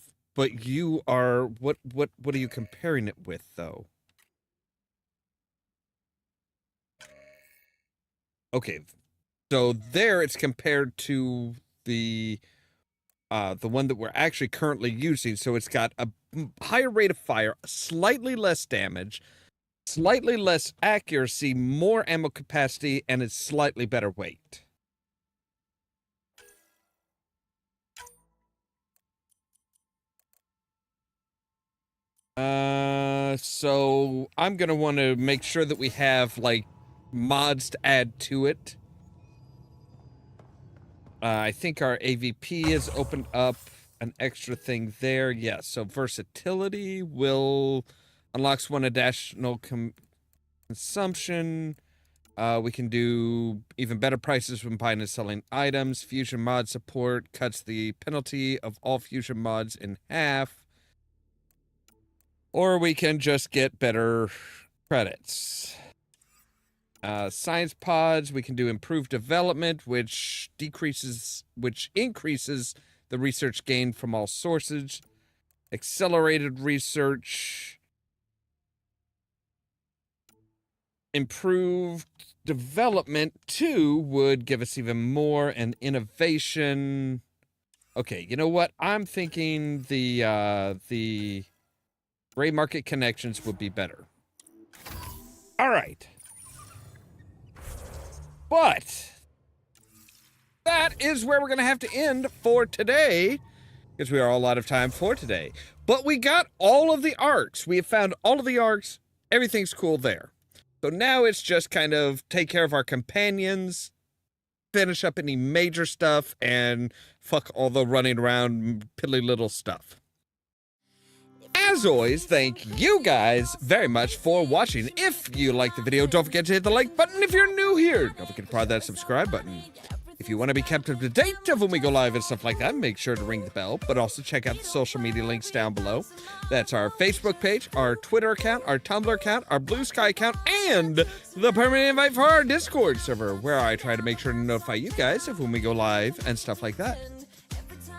you are, what are you comparing it with, though? Okay, so there it's compared to the one that we're actually currently using. So it's got a higher rate of fire, slightly less damage, slightly less accuracy, more ammo capacity, and it's slightly better weight. So I'm gonna want to make sure that we have like mods to add to it. I think our AVP has opened up an extra thing there. Yeah, so versatility will unlocks one additional consumption. We can do even better prices when buying and selling items. Fusion mod support cuts the penalty of all fusion mods in half. Or we can just get better credits. Science pods, we can do improved development, which increases the research gained from all sources. Accelerated research. Improved development, too, would give us even more, and innovation. Okay, you know what? I'm thinking the gray market connections would be better. All right. But that is where we're going to have to end for today, because we are all out of time for today. But we got all of the arcs. We have found all of the arcs. Everything's cool there. So now it's just kind of take care of our companions, finish up any major stuff, and fuck all the running around piddly little stuff. As always, thank you guys very much for watching. If you liked the video, don't forget to hit the like button. If you're new here, don't forget to press that subscribe button. If you want to be kept up to date of when we go live and stuff like that, make sure to ring the bell, but also check out the social media links down below. That's our Facebook page, our Twitter account, our Tumblr account, our Blue Sky account, and the permanent invite for our Discord server, where I try to make sure to notify you guys of when we go live and stuff like that.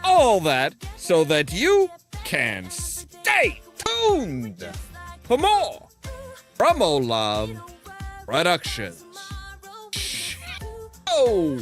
All that so that you can stay tuned for more from Ollamh Productions. Oh!